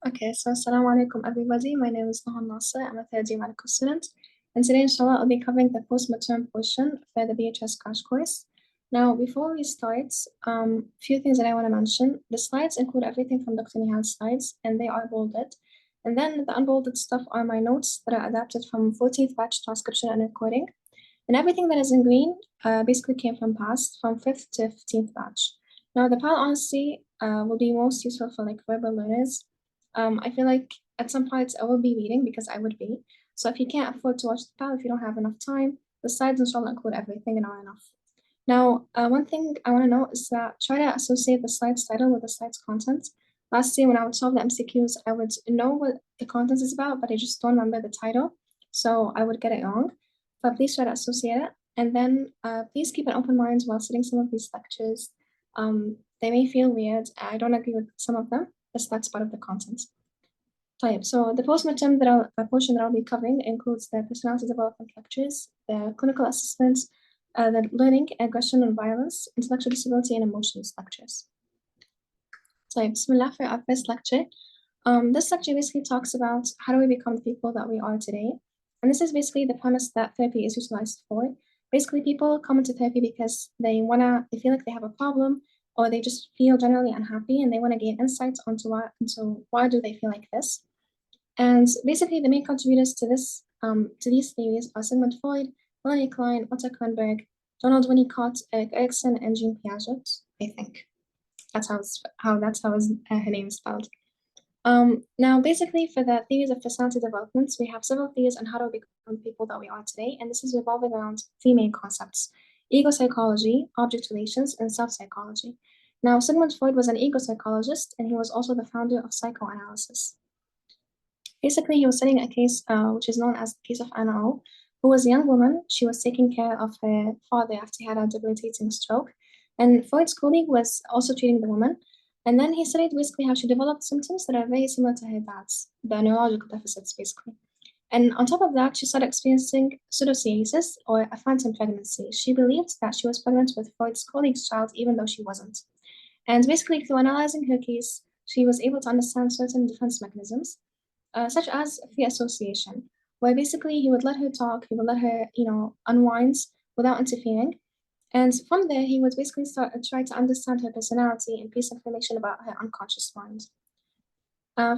Okay, so assalamu alaikum everybody. My name is Noha Alnasser. I'm a third year medical student. And today, inshallah, I'll be covering the post-midterm portion for the BHS crash course. Now, before we start, few things that I want to mention. The slides include everything from Dr. Nihal's slides, and they are bolded. And then the unbolded stuff are my notes that are adapted from 14th batch transcription and recording. And everything that is in green basically came from past, from 5th to 15th batch. Now, the PAL honestly will be most useful for like verbal learners. I feel like at some parts I will be reading because I would be. So if you can't afford to watch the PAL, if you don't have enough time, the slides inshallah include everything and are enough. Now, one thing I want to note is that try to associate the slide's title with the slide's content. Last year when I would solve the MCQs, I would know what the content is about, but I just don't remember the title. So I would get it wrong. But please try to associate it. And then please keep an open mind while sitting some of these lectures. They may feel weird. I don't agree with some of them, but that's part of the content. So the post-midterm portion that I'll be covering includes the personality development lectures, the clinical assessments, the learning, aggression and violence, intellectual disability, and emotions lectures. So Bismillah for our first lecture. This lecture basically talks about how do we become the people that we are today. And this is basically the premise that therapy is utilized for. Basically, people come into therapy because they feel like they have a problem, or they just feel generally unhappy and they want to gain insights onto why do they feel like this. And basically, the main contributors to these theories are Sigmund Freud, Melanie Klein, Otto Kronberg, Donald Winnicott, Erik Erikson, and Jean Piaget. I think that's how her name is spelled. Now, basically, for the theories of personality development, we have several theories on how to become people that we are today, and this is revolving around three main concepts: ego psychology, object relations, and self-psychology. Now, Sigmund Freud was an ego psychologist, and he was also the founder of psychoanalysis. Basically, he was studying a case which is known as the case of Anna O, who was a young woman. She was taking care of her father after he had a debilitating stroke, and Freud's colleague was also treating the woman. And then he studied basically how she developed symptoms that are very similar to her dad's, the neurological deficits, basically. And on top of that, she started experiencing pseudocyesis, or a phantom pregnancy. She believed that she was pregnant with Freud's colleague's child, even though she wasn't. And basically, through analyzing her case, she was able to understand certain defense mechanisms, such as free association, where basically he would let her talk, he would let her, unwind without interfering. And from there, he would basically try to understand her personality and piece information about her unconscious mind.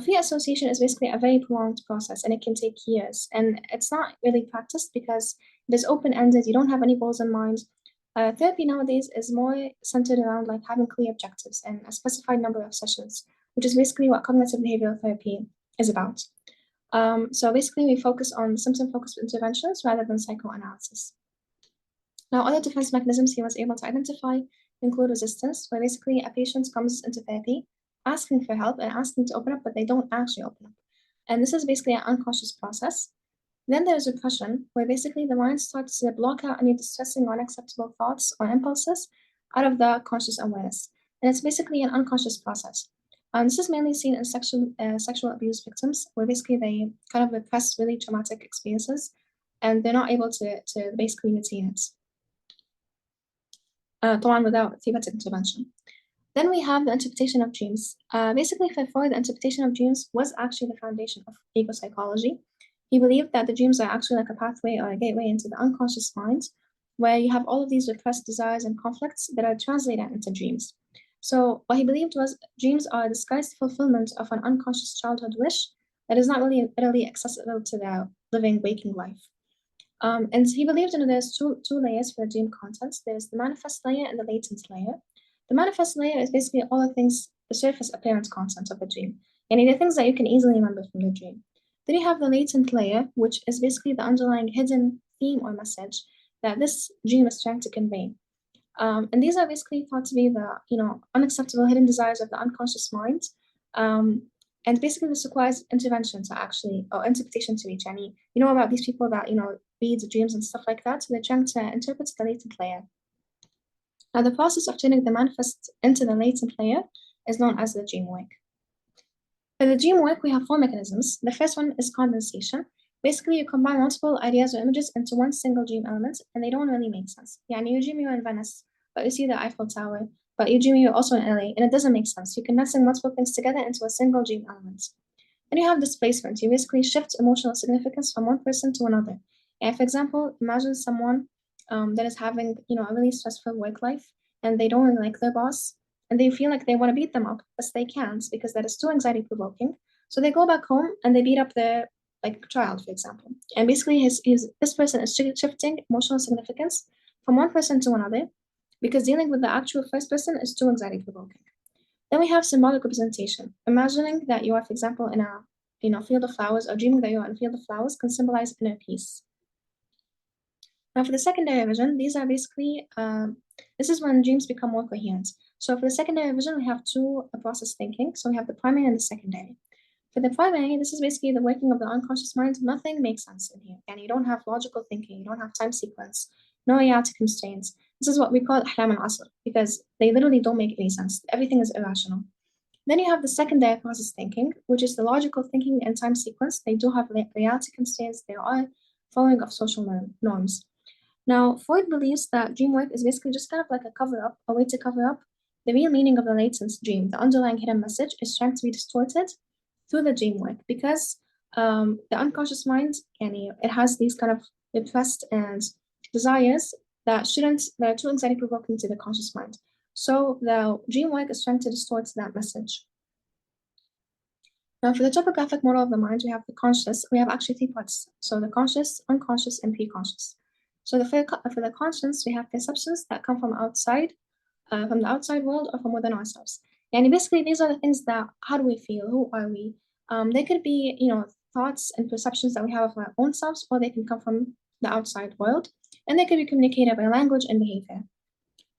Free association is basically a very prolonged process and it can take years. And it's not really practiced because it is open-ended, you don't have any goals in mind. Therapy nowadays is more centered around like having clear objectives and a specified number of sessions, which is basically what cognitive behavioral therapy is about. So basically, we focus on symptom-focused interventions rather than psychoanalysis. Now, other defense mechanisms he was able to identify include resistance, where basically a patient comes into therapy asking for help and asking to open up, but they don't actually open up. And this is basically an unconscious process. Then there's repression, where basically the mind starts to block out any distressing or unacceptable thoughts or impulses out of the conscious awareness. And it's basically an unconscious process. This is mainly seen in sexual abuse victims, where basically they kind of repress really traumatic experiences and they're not able to basically retain it. طبعا without therapeutic intervention. Then we have the interpretation of dreams. Basically, for Freud, the interpretation of dreams was actually the foundation of ego psychology. He believed that the dreams are actually like a pathway or a gateway into the unconscious mind, where you have all of these repressed desires and conflicts that are translated into dreams. So what he believed was dreams are a disguised fulfillment of an unconscious childhood wish that is not really readily accessible to the living, waking life. And he believed there's two layers for the dream content. There's the manifest layer and the latent layer. The manifest layer is basically all the things, the surface appearance content of the dream, and the things that you can easily remember from the dream. Then you have the latent layer, which is basically the underlying hidden theme or message that this dream is trying to convey. And these are basically thought to be the unacceptable hidden desires of the unconscious mind. And basically this requires intervention to actually, or interpretation to reach any, about these people that, read dreams and stuff like that. So they're trying to interpret the latent layer. Now the process of turning the manifest into the latent layer is known as the dream work. For the dream work, we have four mechanisms. The first one is condensation. Basically, you combine multiple ideas or images into one single dream element, and they don't really make sense. You dream you're in Venice, but you see the Eiffel Tower, but you dream you're also in LA, and it doesn't make sense. You're condensing multiple things together into a single dream element. Then you have displacement. You basically shift emotional significance from one person to another. And for example, imagine someone that is having, a really stressful work life, and they don't really like their boss, and they feel like they want to beat them up, but they can't because that is too anxiety provoking. So they go back home and they beat up their like child, for example. And basically, his this person is shifting emotional significance from one person to another because dealing with the actual first person is too anxiety provoking. Then we have symbolic representation. Imagining that you are, for example, in a field of flowers, or dreaming that you are in a field of flowers can symbolize inner peace. Now, for the secondary vision, these are basically this is when dreams become more coherent. So for the secondary vision, we have two process thinking. So we have the primary and the secondary. For the primary, this is basically the working of the unconscious mind. Nothing makes sense in here, and you don't have logical thinking. You don't have time sequence, no reality constraints. This is what we call ahlam al-asr because they literally don't make any sense. Everything is irrational. Then you have the secondary process thinking, which is the logical thinking and time sequence. They do have reality constraints. They are following of social norms. Now, Freud believes that dream work is basically just kind of like a cover up, a way to cover up the real meaning of the latent dream. The underlying hidden message is trying to be distorted through the dream work because the unconscious mind, it has these kind of repressed and desires that are too anxiety provoking to the conscious mind. So the dream work is trying to distort that message. Now, for the topographic model of the mind, we have the conscious. We have actually three parts. So the conscious, unconscious, and pre-conscious. So for the conscious, we have perceptions that come from outside, from the outside world or from within ourselves. And basically, these are the things that, how do we feel? Who are we? They could be, thoughts and perceptions that we have of our own selves, or they can come from the outside world, and they can be communicated by language and behavior.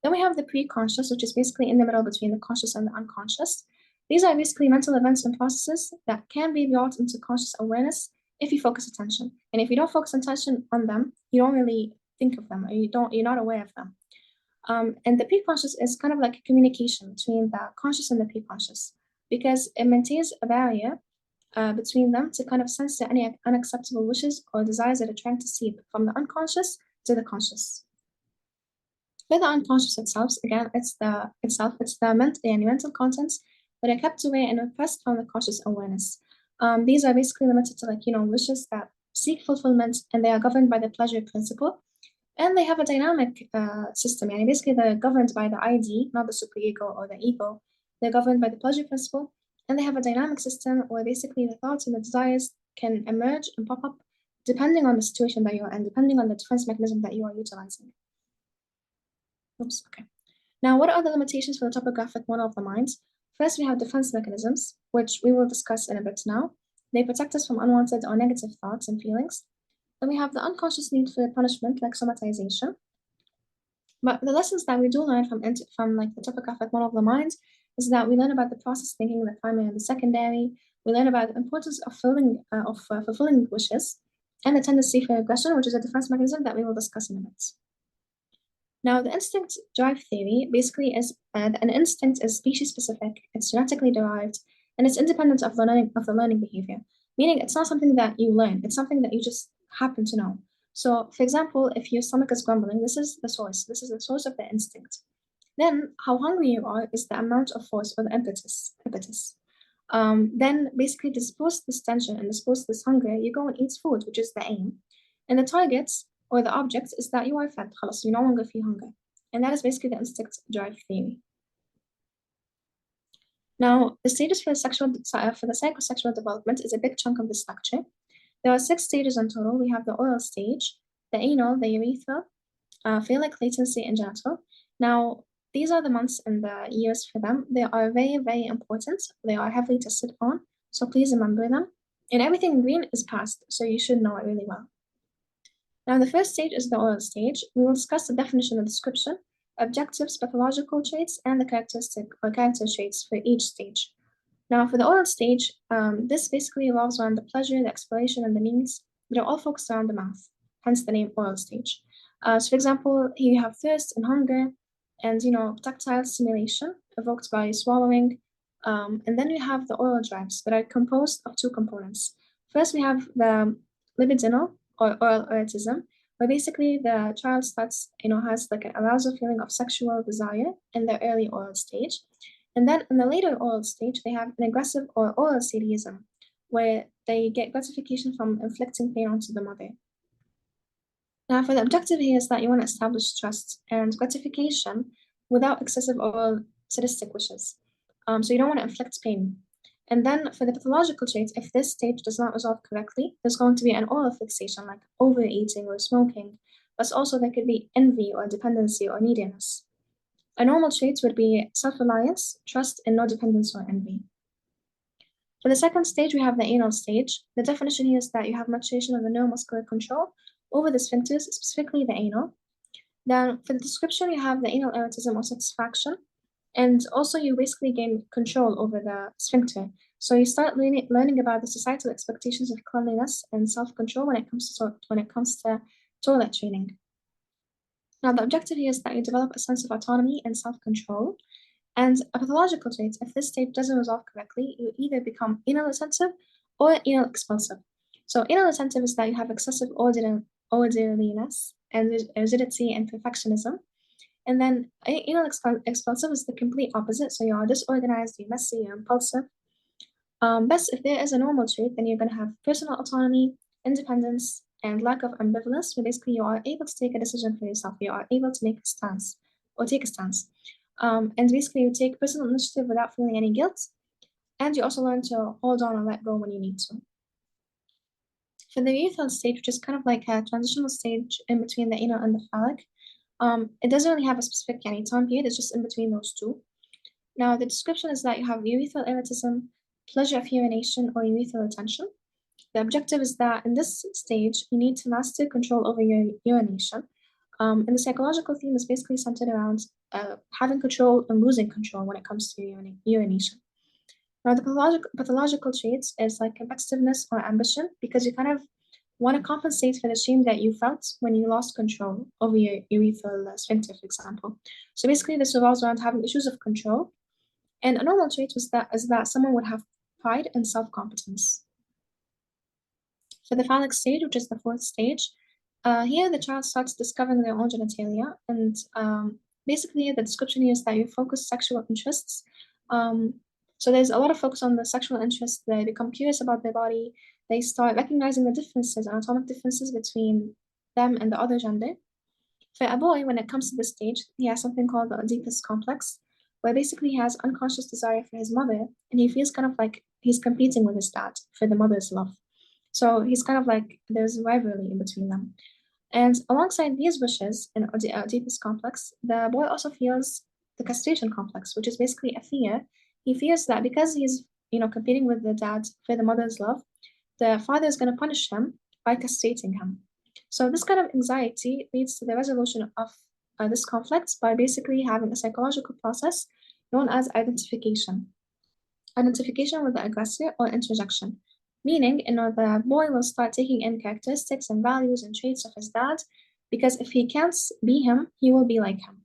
Then we have the pre-conscious, which is basically in the middle between the conscious and the unconscious. These are basically mental events and processes that can be brought into conscious awareness if you focus attention. And if you don't focus attention on them, you don't really think of them, or you're not aware of them. And the pre-conscious is kind of like a communication between the conscious and the pre-conscious because it maintains a barrier between them to kind of censor any unacceptable wishes or desires that are trying to seep from the unconscious to the conscious. For the unconscious itself, again, it's the mental contents that are kept away and repressed from the conscious awareness. These are basically limited to wishes that seek fulfillment, and they are governed by the pleasure principle. And they have a dynamic system. Yani basically, they're governed by the ID, not the superego or the ego. They're governed by the pleasure principle, and they have a dynamic system where basically the thoughts and the desires can emerge and pop up depending on the situation that you're in, depending on the defense mechanism that you are utilizing. Oops, okay. Now, what are the limitations for the topographic model of the mind? First, we have defense mechanisms, which we will discuss in a bit now. They protect us from unwanted or negative thoughts and feelings. Then we have the unconscious need for punishment, like somatization. But the lessons that we do learn from the topographic model of the mind is that we learn about the process thinking, the primary and the secondary. We learn about the importance of fulfilling wishes, and the tendency for aggression, which is a defense mechanism that we will discuss in a bit. Now, the instinct drive theory basically is an instinct is species specific, it's genetically derived, and it's independent of the learning behavior. Meaning, it's not something that you learn; it's something that you just happen to know. So, for example, if your stomach is grumbling, this is the source. This is the source of the instinct. Then, how hungry you are is the amount of force or the impetus. Then, basically, to dispose this tension and dispose this hunger, you go and eat food, which is the aim. And the targets or the object is that you are fed. خلاص, you no longer feel hunger. And that is basically the instinct drive theory. Now, the stages for the psychosexual development is a big chunk of this lecture. There are 6 stages in total. We have the oral stage, the anal, the urethral, phallic latency, and genital. Now, these are the months and the years for them. They are very, very important. They are heavily tested on, so please remember them. And everything in green is passed, so you should know it really well. Now, the first stage is the oral stage. We will discuss the definition and description, objectives, pathological traits, and the character traits for each stage. Now, for the oral stage, this basically revolves around the pleasure, the exploration, and the needs that are all focused around the mouth, hence the name oral stage. So, for example, here you have thirst and hunger, and tactile stimulation evoked by swallowing, and then you have the oral drives that are composed of 2 components. First, we have the libidinal or oral erotism, where basically the child allows a feeling of sexual desire in the early oral stage. And then in the later oral stage, they have an aggressive or oral sadism, where they get gratification from inflicting pain onto the mother. Now, for the objective here is that you want to establish trust and gratification without excessive or sadistic wishes. So you don't want to inflict pain. And then for the pathological traits, if this stage does not resolve correctly, there's going to be an oral fixation like overeating or smoking, but also there could be envy or dependency or neediness. A normal trait would be self-reliance, trust, and no dependence or envy. For the second stage, we have the anal stage. The definition here is that you have maturation of the neuromuscular control over the sphincters, specifically the anal. Then for the description, you have the anal erotism or satisfaction. And also you basically gain control over the sphincter. So you start learning about the societal expectations of cleanliness and self-control when it comes to toilet training. Now the objective here is that you develop a sense of autonomy and self-control. And a pathological trait, if this stage doesn't resolve correctly, you either become anal retentive or anal expulsive. So anal retentive is that you have excessive orderliness and rigidity and perfectionism. And then anal expulsive is the complete opposite. So you are disorganized, you're messy, you're impulsive. Best if there is a normal trait, then you're going to have personal autonomy, independence, and lack of ambivalence. So basically, you are able to take a decision for yourself. You are able to make a stance or take a stance. And basically, you take personal initiative without feeling any guilt. And you also learn to hold on and let go when you need to. For the urethral stage, which is kind of like a transitional stage in between the anal and the phallic, it doesn't really have a specific time period, it's just in between those two. Now, the description is that you have urethral erotism, pleasure of urination, or urethral retention. The objective is that in this stage, you need to master control over your urination. And the psychological theme is basically centered around having control and losing control when it comes to urination. Now, the pathological traits is like competitiveness or ambition because you kind of want to compensate for the shame that you felt when you lost control over your urethral sphincter, for example. So basically, this revolves around having issues of control. And a normal trait is that someone would have pride and self-competence. For the phallic stage, which is the fourth stage, here the child starts discovering their own genitalia, and basically the description here is that you focus sexual interests. So there's a lot of focus on the sexual interests. They become curious about their body. They start recognizing the differences, anatomic differences between them and the other gender. For a boy, when it comes to this stage, he has something called the Oedipus complex, where basically he has unconscious desire for his mother, and he feels kind of like he's competing with his dad for the mother's love. So he's kind of like there's a rivalry in between them. And alongside these wishes in Oedipus complex, the boy also feels the castration complex, which is basically a fear. He fears that because he's competing with the dad for the mother's love, the father is going to punish him by castrating him. So this kind of anxiety leads to the resolution of this conflict by basically having a psychological process known as identification. Identification with the aggressor or interjection, meaning the boy will start taking in characteristics and values and traits of his dad, because if he can't be him, he will be like him.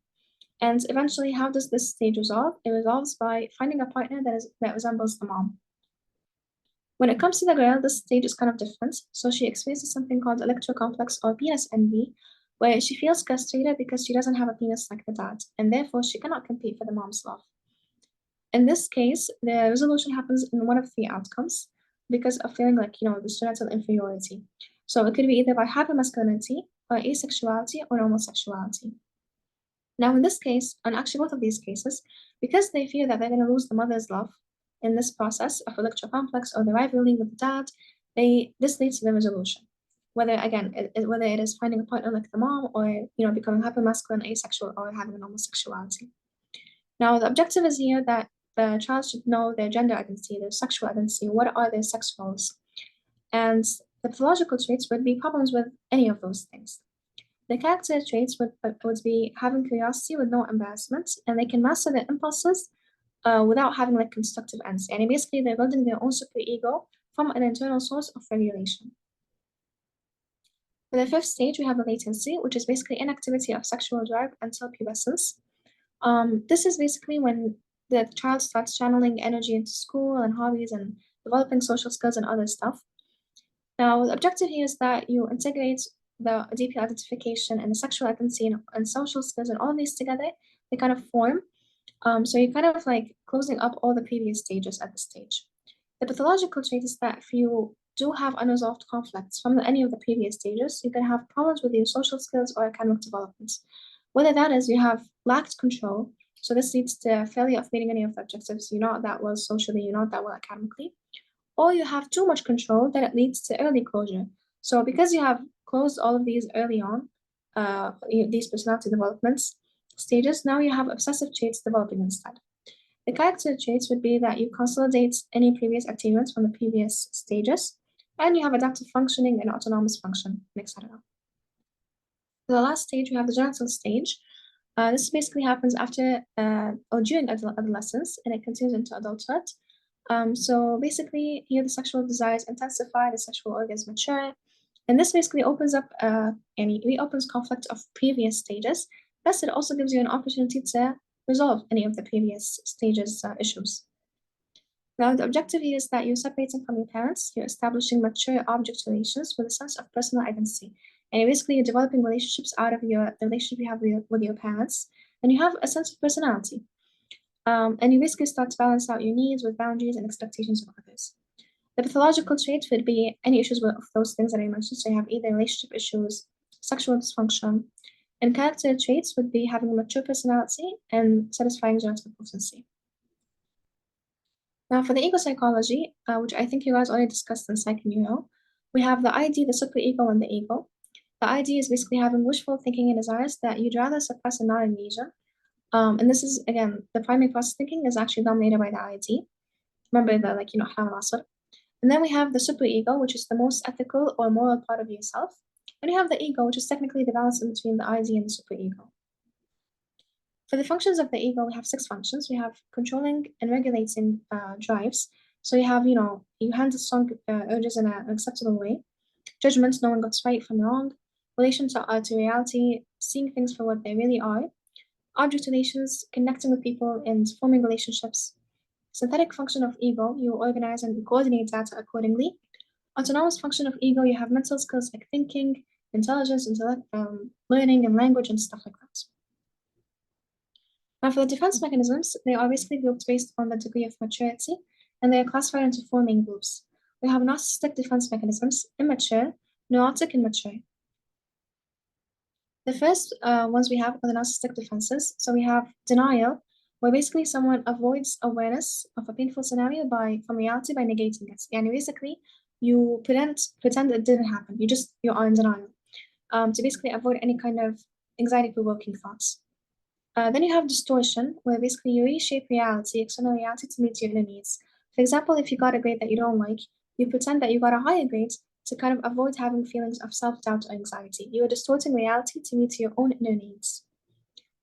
And eventually, how does this stage resolve? It resolves by finding a partner that resembles the mom. When it comes to the girl, this stage is kind of different. So she experiences something called electrocomplex or penis envy, where she feels castrated because she doesn't have a penis like the dad, and therefore she cannot compete for the mom's love. In this case, the resolution happens in one of three outcomes because of feeling like, the genital inferiority. So it could be either by hypermasculinity or asexuality or homosexuality. Now, in this case, and actually both of these cases, because they fear that they're going to lose the mother's love in this process of electrocomplex or the rivalry with the dad, this leads to the resolution. Whether it is finding a partner like the mom or becoming hypermasculine, asexual, or having an homosexuality. Now, the objective is here that the child should know their gender identity, their sexual identity, what are their sex roles. And the pathological traits would be problems with any of those things. The character traits would be having curiosity with no embarrassment, and they can master their impulses without having like constructive ends. And basically, they're building their own superego from an internal source of regulation. For the fifth stage, we have the latency, which is basically inactivity of sexual drive until pubescence. This is basically when the child starts channeling energy into school and hobbies and developing social skills and other stuff. Now, the objective here is that you integrate the DP identification and the sexual identity and social skills and all of these together, they kind of form. So you're kind of like closing up all the previous stages at this stage. The pathological trait is that if you do have unresolved conflicts from any of the previous stages, you can have problems with your social skills or academic development. Whether that is you have lacked control, so this leads to failure of meeting any of the objectives, you're not that well socially, you're not that well academically, or you have too much control that it leads to early closure. So because you have closed all of these early on, these personality developments stages, now you have obsessive traits developing instead. The character traits would be that you consolidate any previous attainments from the previous stages, and you have adaptive functioning and autonomous function, etc. For the last stage, we have the genital stage. This basically happens after or during adolescence, and it continues into adulthood. So basically, here the sexual desires intensify, the sexual organs mature, and this basically opens up and reopens conflict of previous stages. Thus, it also gives you an opportunity to resolve any of the previous stages issues. Now, the objective here is that you're separating from your parents, you're establishing mature object relations with a sense of personal identity. And basically, you're developing relationships out of the relationship you have with your parents, and you have a sense of personality. And you basically start to balance out your needs with boundaries and expectations of others. The pathological trait would be any issues with of those things that I mentioned. So you have either relationship issues, sexual dysfunction, and character traits would be having a mature personality and satisfying genital potency. Now, for the ego psychology, which I think you guys already discussed in Psych Neuro, we have the ID, the superego, and the ego. The ID is basically having wishful thinking and desires that you'd rather suppress and not engage in. And this is, again, the primary process thinking is actually dominated by the ID. Remember the, Alnasser. And then we have the superego, which is the most ethical or moral part of yourself. And you have the ego, which is technically the balance in between the ID and the superego. For the functions of the ego, we have 6 functions. We have controlling and regulating drives. So you have, you handle strong urges in an acceptable way. Judgment, knowing what's right from wrong. Relation to reality, seeing things for what they really are. Object relations, connecting with people and forming relationships. Synthetic function of ego, you organize and coordinate data accordingly. Autonomous function of ego, you have mental skills like thinking, intelligence, learning, and language, and stuff like that. Now, for the defense mechanisms, they are basically grouped based on the degree of maturity, and they are classified into 4 main groups. We have narcissistic defense mechanisms, immature, neurotic, and mature. The first ones we have are the narcissistic defenses. So we have denial, where basically someone avoids awareness of a painful scenario from reality by negating it. And basically, you pretend it didn't happen. You are in denial to basically avoid any kind of anxiety-provoking thoughts. Then you have distortion, where basically you reshape reality, external reality, to meet your inner needs. For example, if you got a grade that you don't like, you pretend that you got a higher grade to kind of avoid having feelings of self-doubt or anxiety. You are distorting reality to meet your own inner needs.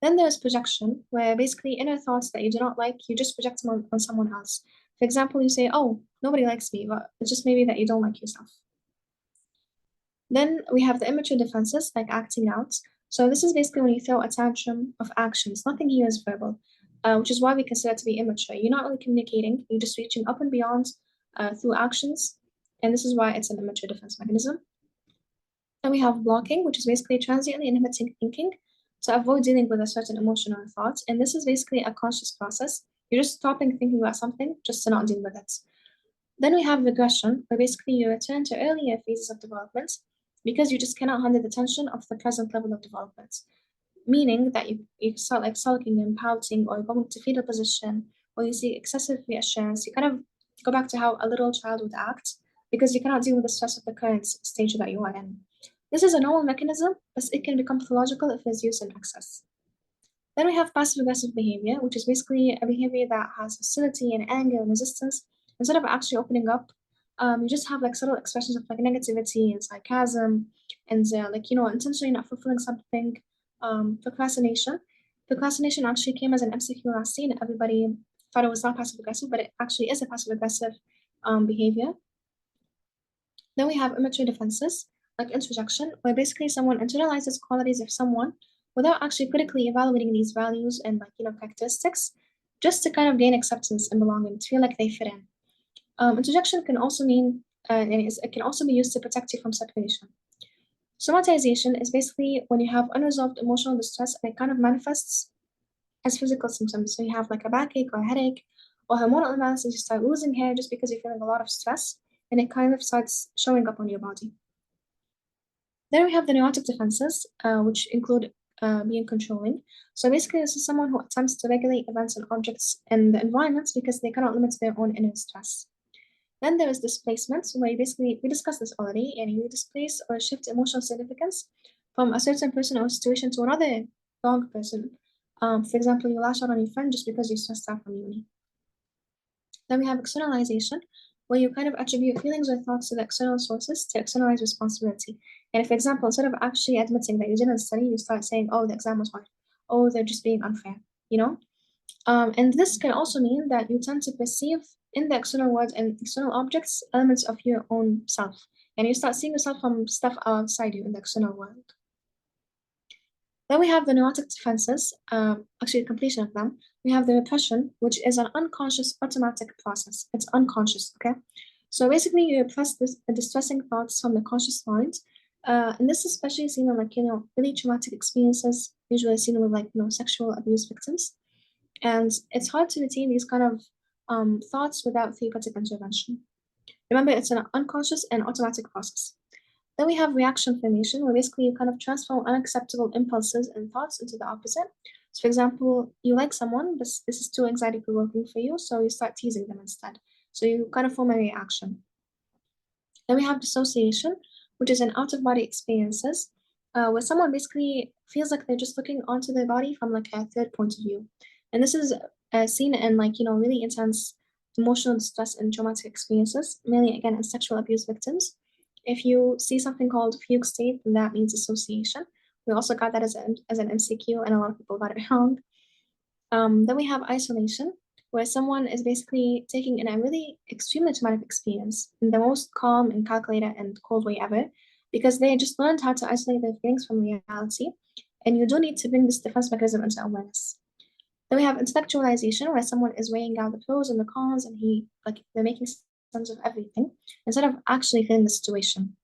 Then there's projection, where basically inner thoughts that you do not like, you just project them on someone else. For example, you say, oh, nobody likes me, but it's just maybe that you don't like yourself. Then we have the immature defenses, like acting out. So this is basically when you throw a tantrum of actions. Nothing here is verbal, which is why we consider it to be immature. You're not really communicating, you're just reaching up and beyond through actions, and this is why it's an immature defense mechanism. Then we have blocking, which is basically transiently inhibiting thinking to avoid dealing with a certain emotion or thought, and this is basically a conscious process. You're just stopping thinking about something just to not deal with it. Then we have regression, where basically you return to earlier phases of development because you just cannot handle the tension of the present level of development, meaning that you start like sulking and pouting or going to fetal position, or you see excessive reassurance. You kind of go back to how a little child would act because you cannot deal with the stress of the current stage that you are in. This is a normal mechanism, but it can become pathological if it's used in excess. Then we have passive-aggressive behavior, which is basically a behavior that has hostility and anger and resistance. Instead of actually opening up, you just have like subtle expressions of like negativity and sarcasm and intentionally not fulfilling something. Procrastination. Procrastination actually came as an MCQ last year, and everybody thought it was not passive-aggressive, but it actually is a passive-aggressive behavior. Then we have immature defenses, like introjection, where basically someone internalizes qualities of someone without actually critically evaluating these values and characteristics, just to kind of gain acceptance and belonging, to feel like they fit in. Interjection can also mean, it can also be used to protect you from separation. Somatization is basically when you have unresolved emotional distress and it kind of manifests as physical symptoms. So you have like a backache or a headache, or hormonal imbalances, you start losing hair just because you're feeling a lot of stress, and it kind of starts showing up on your body. Then we have the neurotic defenses, which include being controlling. So basically, this is someone who attempts to regulate events and objects in the environment because they cannot limit their own inner stress. Then there is displacement, where we discussed this already, and you displace or shift emotional significance from a certain person or situation to another wrong person. For example, you lash out on your friend just because you're stressed out from uni. Then we have externalization, where you kind of attribute feelings or thoughts to the external sources to externalize responsibility. And for example, instead of actually admitting that you didn't study, you start saying, oh, the exam was hard. Oh, they're just being unfair, you know? And this can also mean that you tend to perceive in the external world and external objects elements of your own self. And you start seeing yourself from stuff outside you in the external world. Then we have the neurotic defenses, actually, the completion of them. We have the repression, which is an unconscious automatic process. It's unconscious, okay? So basically, you repress the distressing thoughts from the conscious mind. And this is especially seen in, like, really traumatic experiences, usually seen with, like, sexual abuse victims. And it's hard to retain these kind of thoughts without therapeutic intervention. Remember, it's an unconscious and automatic process. Then we have reaction formation, where basically you kind of transform unacceptable impulses and thoughts into the opposite. So, for example, you like someone, but this is too anxiety provoking for you, so you start teasing them instead. So you kind of form a reaction. Then we have dissociation, which is an out of body experiences, where someone basically feels like they're just looking onto their body from like a third point of view. And this is seen in like, really intense emotional distress and traumatic experiences, mainly again in sexual abuse victims. If you see something called fugue state, then that means dissociation. We also got that as an MCQ, and a lot of people got it wrong. Then we have isolation, where someone is basically taking in a really extremely traumatic experience in the most calm and calculated and cold way ever, because they just learned how to isolate their feelings from reality. And you do need to bring this defense mechanism into awareness. Then we have intellectualization, where someone is weighing out the pros and the cons, and they're making sense of everything instead of actually feeling the situation.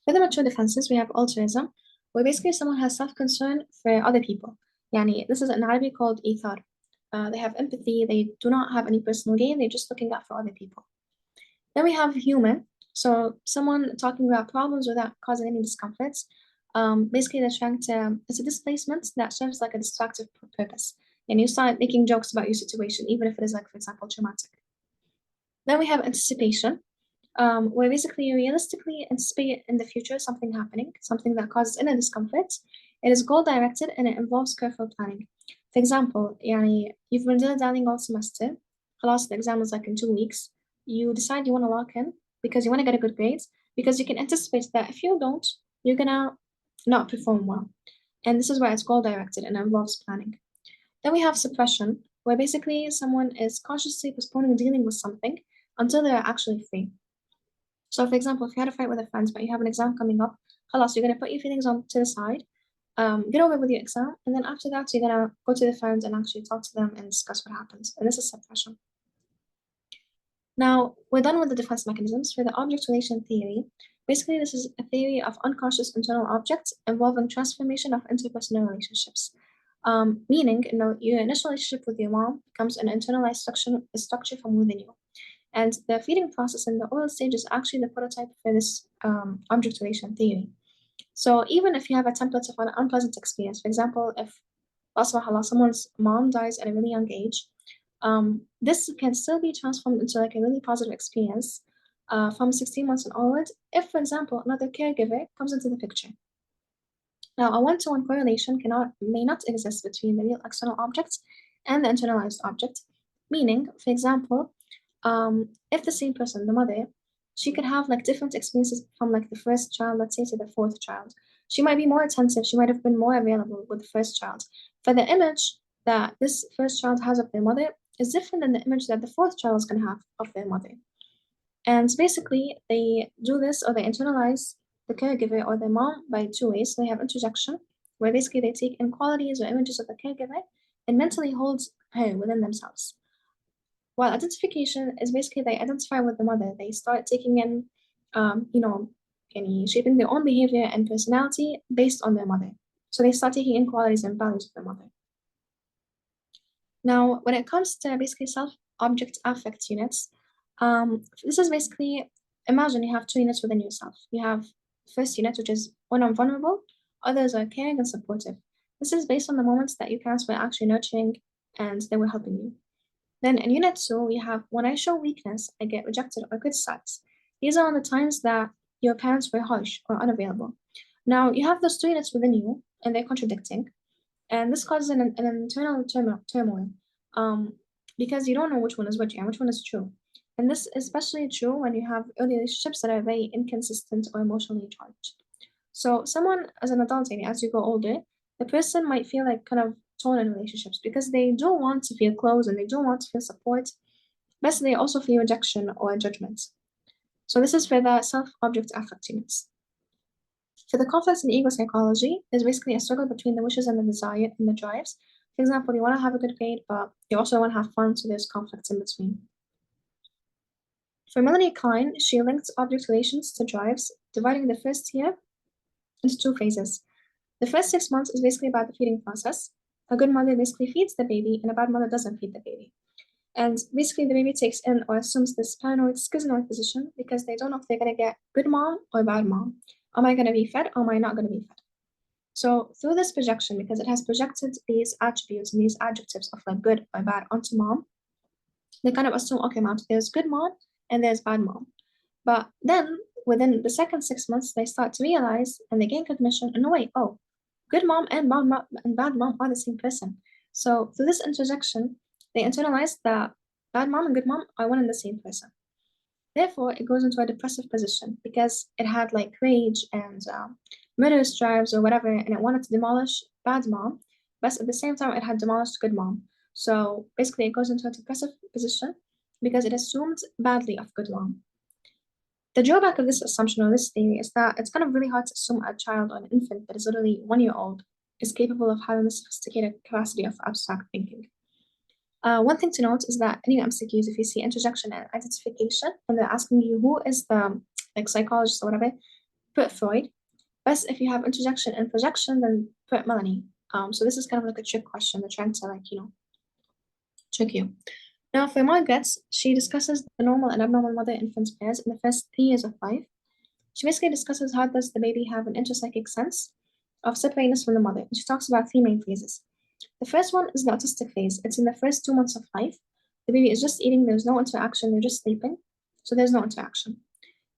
For the mature defenses, we have altruism, where basically someone has self-concern for other people. Yani, this is in Arabic called ithar. They have empathy, they do not have any personal gain, they're just looking out for other people. Then we have humor, so someone talking about problems without causing any discomforts. Basically, it's a displacement that serves like a distractive purpose. And you start making jokes about your situation, even if it is, like, for example, traumatic. Then we have anticipation, where basically you realistically anticipate in the future something happening, something that causes inner discomfort. It is goal directed and it involves careful planning. For example, you've been dilly-dallying all semester, خلاص, the exam is like in 2 weeks. You decide you want to lock in because you want to get a good grade, because you can anticipate that if you don't, you're gonna not perform well. And this is why it's goal directed and involves planning. Then we have suppression, where basically someone is consciously postponing dealing with something until they're actually free. So, for example, if you had a fight with a friend, but you have an exam coming up, halas, you're gonna put your feelings on to the side, get over with your exam, and then after that, you're gonna go to the friends and actually talk to them and discuss what happens. And this is suppression. Now, we're done with the defense mechanisms. For the object relation theory, basically this is a theory of unconscious internal objects involving transformation of interpersonal relationships. Meaning, your initial relationship with your mom becomes an internalized structure from within you. And the feeding process in the oral stage is actually the prototype for this object relation theory. So even if you have a template of an unpleasant experience, for example, if someone's mom dies at a really young age, this can still be transformed into like a really positive experience from 16 months and onward if, for example, another caregiver comes into the picture. Now, a one-to-one correlation may not exist between the real external object and the internalized object, meaning, for example, if the same person, the mother, she could have like different experiences from like the first child, let's say, to the fourth child. She might be more attentive, she might have been more available with the first child. For the image that this first child has of their mother is different than the image that the fourth child is going to have of their mother. And basically, they do this, or they internalize the caregiver or their mom by two ways. So they have interjection, where basically they take in qualities or images of the caregiver and mentally hold her within themselves. While identification is basically they identify with the mother. They start taking in, shaping their own behavior and personality based on their mother. So they start taking in qualities and values of their mother. Now, when it comes to basically self-object affect units, this is basically, imagine you have two units within yourself. You have first unit, which is when I'm vulnerable, others are caring and supportive. This is based on the moments that your parents were actually nurturing and they were helping you. Then in unit two, we have when I show weakness, I get rejected or criticized. These are the times that your parents were harsh or unavailable. Now, you have those two units within you, and they're contradicting, and this causes an internal turmoil, um, because you don't know which one is which and which one is true. And this is especially true when you have early relationships that are very inconsistent or emotionally charged. So, someone as an adult, and as you go older, the person might feel like kind of torn in relationships because they do want to feel close and they do want to feel support, but they also feel rejection or judgment. So, this is for the self object affect units. For the conflicts in ego psychology, there's basically a struggle between the wishes and the desire and the drives. For example, you want to have a good grade, but you also want to have fun, so there's conflicts in between. For Melanie Klein, she linked object relations to drives, dividing the first year into two phases. The first 6 months is basically about the feeding process. A good mother basically feeds the baby, and a bad mother doesn't feed the baby. And basically, the baby takes in or assumes this paranoid, schizoid position because they don't know if they're going to get good mom or bad mom. Am I going to be fed or am I not going to be fed? So through this projection, because it has projected these attributes and these adjectives of like good or bad onto mom, they kind of assume, okay, mom, there's good mom and there's bad mom. But then within the second 6 months, they start to realize and they gain cognition in a way, oh, good mom and bad mom are the same person. So through this interjection, they internalize that bad mom and good mom are one and the same person. Therefore, it goes into a depressive position because it had like rage and murderous drives or whatever, and it wanted to demolish bad mom, but at the same time, it had demolished good mom. So basically, it goes into a depressive position because it assumed badly of good mom. The drawback of this assumption or this theory is that it's kind of really hard to assume a child or an infant that is literally 1 year old is capable of having the sophisticated capacity of abstract thinking. One thing to note is that in your MCQs, if you see interjection and identification, and they're asking you who is the like psychologist or whatever, put Freud. But if you have interjection and projection, then put Melanie. So this is kind of like a trick question. They're trying to like trick you. Now for Margaret, she discusses the normal and abnormal mother-infant pairs in the first 3 years of life. She basically discusses how does the baby have an interpsychic sense of separateness from the mother. And she talks about three main phases. The first one is the autistic phase. It's in the first 2 months of life. The baby is just eating, there's no interaction, they're just sleeping. So there's no interaction.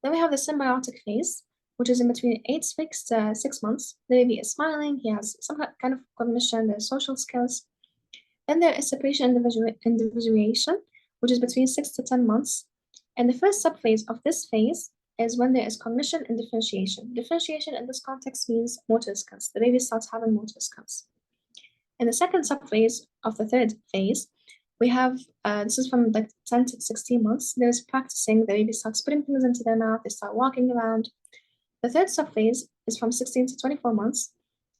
Then we have the symbiotic phase, which is in between 8 weeks to 6 months. The baby is smiling, he has some kind of cognition, there's social skills. Then there is separation individuation, which is between 6 to 10 months. And the first subphase of this phase is when there is cognition and differentiation. Differentiation in this context means motor skills. The baby starts having motor skills. In the second subphase of the third phase, we have this is from like 10 to 16 months. There's practicing. The baby starts putting things into their mouth. They start walking around. The third subphase is from 16 to 24 months.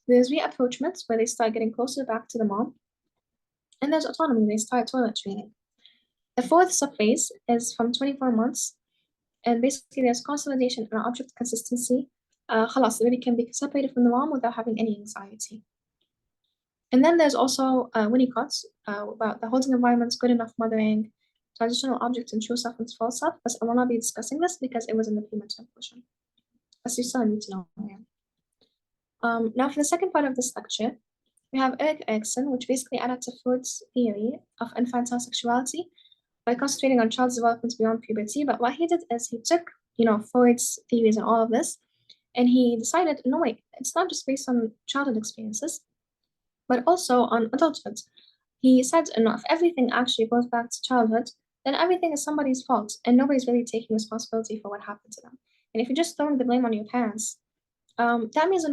There's reapproachment where they start getting closer back to the mom. And there's autonomy. They start toilet training. The fourth subphase is from 24 months. And basically, there's consolidation and object consistency. خلاص, the baby can be separated from the mom without having any anxiety. And then there's also Winnicott's about the holding environments, good enough mothering, transitional objects, and true self and false self. But I will not be discussing this because it was in the pre-midterm portion. But you still need to know. Now, for the second part of this lecture, we have Erik Erikson, which basically added to Freud's theory of infantile sexuality by concentrating on child's development beyond puberty. But what he did is he took, Freud's theories and all of this, and he decided, no, wait, it's not just based on childhood experiences, but also on adulthood. He said, if everything actually goes back to childhood, then everything is somebody's fault, and nobody's really taking responsibility for what happened to them. And if you're just throwing the blame on your parents, that means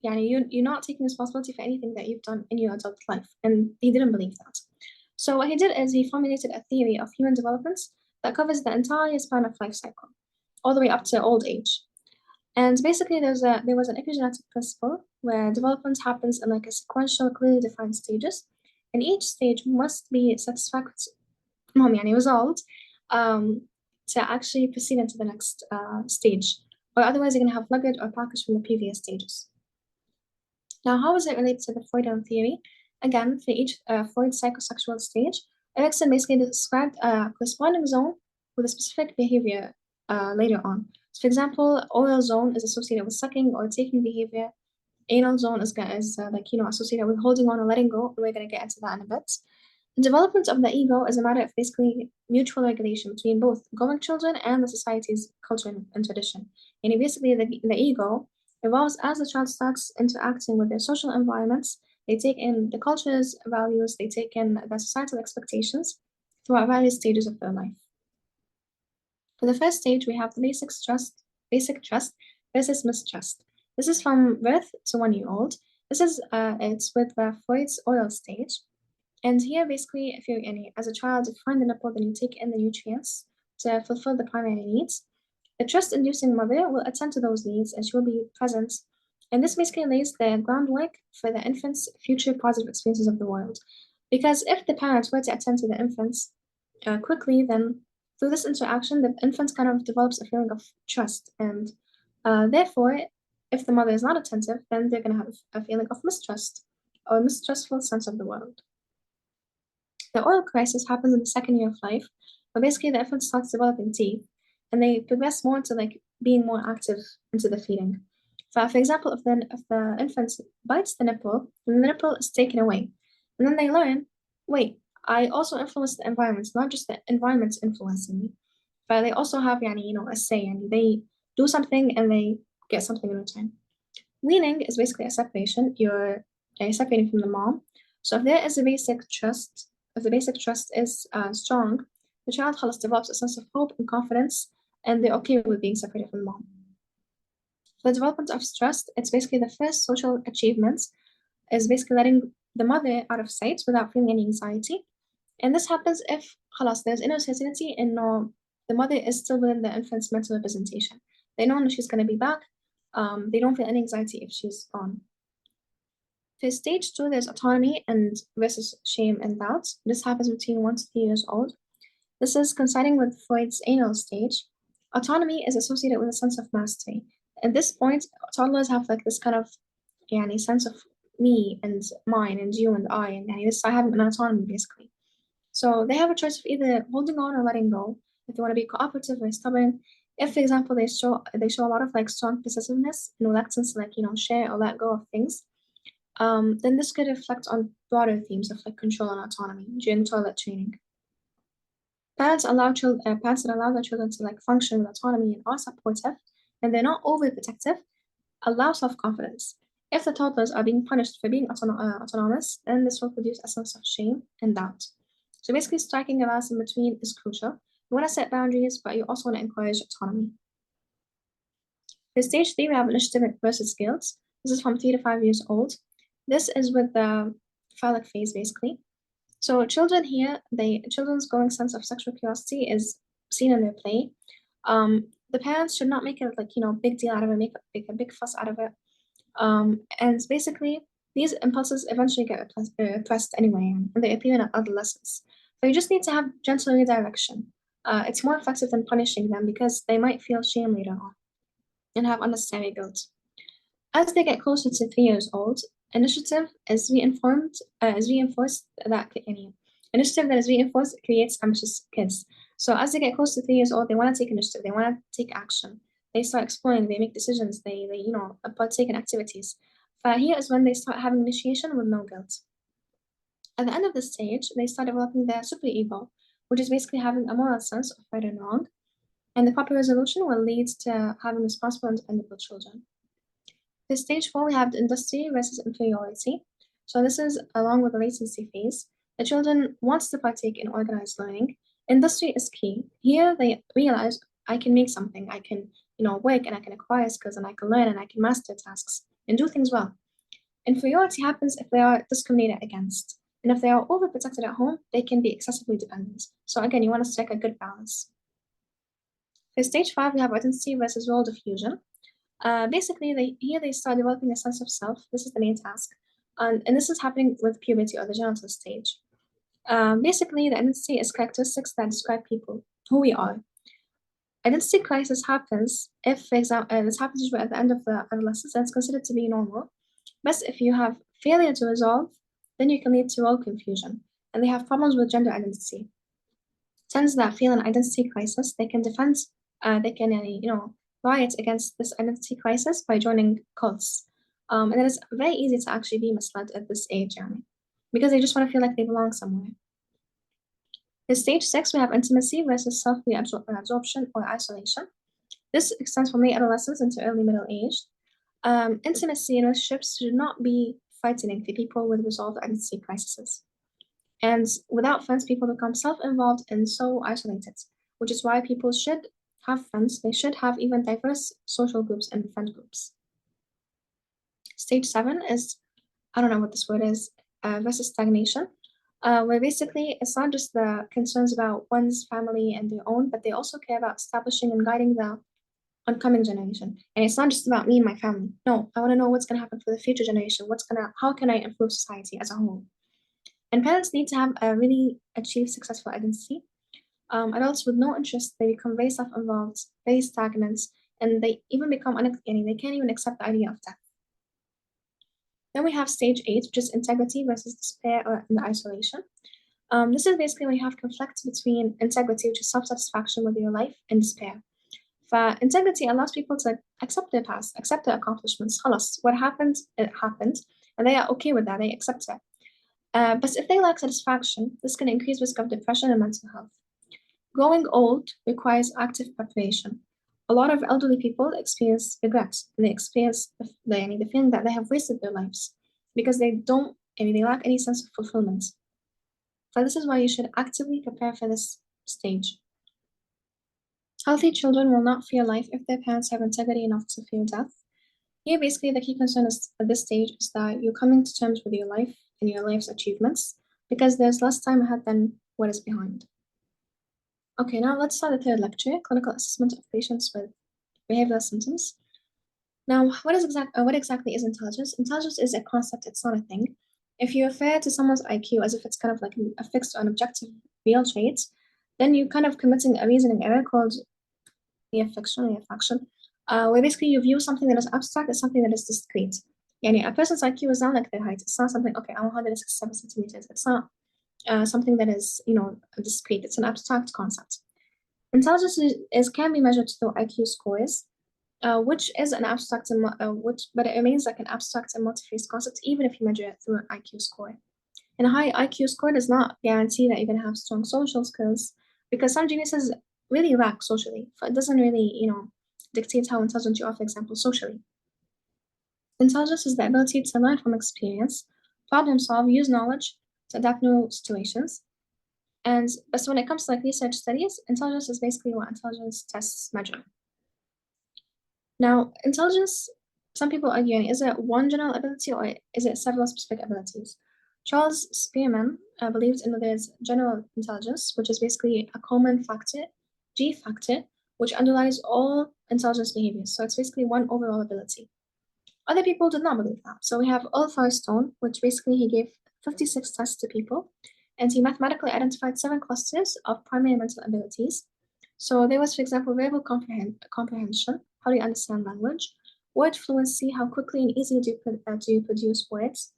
you're not taking responsibility for anything that you've done in your adult life. And he didn't believe that. So what he did is he formulated a theory of human development that covers the entire span of life cycle, all the way up to old age. And basically, there was an epigenetic principle where development happens in like a sequential, clearly defined stages, and each stage must be resolved to actually proceed into the next stage, or otherwise you're going to have luggage or package from the previous stages. Now, how does it relate to the Freudian theory? Again, for each Freud's psychosexual stage, Erikson basically described a corresponding zone with a specific behavior later on. So, for example, oral zone is associated with sucking or taking behavior. Anal zone is like associated with holding on or letting go. We're gonna get into that in a bit. The development of the ego is a matter of basically mutual regulation between both growing children and the society's culture and tradition. And basically, the ego evolves as the child starts interacting with their social environments. They take in the culture's values, they take in the societal expectations throughout various stages of their life. For the first stage, we have the basic trust versus mistrust. This is from birth to 1 year old. It's with Freud's oral stage. And here, basically, if you're any as a child, you find the nipple, then you take in the nutrients to fulfill the primary needs. The trust-inducing mother will attend to those needs and she will be present. And this basically lays the groundwork for the infant's future positive experiences of the world. Because if the parents were to attend to the infants quickly, then through this interaction, the infant kind of develops a feeling of trust. And therefore, if the mother is not attentive, then they're going to have a feeling of mistrust or a mistrustful sense of the world. The oral crisis happens in the second year of life, but basically the infant starts developing teeth, and they progress more into like being more active into the feeding. For example, if the infant bites the nipple, then the nipple is taken away, and then they learn, wait, I also influence the environment, not just the environment's influencing me, but they also have a say, and they do something and they get something in return. Weaning is basically a separation. You're separating from the mom. So if the basic trust is strong, the child خلاص develops a sense of hope and confidence, and they're okay with being separated from mom. For the development of trust, it's basically the first social achievement is basically letting the mother out of sight without feeling any anxiety. And this happens if خلاص there's inner certainty in the mother is still within the infant's mental representation. They know that she's going to be back. They don't feel any anxiety if she's gone. For stage 2, there's autonomy and versus shame and doubt. This happens between 1 to 3 years old. This is coinciding with Freud's anal stage. Autonomy is associated with a sense of mastery. At this point, toddlers have like this kind of sense of me and mine and you and I, and this I have an autonomy basically. So they have a choice of either holding on or letting go. If they want to be cooperative or stubborn. If, for example, they show a lot of like strong possessiveness and reluctance to share or let go of things, then this could reflect on broader themes of like control and autonomy during toilet training. Parents that allow their children to like function with autonomy and are supportive, and they're not overprotective, allow self-confidence. If the toddlers are being punished for being autonomous, then this will produce a sense of shame and doubt. So basically, striking a balance in between is crucial. You want to set boundaries, but you also want to encourage autonomy. For stage 3, we have initiative versus guilt. This is from 3 to 5 years old. This is with the phallic phase, basically. So children here, children's growing sense of sexual curiosity is seen in their play. The parents should not make a big deal out of it, make a big fuss out of it. And basically, these impulses eventually get repressed anyway, and they appear in adolescence. So you just need to have gentle redirection. It's more effective than punishing them because they might feel shame later on and have unnecessary guilt. As they get closer to 3 years old, initiative is reinforced that any initiative that is reinforced creates ambitious kids. So as they get close to 3 years old, they want to take initiative, they want to take action. They start exploring, they make decisions, they partake in activities. But here is when they start having initiation with no guilt. At the end of this stage, they start developing their superego, which is basically having a moral sense of right and wrong. And the proper resolution will lead to having responsible and dependable children. For stage 4, we have the industry versus inferiority. So this is along with the latency phase. The children want to partake in organized learning. Industry is key. Here they realize I can make something, I can work and I can acquire skills and I can learn and I can master tasks and do things well. Inferiority happens if they are discriminated against. And if they are overprotected at home, they can be excessively dependent. So again, you want to strike a good balance. For stage 5, we have identity versus role diffusion. Basically, they start developing a sense of self. This is the main task. And this is happening with puberty or the genital stage. Basically, the identity is characteristics that describe people, who we are. Identity crisis happens if, for example, this happens usually at the end of the adolescence, and it's considered to be normal. But if you have failure to resolve then you can lead to role confusion, and they have problems with gender identity. Tens that feel an identity crisis, they can defend, they can, riot against this identity crisis by joining cults. And it is very easy to actually be misled at this age, because they just want to feel like they belong somewhere. In stage 6, we have intimacy versus self-reabsorption or isolation. This extends from late adolescence into early middle age. Intimacy in relationships should not be frightening to people with resolved identity crises. And without friends, people become self-involved and so isolated, which is why people should have friends. They should have even diverse social groups and friend groups. Stage 7 is, I don't know what this word is, versus stagnation, where basically it's not just the concerns about one's family and their own, but they also care about establishing and guiding the oncoming generation. And it's not just about me and my family. No, I want to know what's going to happen for the future generation. How can I improve society as a whole? And parents need to have a really achieve successful identity. Adults with no interest, they become very self-involved, very stagnant, and they even become they can't even accept the idea of death. Then we have stage 8, which is integrity versus despair or in the isolation. This is basically when you have conflict between integrity, which is self-satisfaction with your life, and despair. Integrity allows people to accept their past, accept their accomplishments. خلاص, what happened, it happened, and they are okay with that, they accept it. But if they lack satisfaction, this can increase risk of depression and mental health. Growing old requires active preparation. A lot of elderly people experience regret, and they experience the feeling that they have wasted their lives because they lack any sense of fulfillment. So this is why you should actively prepare for this stage. Healthy children will not fear life if their parents have integrity enough to fear death. Here, basically, the key concern is at this stage is that you're coming to terms with your life and your life's achievements because there's less time ahead than what is behind. Okay, now let's start the third lecture, clinical assessment of patients with behavioral symptoms. Now, what exactly is intelligence? Intelligence is a concept, it's not a thing. If you refer to someone's IQ as if it's kind of like a fixed or an objective real trait, then you're kind of committing a reasoning error called reaffection, where basically you view something that is abstract as something that is discrete. A person's IQ is not like their height. It's not something, okay, I'm 167 centimeters. It's not something that is, discrete. It's an abstract concept. Intelligence can be measured through IQ scores, which is an abstract, but it remains like an abstract and multi-phase concept, even if you measure it through an IQ score. And a high IQ score does not guarantee that you're going to have strong social skills, because some geniuses really lack socially. It doesn't really, dictate how intelligent you are, for example, socially. Intelligence is the ability to learn from experience, problem solve, use knowledge to adapt new situations. But when it comes to like research studies, intelligence is basically what intelligence tests measure. Now, intelligence, some people argue, is it one general ability or is it several specific abilities? Charles Spearman believed in there's general intelligence, which is basically a common factor, G factor, which underlies all intelligence behaviors. So it's basically one overall ability. Other people did not believe that. So we have Earl Firestone, which basically he gave 56 tests to people, and he mathematically identified 7 clusters of primary mental abilities. So there was, for example, verbal comprehension, how do you understand language, word fluency, how quickly and easily do you produce words,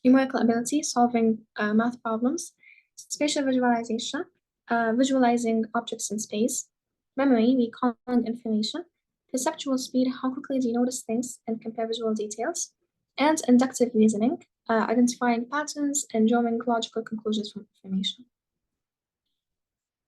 numerical ability, solving math problems, spatial visualization, visualizing objects in space, memory, recalling information, perceptual speed, how quickly do you notice things and compare visual details, and inductive reasoning, identifying patterns and drawing logical conclusions from information.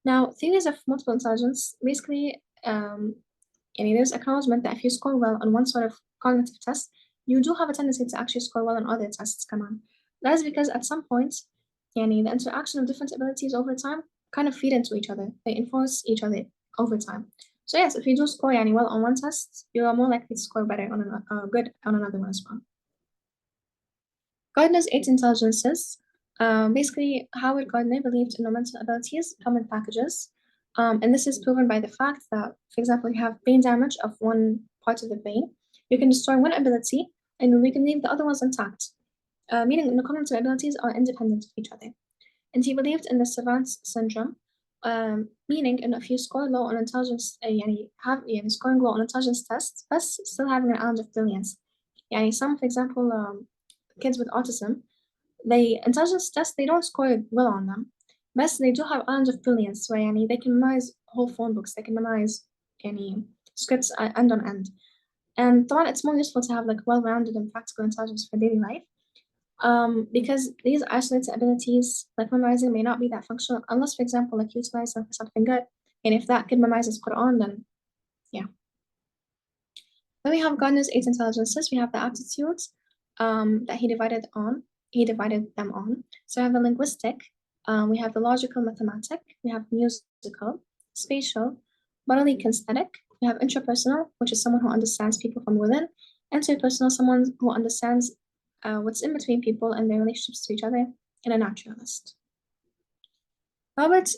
Now, theories of multiple intelligence, basically, there's acknowledgement that if you score well on one sort of cognitive test, you do have a tendency to actually score well on other tests, come on. That is because at some point, the interaction of different abilities over time kind of feed into each other. They enforce each other over time. So yes, if you do score well on one test, you are more likely to score better on good on another one as well. Gardner's 8 intelligences. Basically, Howard Gardner believed in mental abilities come in packages. And this is proven by the fact that, for example, you have brain damage of one part of the brain. You can destroy one ability and we can leave the other ones intact, meaning the cognitive abilities are independent of each other. And he believed in the savant syndrome, meaning if you score low on intelligence, scoring low on intelligence tests, but still having an island of brilliance. Some, for example, kids with autism, they intelligence tests they don't score well on them. But they do have islands of brilliance where يعني they can memorize whole phone books, they can memorize يعني scripts end on end. And طبعا it's more useful to have like well-rounded and practical intelligence for daily life. Because these isolated abilities, like memorizing, may not be that functional unless, for example, like you utilize them for something good. And if that kid memorizes Quran, then yeah. Then we have Gardner's eight intelligences. We have the aptitudes that he divided them on. So we have the linguistic, we have the logical mathematic, we have musical, spatial, bodily kinesthetic, we have intrapersonal, which is someone who understands people from within, interpersonal, someone who understands what's in between people and their relationships to each other, and a naturalist. Robert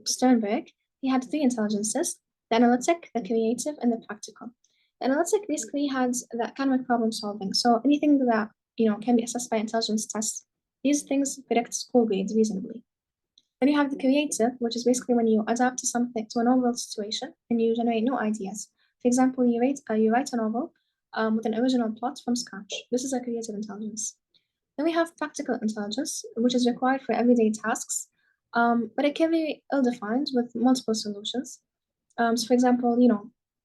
Sternberg, he had three intelligences, the analytic, the creative, and the practical. The analytic basically had that kind of problem solving. So anything that can be assessed by intelligence tests, these things predict school grades reasonably. Then you have the creative, which is basically when you adapt to something, to a novel situation, and you generate new ideas. For example, you write a novel with an original plot from scratch. This is a creative intelligence. Then we have practical intelligence, which is required for everyday tasks, but it can be ill-defined with multiple solutions. So for example,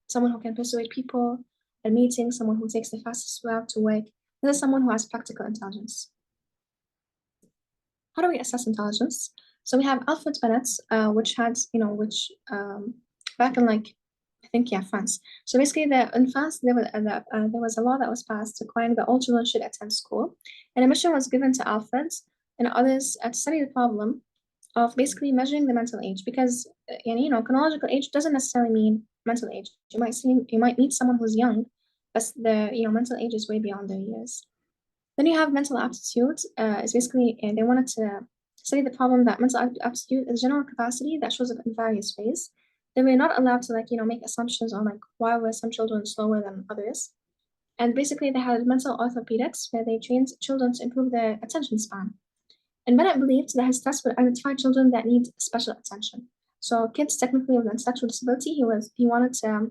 someone who can persuade people at meetings, someone who takes the fastest route to work. This is someone who has practical intelligence. How do we assess intelligence? So we have Alfred Bennett, which had, back in I think, France. So basically, in France, there was a law that was passed requiring that all children should attend school. And a mission was given to Alfred and others to study the problem of basically measuring the mental age, because chronological age doesn't necessarily mean mental age. You might meet someone who's young, but the mental age is way beyond their years. Then you have mental aptitude. It's basically they wanted to study the problem that mental aptitude is general capacity that shows up in various ways. They were not allowed to make assumptions on why were some children slower than others. And basically they had mental orthopedics where they trained children to improve their attention span. And Bennett believed that his tests would identify children that need special attention. So kids technically with intellectual disability, he wanted to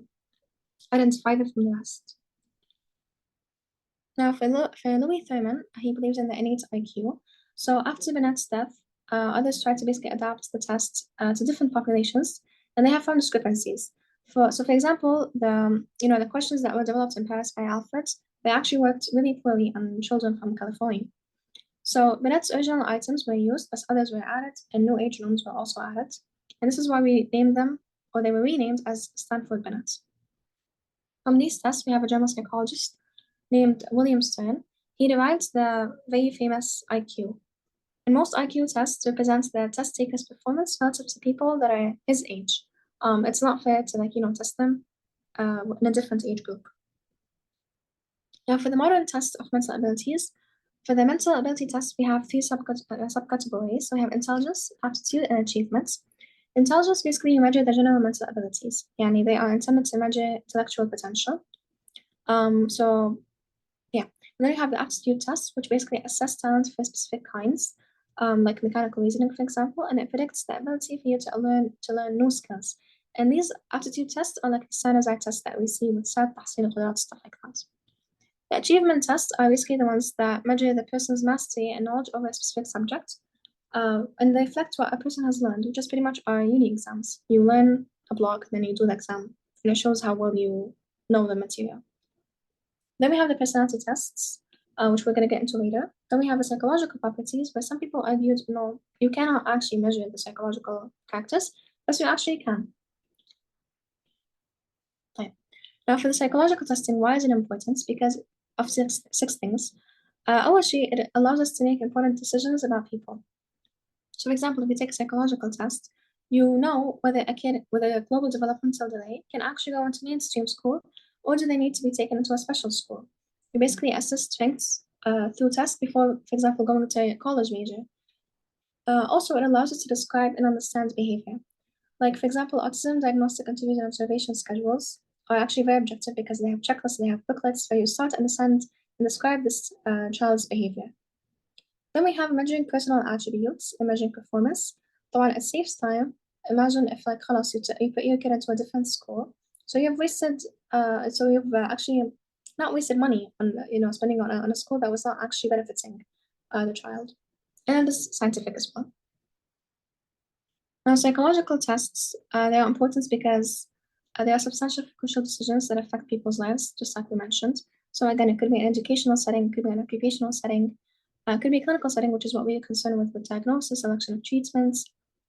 identify them from the rest. Now for Louis Thurman, he believes in the innate IQ. So after Bennett's death, others tried to basically adapt the test to different populations, and they have found discrepancies. For example, the questions that were developed in Paris by Alfred, they actually worked really poorly on children from California. So Bennett's original items were used, as others were added, and new age rooms were also added. And this is why we named them, or they were renamed as Stanford Bennett. From these tests, we have a German psychologist named William Stern. He derived the very famous IQ. And most IQ tests represent the test taker's performance relative to people that are his age. It's not fair to test them in a different age group. Now, for the modern test of mental abilities, for the mental ability test, we have three subcategories. So we have intelligence, aptitude, and achievements. Intelligence, basically, you measure the general mental abilities. Yani they are intended to measure intellectual potential. And then you have the aptitude test, which basically assess talent for specific kinds, like mechanical reasoning, for example, and it predicts the ability for you to learn new skills. And these aptitude tests are like the standardized tests that we see with SAT, tahsil, al stuff like that. The achievement tests are basically the ones that measure the person's mastery and knowledge over a specific subject, and they reflect what a person has learned, which is pretty much our uni exams. You learn a block, then you do the exam, and it shows how well you know the material. Then we have the personality tests, which we're going to get into later. Then we have the psychological properties, where some people argued, no, you cannot actually measure the psychological characters, but you actually can. Okay. Now, for the psychological testing, why is it important? Because of six things. Actually, it allows us to make important decisions about people. So, for example, if we take a psychological test, you know whether a kid with a global developmental delay can actually go into mainstream school, or do they need to be taken into a special school? You basically assess strengths through tests before, for example, going to a college major. Also, it allows us to describe and understand behavior. Like, for example, autism diagnostic interviews and observation schedules are actually very objective because they have checklists, they have booklets where you start to understand and describe this child's behavior. Then we have measuring personal attributes and measuring performance. طبعا it saves time. Imagine if خلاص you put your kid into a different school. So you've actually not wasted money on spending on a school that was not actually benefiting the child. and it's scientific as well. Now, psychological tests, they are important because they are substantial crucial decisions that affect people's lives, just like we mentioned. So again, it could be an educational setting, it could be an occupational setting, it could be a clinical setting, which is what we are concerned with diagnosis, selection of treatments,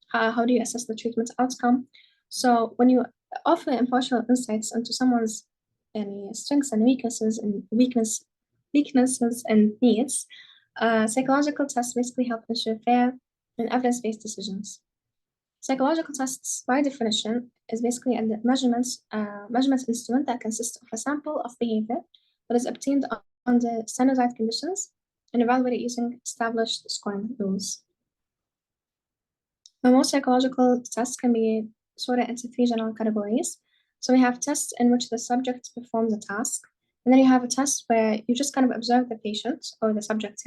how do you assess the treatment outcome. So when you offer impartial insights into someone's any strengths and weaknesses and needs, psychological tests basically help ensure fair and evidence-based decisions. Psychological tests, by definition, is basically a measurement instrument that consists of a sample of behavior that is obtained under standardized conditions and evaluated using established scoring rules. Now, most psychological tests can be sorted into three general categories. So we have tests in which the subject performs a task, and then you have a test where you just kind of observe the patient or the subject,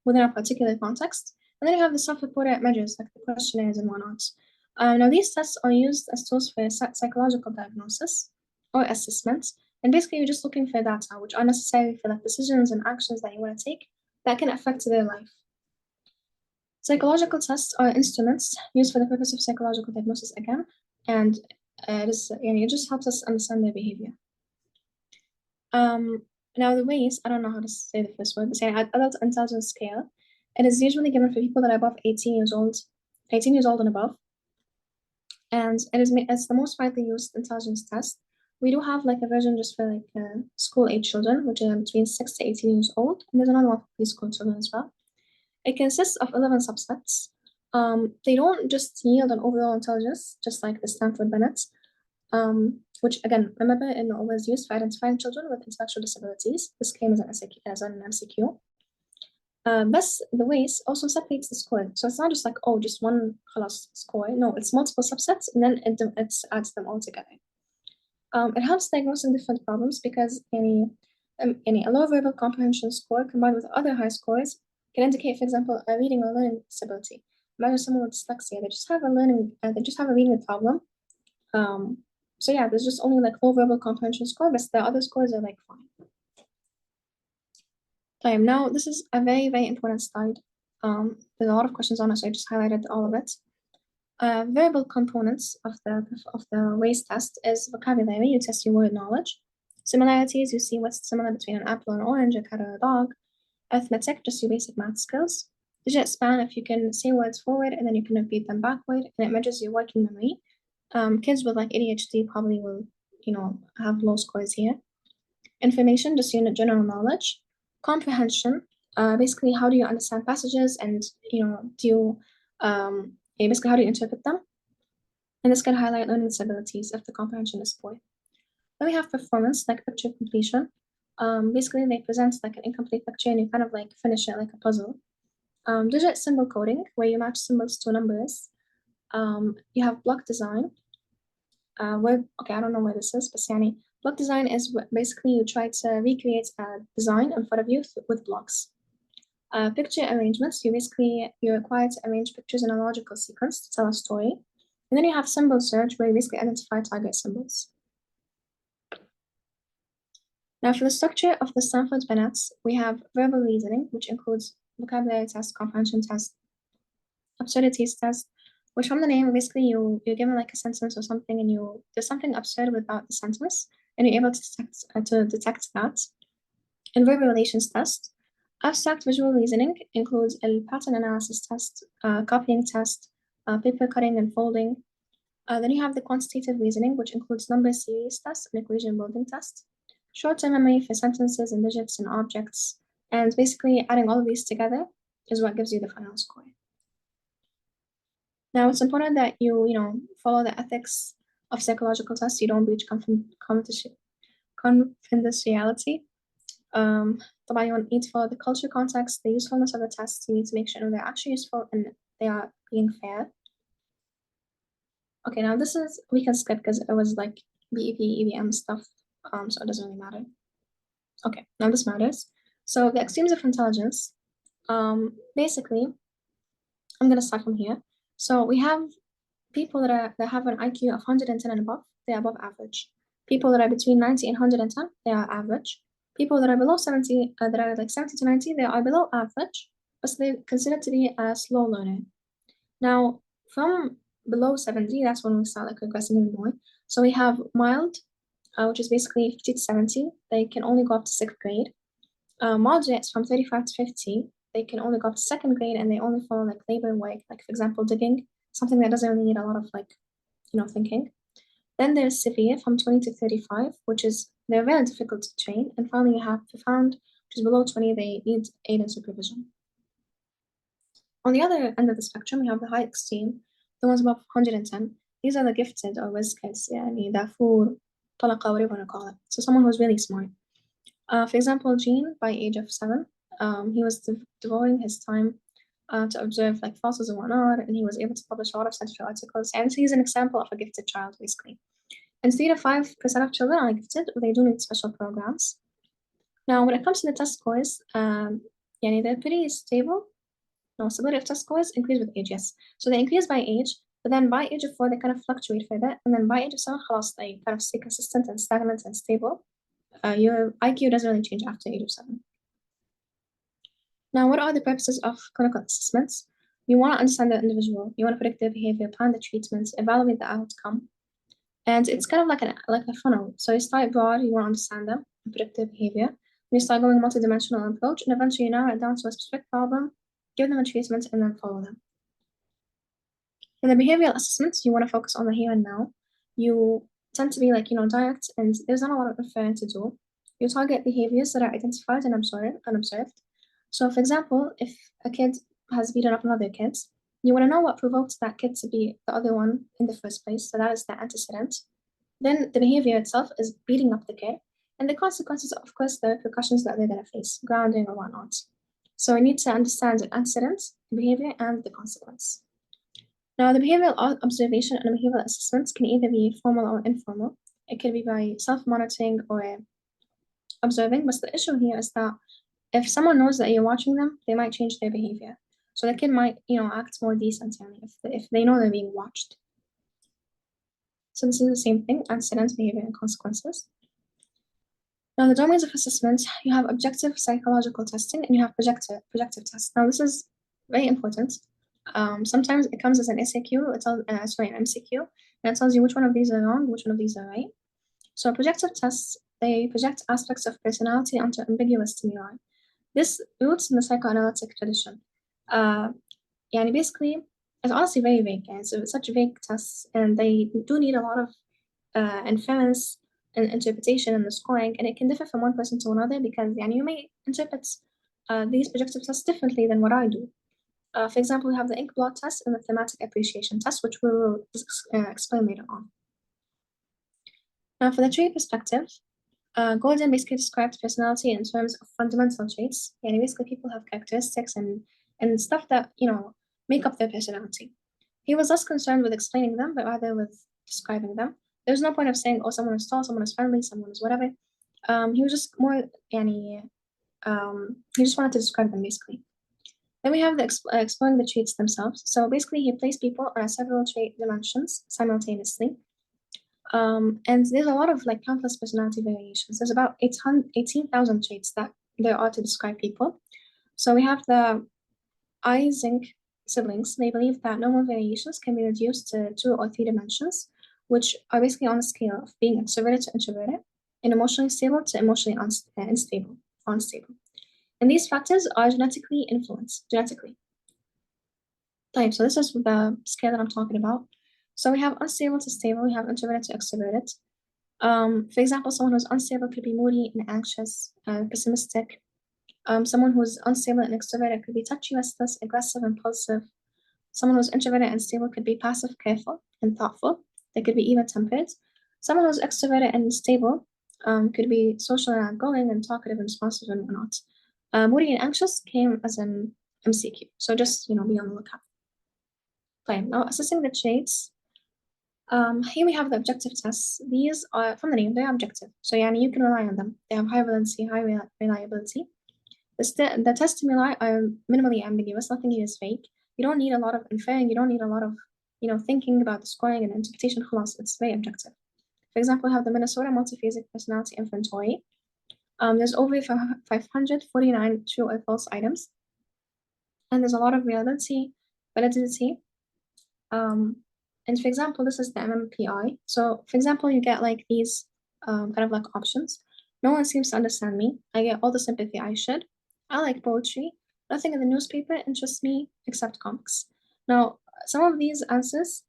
within a particular context. And then you have the self-reported measures like the questionnaires and whatnot. Now, these tests are used as tools for psychological diagnosis or assessment. And basically, you're just looking for data, which are necessary for like decisions and actions that you want to take that can affect their life. Psychological tests are instruments used for the purpose of psychological diagnosis again, and it just helps us understand their behavior. Now the ways, I don't know how to say the first word, but say adult intelligence scale, it is usually given for people that are above 18 years old and above. And it's the most widely used intelligence test. We do have like a version just for like school age children, which are between 6 to 18 years old, and there's another one for preschool children as well. It consists of 11 subsets. They don't just yield an overall intelligence, just like the Stanford Binet, which again, remember, it was used for identifying children with intellectual disabilities. This came as an MCQ. But the WACE also separates the score. So it's not just like, oh, just one class score. No, it's multiple subsets, and then it adds them all together. It helps diagnosing different problems because a low verbal comprehension score combined with other high scores can indicate, for example, a reading or learning disability. Imagine someone with dyslexia; they just have a reading problem. So yeah, there's just only like low verbal comprehension score, but the other scores are like fine. Now this is a very, very important slide. There's a lot of questions on it, so I just highlighted all of it. Verbal components of the WACE test is vocabulary. You test your word knowledge. Similarities, you see what's similar between an apple and an orange, a cat and a dog. Arithmetic, just your basic math skills. Digit span, if you can say words forward and then you can repeat them backward, and it measures your working memory. Kids with like ADHD probably will, have low scores here. Information, just general knowledge. Comprehension, basically how do you understand passages and, basically how do you interpret them? And this can highlight learning disabilities if the comprehension is poor. Then we have performance, like picture completion. Basically they present like an incomplete picture and you kind of like finish it like a puzzle. Digit symbol coding, where you match symbols to numbers. You have block design. I don't know where this is, but block design is basically you try to recreate a design in front of you with blocks. Picture arrangements, you're required to arrange pictures in a logical sequence to tell a story. And then you have symbol search, where you basically identify target symbols. Now for the structure of the Stanford Binet, we have verbal reasoning, which includes vocabulary test, comprehension test, absurdities test, which from the name, basically you're given like a sentence or something and there's something absurd about the sentence and you're able to detect that. And verbal relations test. Abstract visual reasoning includes a pattern analysis test, copying test, paper cutting and folding. Then you have the quantitative reasoning, which includes number series test and equation building test. Short-term memory for sentences and digits and objects. And basically adding all of these together is what gives you the final score. Now, it's important that you follow the ethics of psychological tests. You don't breach confidentiality. You need to follow the culture context, the usefulness of the tests. You need to make sure they're actually useful and they are being fair. Okay, now we can skip because it was like BEP, EVM stuff, so it doesn't really matter. Okay, now this matters. So the extremes of intelligence, basically, I'm gonna start from here. So we have people that have an IQ of 110 and above, they are above average. People that are between 90 and 110, they are average. People that are below 70, that are like 70 to 90, they are below average. but they're considered to be a slow learner. Now, from below 70, that's when we start like regressing even more. So we have mild, which is basically 50 to 70. They can only go up to sixth grade. Moderate from 35 to 50. They can only go up to second grade and they only follow like labor work, like for example, digging, something that doesn't really need a lot of like, thinking. Then there's severe from 20 to 35, which is they're very difficult to train. And finally, you have profound, which is below 20, they need aid and supervision. On the other end of the spectrum, we have the high extreme, the ones above 110. These are the gifted or whiz kids, يعني دافور, طلقة, whatever you want to call it. So someone who's really smart. For example, Gene, by age of 7, he was devoting his time to observe like fossils and whatnot, and he was able to publish a lot of scientific articles. And he's an example of a gifted child, basically. And 3 to 5% of children are gifted, or they do need special programs. Now, when it comes to the test scores, they're pretty stable. No, stability of test scores increase with age, yes. So they increase by age, but then by age of 4, they kind of fluctuate for a bit, and then by age of 7, خلاص, they kind of stay consistent and stagnant and stable. Your IQ doesn't really change after age of 7. Now, what are the purposes of clinical assessments? You want to understand the individual, you want to predict their behavior, plan the treatments, evaluate the outcome. And it's kind of like a funnel. So you start broad, you want to understand them, predict their behavior. Then you start going multidimensional approach, and eventually you narrow it down to a specific problem, give them a treatment, and then follow them. In the behavioral assessments, you want to focus on the here and now. You tend to be like, direct, and there's not a lot of inferring to do. You target behaviors that are identified and unobserved. So, for example, if a kid has beaten up another kid, you want to know what provoked that kid to beat the other one in the first place. So that is the antecedent. Then the behavior itself is beating up the kid, and the consequences, of course, the repercussions that they're going to face, grounding or whatnot. So we need to understand the antecedent, the behavior, and the consequence. Now, the behavioral observation and behavioral assessments can either be formal or informal. It can be by self-monitoring or observing, but the issue here is that if someone knows that you're watching them, they might change their behavior. So the kid might, act more decent if they know they're being watched. So this is the same thing, antecedents, behavior, and consequences. Now, the domains of assessment, you have objective psychological testing and you have projective tests. Now, this is very important. Sometimes it comes as an SAQ, an MCQ, and it tells you which one of these are wrong, which one of these are right. So projective tests, they project aspects of personality onto ambiguous stimuli. This roots in the psychoanalytic tradition. Basically, it's honestly very vague. So it's such vague tests, and they do need a lot of inference and interpretation in the scoring, and it can differ from one person to another because you may interpret these projective tests differently than what I do. For example, we have the ink blot test and the thematic appreciation test, which we will explain later on. Now, for the trait perspective, Gordon basically described personality in terms of fundamental traits. Basically, people have characteristics and stuff that, make up their personality. He was less concerned with explaining them, but rather with describing them. There's no point of saying, oh, someone is tall, someone is friendly, someone is whatever. He was just more, he just wanted to describe them, basically. Then we have the exploring the traits themselves. So basically, he placed people on several trait dimensions simultaneously. And there's a lot of countless personality variations. There's about 18,000 traits that there are to describe people. So we have the Ising siblings. They believe that normal variations can be reduced to 2 or 3 dimensions, which are basically on the scale of being extroverted to introverted and emotionally stable to emotionally unstable. And these factors are genetically influenced, so this is the scale that I'm talking about. So we have unstable to stable, we have introverted to extroverted. For example, someone who's unstable could be moody and anxious, pessimistic. Someone who's unstable and extroverted could be touchy, restless, aggressive, impulsive. Someone who's introverted and stable could be passive, careful, and thoughtful. They could be even-tempered. Someone who's extroverted and stable could be social and outgoing and talkative and responsive and whatnot. Moody and anxious came as an MCQ, so just be on the lookout. Fine. Now assessing the traits. Here we have the objective tests. These are, from the name, they're objective. So you can rely on them. They have high valency, high reliability. The test stimuli are minimally ambiguous. Nothing here is fake. You don't need a lot of inferring. You don't need a lot of, thinking about the scoring and interpretation. It's very objective. For example, we have the Minnesota Multiphasic Personality Inventory. There's over 549 true or false items. and there's a lot of validity. And for example, this is the MMPI. So for example, you get like these kind of like options. No one seems to understand me. I get all the sympathy I should. I like poetry. Nothing in the newspaper interests me except comics. Now, some of these answers,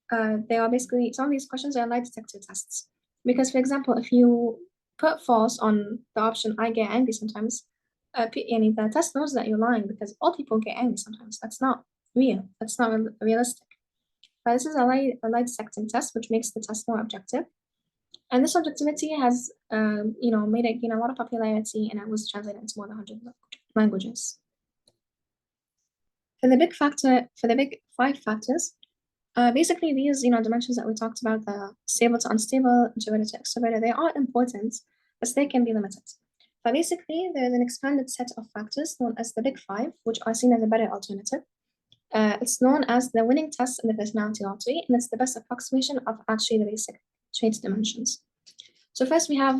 they are basically, some of these questions are lie detector tests. Because for example, if you put false on the option I get angry sometimes, the test knows that you're lying because all people get angry sometimes. That's not real. That's not realistic. But this is a lie detecting test, which makes the test more objective. And this objectivity has, made it gain a lot of popularity, and it was translated into more than 100 languages. For the big five factors, basically these, dimensions that we talked about, the stable to unstable, introverted to extroverted, they are important, but they can be limited. But basically, there's an expanded set of factors known as the big five, which are seen as a better alternative. It's known as the winning test in the personality lottery, and it's the best approximation of actually the basic trait dimensions. So first we have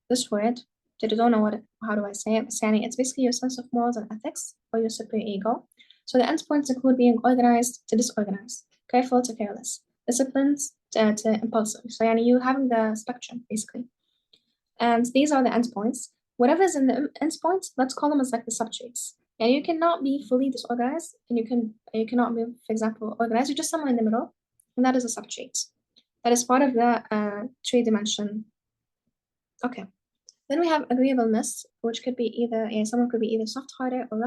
this word. I don't know how do I say it, but it's basically your sense of morals and ethics, or your superior ego. So the endpoints include being organized to disorganized, careful to careless, disciplined to impulsive. So you having the spectrum, basically. And these are the endpoints. Whatever is in the endpoint, let's call them as like the subtraits. And you cannot be fully disorganized, and you cannot be, for example, organized. You're just somewhere in the middle, and that is a subtrait. That is part of the trait dimension. Okay. Then we have agreeableness, which could be either someone could be either soft-hearted or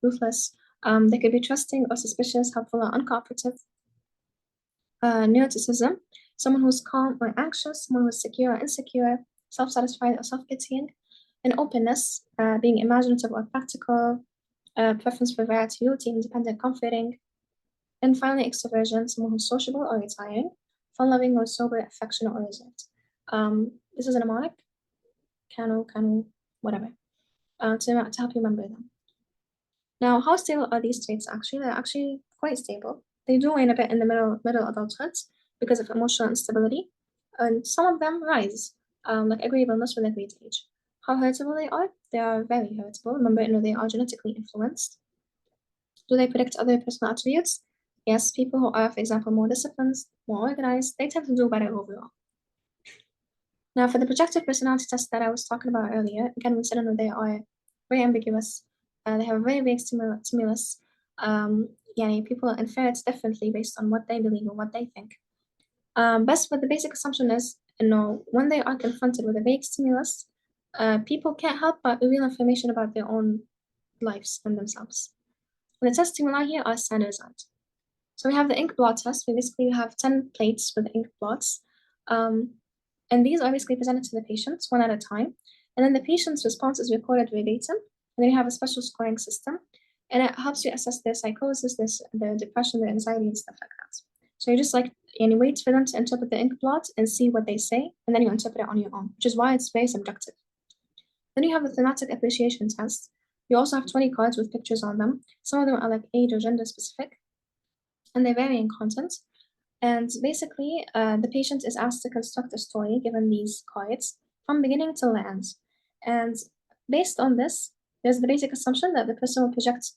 ruthless. They could be trusting or suspicious, helpful or uncooperative. Neuroticism, someone who's calm or anxious, someone who's secure or insecure, self-satisfied or self-pitying. And openness, being imaginative or practical, preference for variety, routine, independent, comforting. And finally, extroversion, someone who's sociable or retiring, fun-loving or sober, affectionate or reserved. This is a mnemonic, Kanu, whatever, to help you remember them. Now, how stable are these traits actually? They're actually quite stable. They do wane a bit in the middle adulthood because of emotional instability, and some of them rise, like agreeableness with a great age. How hurtable they are? They are very hurtable. Remember, they are genetically influenced. Do they predict other personal attributes? Yes, people who are, for example, more disciplined, more organized, they tend to do better overall. Now, for the projective personality test that I was talking about earlier, again, we said they are very ambiguous. They have a very vague stimulus. People infer it differently based on what they believe or what they think. But the basic assumption is, when they are confronted with a vague stimulus, people can't help but reveal information about their own lives and themselves. And the test stimuli here are standardized. So we have the ink blot test. We basically have 10 plates with ink blots. And these are basically presented to the patients one at a time. And then the patient's response is recorded verbatim. And then you have a special scoring system. And it helps you assess their psychosis, their depression, their anxiety, and stuff like that. So you just wait for them to interpret the ink blot and see what they say, and then you interpret it on your own, which is why it's very subjective. Then you have the thematic appreciation test. You also have 20 cards with pictures on them. Some of them are like age or gender specific, and they vary in content. And basically, the patient is asked to construct a story given these cards from beginning till the end. And based on this, there's the basic assumption that the person will project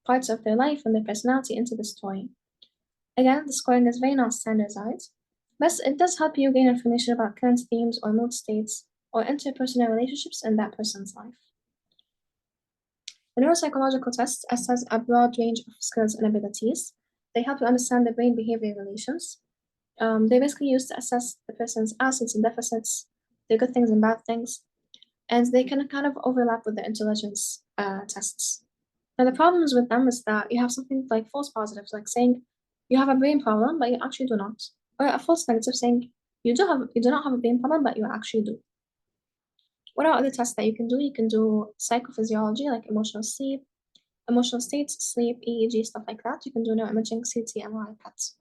parts of their life and their personality into the story. Again, the scoring is very not standardized, but it does help you gain information about current themes or mood states or interpersonal relationships in that person's life. The neuropsychological tests assess a broad range of skills and abilities. They help you understand the brain behavior relations. They're basically used to assess the person's assets and deficits, their good things and bad things, and they can kind of overlap with the intelligence tests. Now, the problems with them is that you have something like false positives, like saying you have a brain problem, but you actually do not, or a false negative saying you do not have a brain problem, but you actually do. What are other tests that you can do? You can do psychophysiology, like emotional states, sleep, EEG, stuff like that. You can do neuroimaging, CT, MRI, PETs.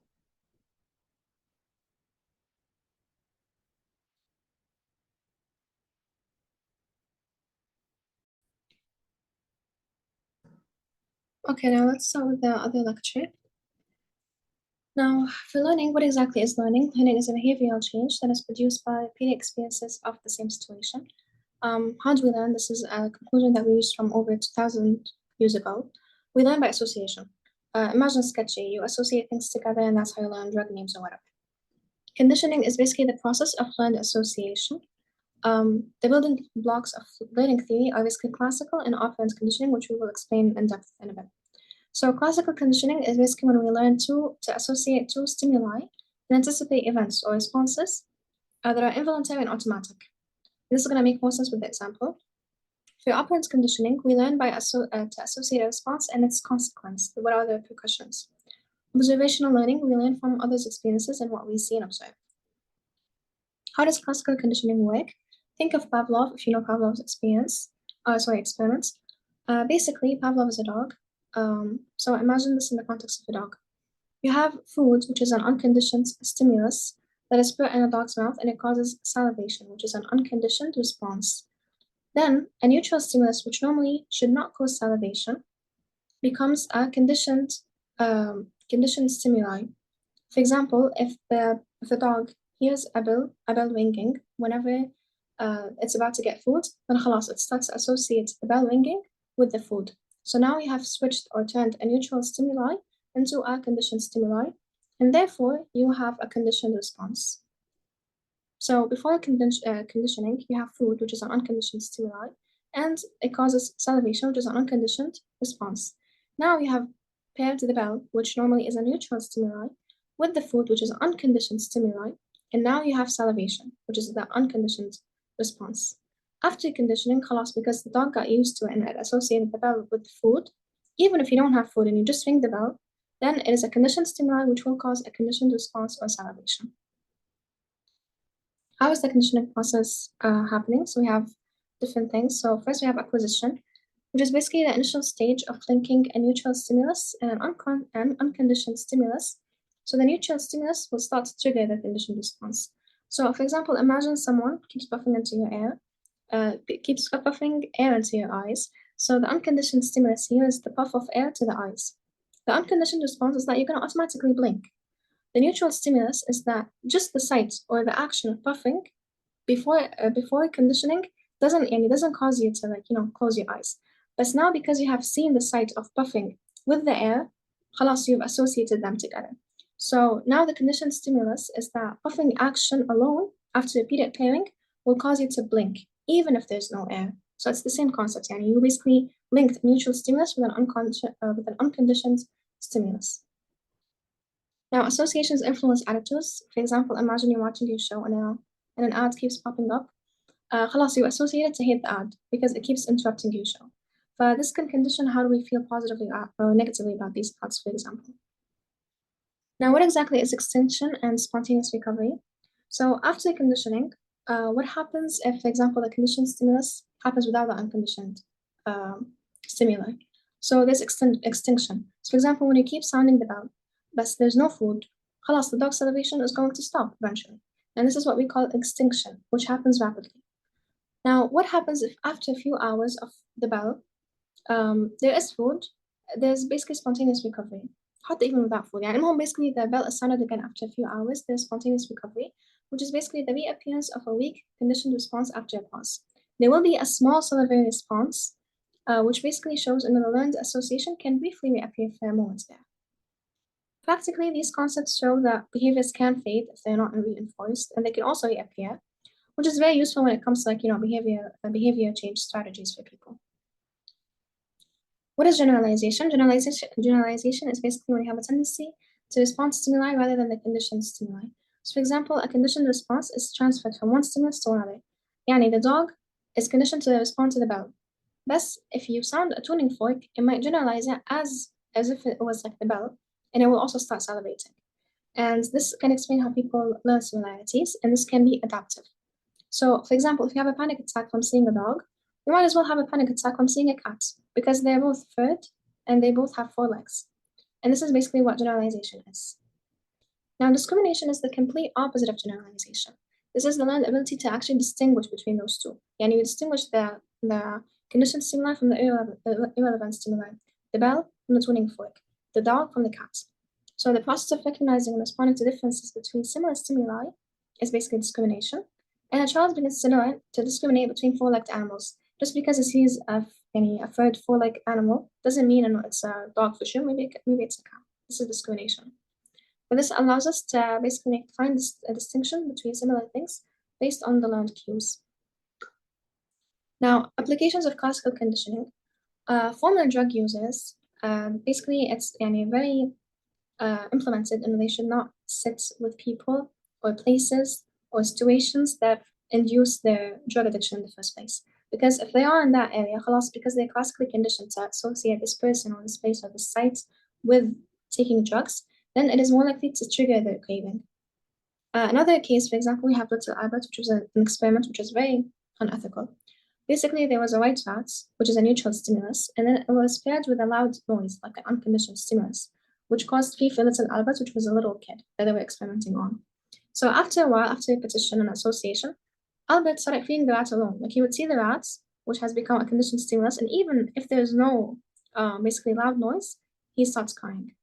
Okay, now let's start with the other lecture. Now, for learning, what exactly is learning? Learning is a behavioral change that is produced by repeated experiences of the same situation. How do we learn? This is a conclusion that we reached from over 2,000 years ago. We learn by association. Imagine sketchy, you associate things together and that's how you learn drug names or whatever. Conditioning is basically the process of learned association. The building blocks of learning theory are basically classical and operant conditioning, which we will explain in depth in a bit. So classical conditioning is basically when we learn to associate two stimuli and anticipate events or responses that are involuntary and automatic. This is going to make more sense with the example. For operant conditioning, we learn by to associate a response and its consequence. What are the repercussions? Observational learning, we learn from others' experiences and what we see and observe. How does classical conditioning work? Think of Pavlov, if you know Pavlov's experiments. Basically, Pavlov is a dog. So imagine this in the context of a dog. You have food, which is an unconditioned stimulus that is put in a dog's mouth and it causes salivation, which is an unconditioned response. Then a neutral stimulus, which normally should not cause salivation, becomes a conditioned stimuli. For example, if the dog hears a bell ringing whenever it's about to get food, then خلاص, it starts to associate the bell ringing with the food. So now we have switched or turned a neutral stimuli into a conditioned stimuli, and therefore you have a conditioned response. So before conditioning, you have food, which is an unconditioned stimuli, and it causes salivation, which is an unconditioned response. Now you have paired the bell, which normally is a neutral stimuli, with the food, which is an unconditioned stimuli, and now you have salivation, which is the unconditioned response. After conditioning, خلاص, because the dog got used to it and it associated the bell with food, even if you don't have food and you just ring the bell, then it is a conditioned stimuli which will cause a conditioned response or salivation. How is the conditioning process happening? So we have different things. So first we have acquisition, which is basically the initial stage of linking a neutral stimulus and an unconditioned stimulus. So the neutral stimulus will start to trigger the conditioned response. So for example, imagine someone keeps puffing into your air, keeps puffing air into your eyes. So the unconditioned stimulus here is the puff of air to the eyes. The unconditioned response is that you're going to automatically blink. The neutral stimulus is that just the sight or the action of puffing before conditioning doesn't cause you to close your eyes. But now because you have seen the sight of puffing with the air, خلاص, you've associated them together. So now the conditioned stimulus is that puffing action alone after repeated pairing will cause you to blink, even if there's no air. So it's the same concept. You basically link the neutral stimulus with an unconditioned stimulus. Now, associations influence attitudes. For example, imagine you're watching your show and an ad keeps popping up. خلاص, you associate it to hate the ad because it keeps interrupting your show. But this can condition how do we feel positively or negatively about these ads, for example. Now, what exactly is extinction and spontaneous recovery? So after conditioning, what happens if, for example, the conditioned stimulus happens without the unconditioned stimuli? So there's extinction. So for example, when you keep sounding the bell, but there's no food, خلاص, the dog's salivation is going to stop eventually. And this is what we call extinction, which happens rapidly. Now, what happens if after a few hours of the bell, there is food, there's basically spontaneous recovery. حتى even without food. المهم, basically the bell is sounded again after a few hours, there's spontaneous recovery, which is basically the reappearance of a weak conditioned response after a pause. There will be a small salivary response, which basically shows in the learned association can briefly reappear for a moment there. Practically, these concepts show that behaviors can fade if they're not reinforced, and they can also reappear, which is very useful when it comes to behavior change strategies for people. What is generalization? Generalization is basically when you have a tendency to respond to stimuli rather than the conditioned stimuli. So for example, a conditioned response is transferred from one stimulus to another. The dog is conditioned to respond to the bell. Thus, if you sound a tuning fork, it might generalize it as if it was like the bell, and it will also start salivating. And this can explain how people learn similarities, and this can be adaptive. So, for example, if you have a panic attack from seeing a dog, you might as well have a panic attack from seeing a cat, because they're both furred and they both have 4 legs. And this is basically what generalization is. Now, discrimination is the complete opposite of generalization. This is the learned ability to actually distinguish between those two. You distinguish the conditioned stimuli from the irrelevant stimuli, the bell from the tuning fork, the dog from the cat. So the process of recognizing and responding to differences between similar stimuli is basically discrimination. And a child begins to learn to discriminate between 4-legged animals just because he sees a a third four-legged animal doesn't mean it's a dog for sure. Maybe it's a cow. This is discrimination. But this allows us to basically find a distinction between similar things based on the learned cues. Now, applications of classical conditioning. Former drug users, basically it's very implemented, and they should not sit with people or places or situations that induce their drug addiction in the first place. Because if they are in that area, because they're classically conditioned to associate this person or this place or this site with taking drugs, then it is more likely to trigger their craving. Another case, for example, we have Little Albert, which was an experiment which was very unethical. Basically, there was a white rat, which is a neutral stimulus, and then it was paired with a loud noise, like an unconditioned stimulus, which caused fear for Little Albert, which was a little kid that they were experimenting on. So after a while, after repetition and association, Albert started feeding the rat alone. Like he would see the rat, which has become a conditioned stimulus, and even if there's no basically loud noise, he starts crying.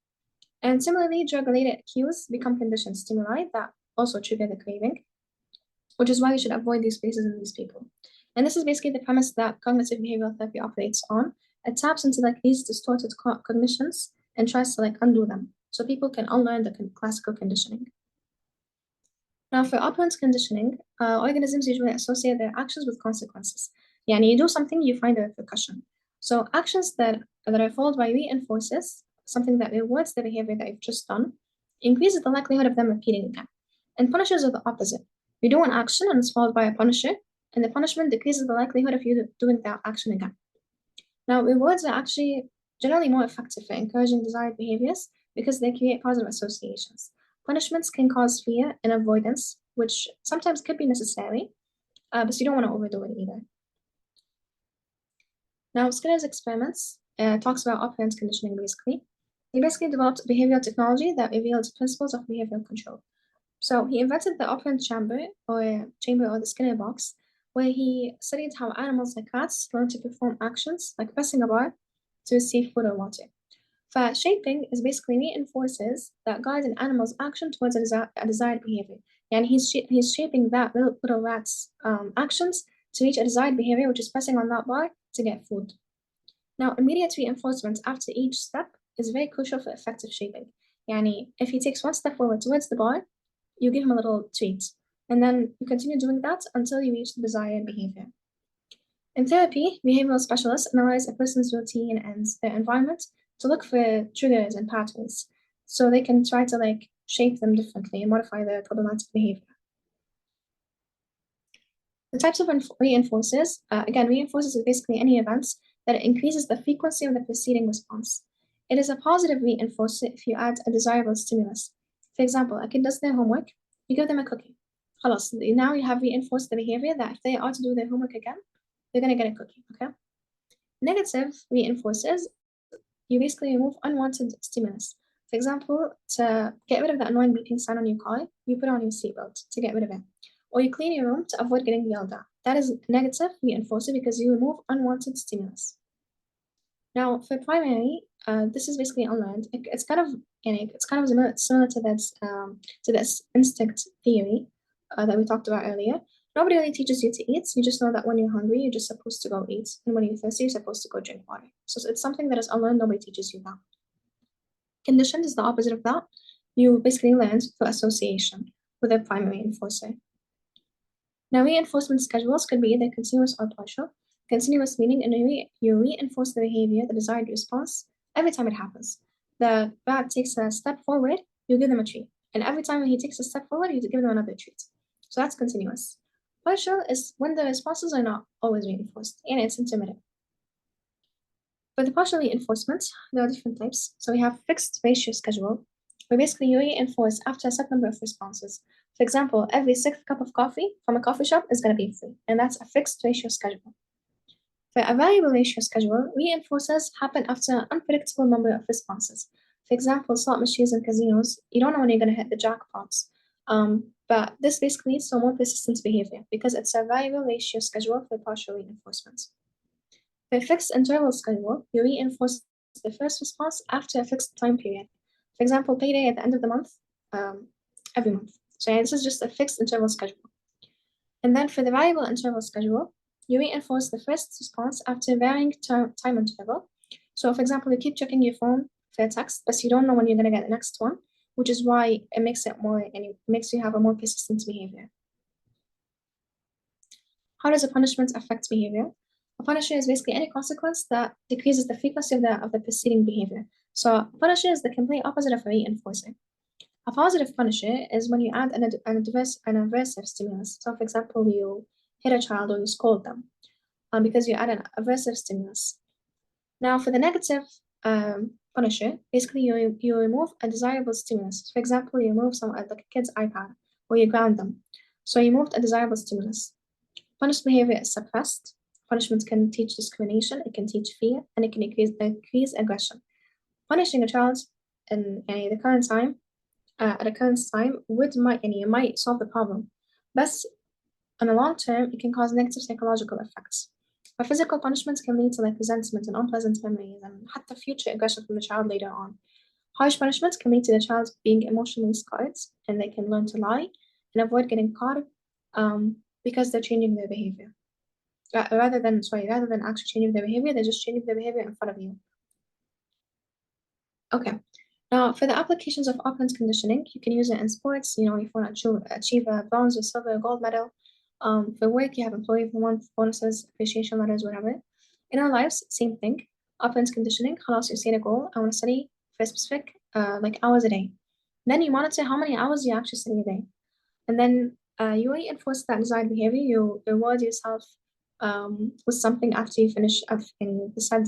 And similarly, drug-related cues become conditioned stimuli that also trigger the craving, which is why we should avoid these places and these people. And this is basically the premise that cognitive behavioral therapy operates on. It taps into these distorted cognitions and tries to undo them, so people can unlearn the classical conditioning. Now, for operant conditioning, organisms usually associate their actions with consequences. You do something, you find a repercussion. So actions that are followed by reinforces, something that rewards the behavior that you've just done, increases the likelihood of them repeating again. And punishers are the opposite. You do an action and it's followed by a punisher, and the punishment decreases the likelihood of you doing that action again. Now, rewards are actually generally more effective for encouraging desired behaviors because they create positive associations. Punishments can cause fear and avoidance, which sometimes could be necessary, but you don't want to overdo it either. Now, Skinner's experiments talks about operant conditioning basically. He basically developed behavioral technology that revealed principles of behavioral control. So he invented the operant chamber or the Skinner box, where he studied how animals like rats learn to perform actions like pressing a bar to receive food or water. Shaping is basically reinforces that guide an animal's action towards a desired behavior. And he's shaping that little rat's actions to reach a desired behavior, which is pressing on that bar to get food. Now, immediate reinforcement after each step is very crucial for effective shaping. If he takes one step forward towards the bar, you give him a little treat, and then you continue doing that until you reach the desired behavior. In therapy, behavioral specialists analyze a person's routine and their environment to look for triggers and patterns, so they can try to shape them differently and modify their problematic behavior. The types of reinforcers, reinforcers is basically any events that increases the frequency of the preceding response. It is a positive reinforcer if you add a desirable stimulus. For example, a kid does their homework, you give them a cookie. Now you have reinforced the behavior that if they are to do their homework again, they're going to get a cookie, okay? Negative reinforcers, you basically remove unwanted stimulus. For example, to get rid of that annoying beeping sound on your car, you put on your seatbelt to get rid of it. Or you clean your room to avoid getting yelled at. That is negative reinforcer because you remove unwanted stimulus. Now, for primary, this is basically unlearned. It's kind of similar to this instinct theory that we talked about earlier. Nobody really teaches you to eat. You just know that when you're hungry, you're just supposed to go eat, and when you're thirsty, you're supposed to go drink water. So it's something that is unlearned. Nobody teaches you that. Conditioned is the opposite of that. You basically learn through association with a primary reinforcer. Now, reinforcement schedules could be either continuous or partial. Continuous meaning you reinforce the behavior, the desired response, every time it happens. The rat takes a step forward, you give them a treat. And every time he takes a step forward, you give them another treat. So that's continuous. Partial is when the responses are not always reinforced, and it's intermittent. For the partial reinforcement, there are different types. So we have fixed ratio schedule, where basically you reinforce after a set number of responses. For example, every 6th cup of coffee from a coffee shop is going to be free, and that's a fixed ratio schedule. For a variable ratio schedule, reinforces happen after an unpredictable number of responses. For example, slot machines and casinos, you don't know when you're going to hit the jackpots. But this basically leads to more persistent behavior because it's a variable ratio schedule for partial reinforcement. For a fixed interval schedule, you reinforce the first response after a fixed time period. For example, payday at the end of the month, every month. So this is just a fixed interval schedule. And then for the variable interval schedule, you reinforce the first response after varying time interval. So, for example, you keep checking your phone for a text, but you don't know when you're going to get the next one, which is why it makes it more, and it makes you have a more persistent behavior. How does a punishment affect behavior? A punishment is basically any consequence that decreases the frequency of the preceding behavior. So, a punishment is the complete opposite of a reinforcer. A positive punisher is when you add an aversive stimulus. So, for example, you hit a child or you scold them because you add an aversive stimulus. Now, for the negative punisher, basically you remove a desirable stimulus. For example, you remove some like a kid's iPad or you ground them. So you moved a desirable stimulus. Punished behavior is suppressed. Punishment can teach discrimination, it can teach fear, and it can increase aggression. Punishing a child in the current time at a current time might solve the problem, but on the long term, it can cause negative psychological effects. But physical punishments can lead to like resentment and unpleasant memories and حتى future aggression from the child later on. Harsh punishments can lead to the child being emotionally scarred and they can learn to lie and avoid getting caught because they're changing their behavior. Rather than actually changing their behavior, they're just changing their behavior in front of you. Okay. Now, for the applications of operant conditioning, you can use it in sports. If you want to achieve a bronze or silver or gold medal. For work, you have employee of the month, bonuses, appreciation letters, whatever. In our lives, same thing. Operant conditioning, خلاص you set a goal. I want to study for a specific like hours a day. Then you monitor how many hours you actually study a day. And then you reinforce that desired behavior. You reward yourself with something after you finish the set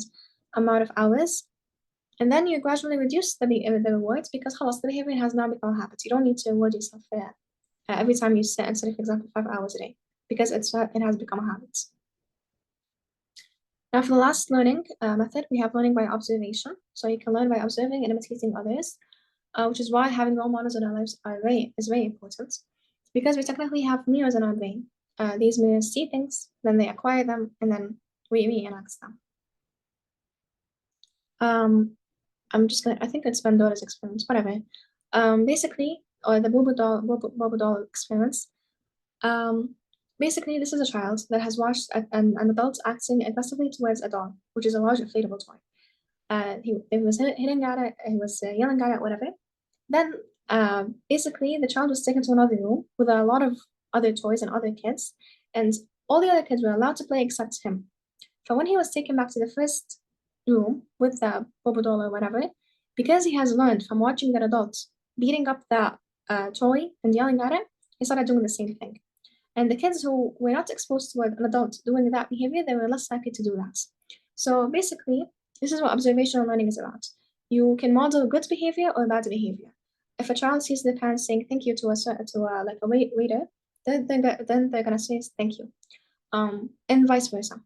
amount of hours. And then you gradually reduce the rewards because the behavior has now become a habit. You don't need to reward yourself for that every time you sit and study, for example, 5 hours a day because it has become a habit. Now, for the last learning method, we have learning by observation. So you can learn by observing and imitating others, which is why having role models in our lives is very important because we technically have mirrors in our brain. These mirrors see things, then they acquire them, and then we reenact them. I think it's Pandora's experiments, whatever. Basically, or the Bobo doll experiments. Basically, this is a child that has watched an adult acting aggressively towards a doll, which is a large inflatable toy. He was hitting at it, he was yelling at it, whatever. Then, basically, the child was taken to another room with a lot of other toys and other kids, and all the other kids were allowed to play except him. So when he was taken back to the first room with the Bobo doll or whatever, because he has learned from watching that adult beating up that toy and yelling at it, he started doing the same thing. And the kids who were not exposed to an adult doing that behavior, they were less likely to do that. So basically, this is what observational learning is about. You can model good behavior or bad behavior. If a child sees the parents saying thank you to a waiter, then they're gonna say thank you, and vice versa.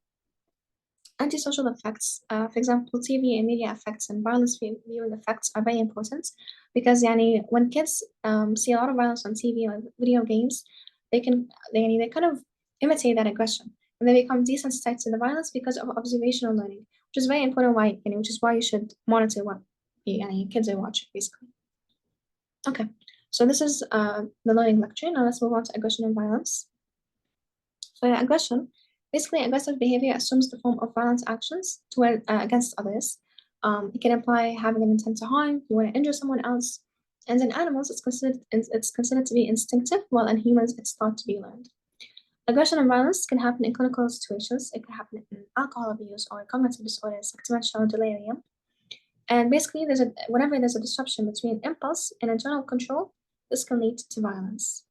Antisocial effects, for example, TV and media effects and violence viewing effects are very important because when kids see a lot of violence on TV or video games, they kind of imitate that aggression and they become desensitized to the violence because of observational learning, which is very important. Which is why you should monitor what kids are watching, basically. Okay, so this is the learning lecture. Now let's move on to aggression and violence. For aggression, basically, aggressive behavior assumes the form of violent actions against others. It can imply having an intent to harm, you want to injure someone else. And in animals, it's considered to be instinctive, while in humans, it's thought to be learned. Aggression and violence can happen in clinical situations. It can happen in alcohol abuse or cognitive disorders like dementia or delirium. And basically, whenever there's a disruption between impulse and internal control, this can lead to violence.